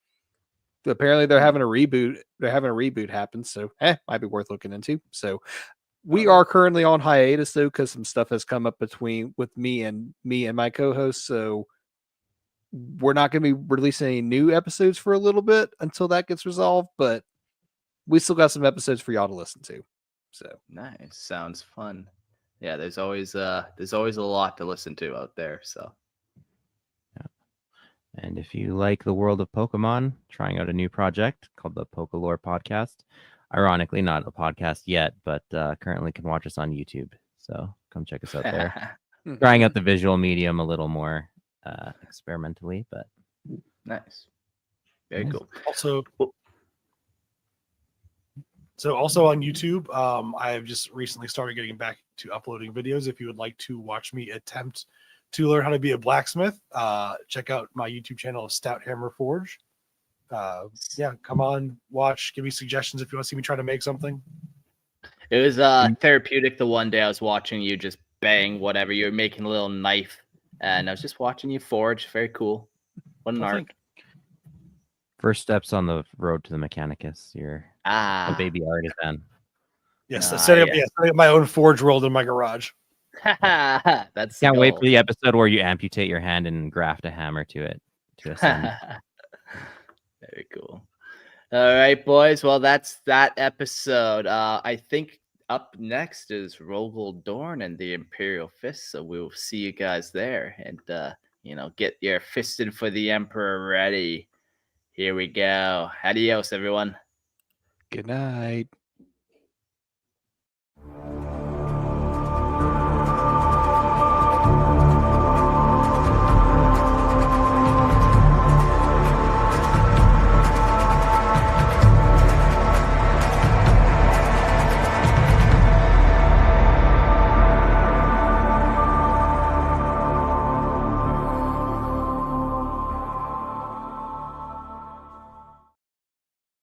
apparently they're having a reboot. They're having a reboot happen, so might be worth looking into. So we are currently on hiatus though, because some stuff has come up with me and my co-host. So we're not going to be releasing any new episodes for a little bit until that gets resolved. But we still got some episodes for y'all to listen to. So nice. Sounds fun. Yeah, there's always a lot to listen to out there. So. And if you like the world of Pokemon, trying out a new project called the Pokalore Podcast. Ironically, not a podcast yet, but currently can watch us on YouTube. So come check us out there. Trying out the visual medium a little more experimentally, but nice. Very cool. Also on YouTube, I have just recently started getting back to uploading videos. If you would like to watch me attempt to learn how to be a blacksmith, check out my YouTube channel of Stout Hammer Forge. Come on, watch, give me suggestions if you want to see me try to make something. It was therapeutic the one day I was watching you just bang whatever. You were making a little knife, and I was just watching you forge. Very cool. What an art. First steps on the road to the Mechanicus. You're a baby artisan. Yes, setting up my own forge world in my garage. That's can't wait for the episode where you amputate your hand and graft a hammer to it to ascend. Very cool. All right, boys. Well, that's that episode. I think up next is Rogel Dorn and the Imperial Fist. So we'll see you guys there, and get your fisted for the Emperor ready. Here we go. Adios, everyone. Good night.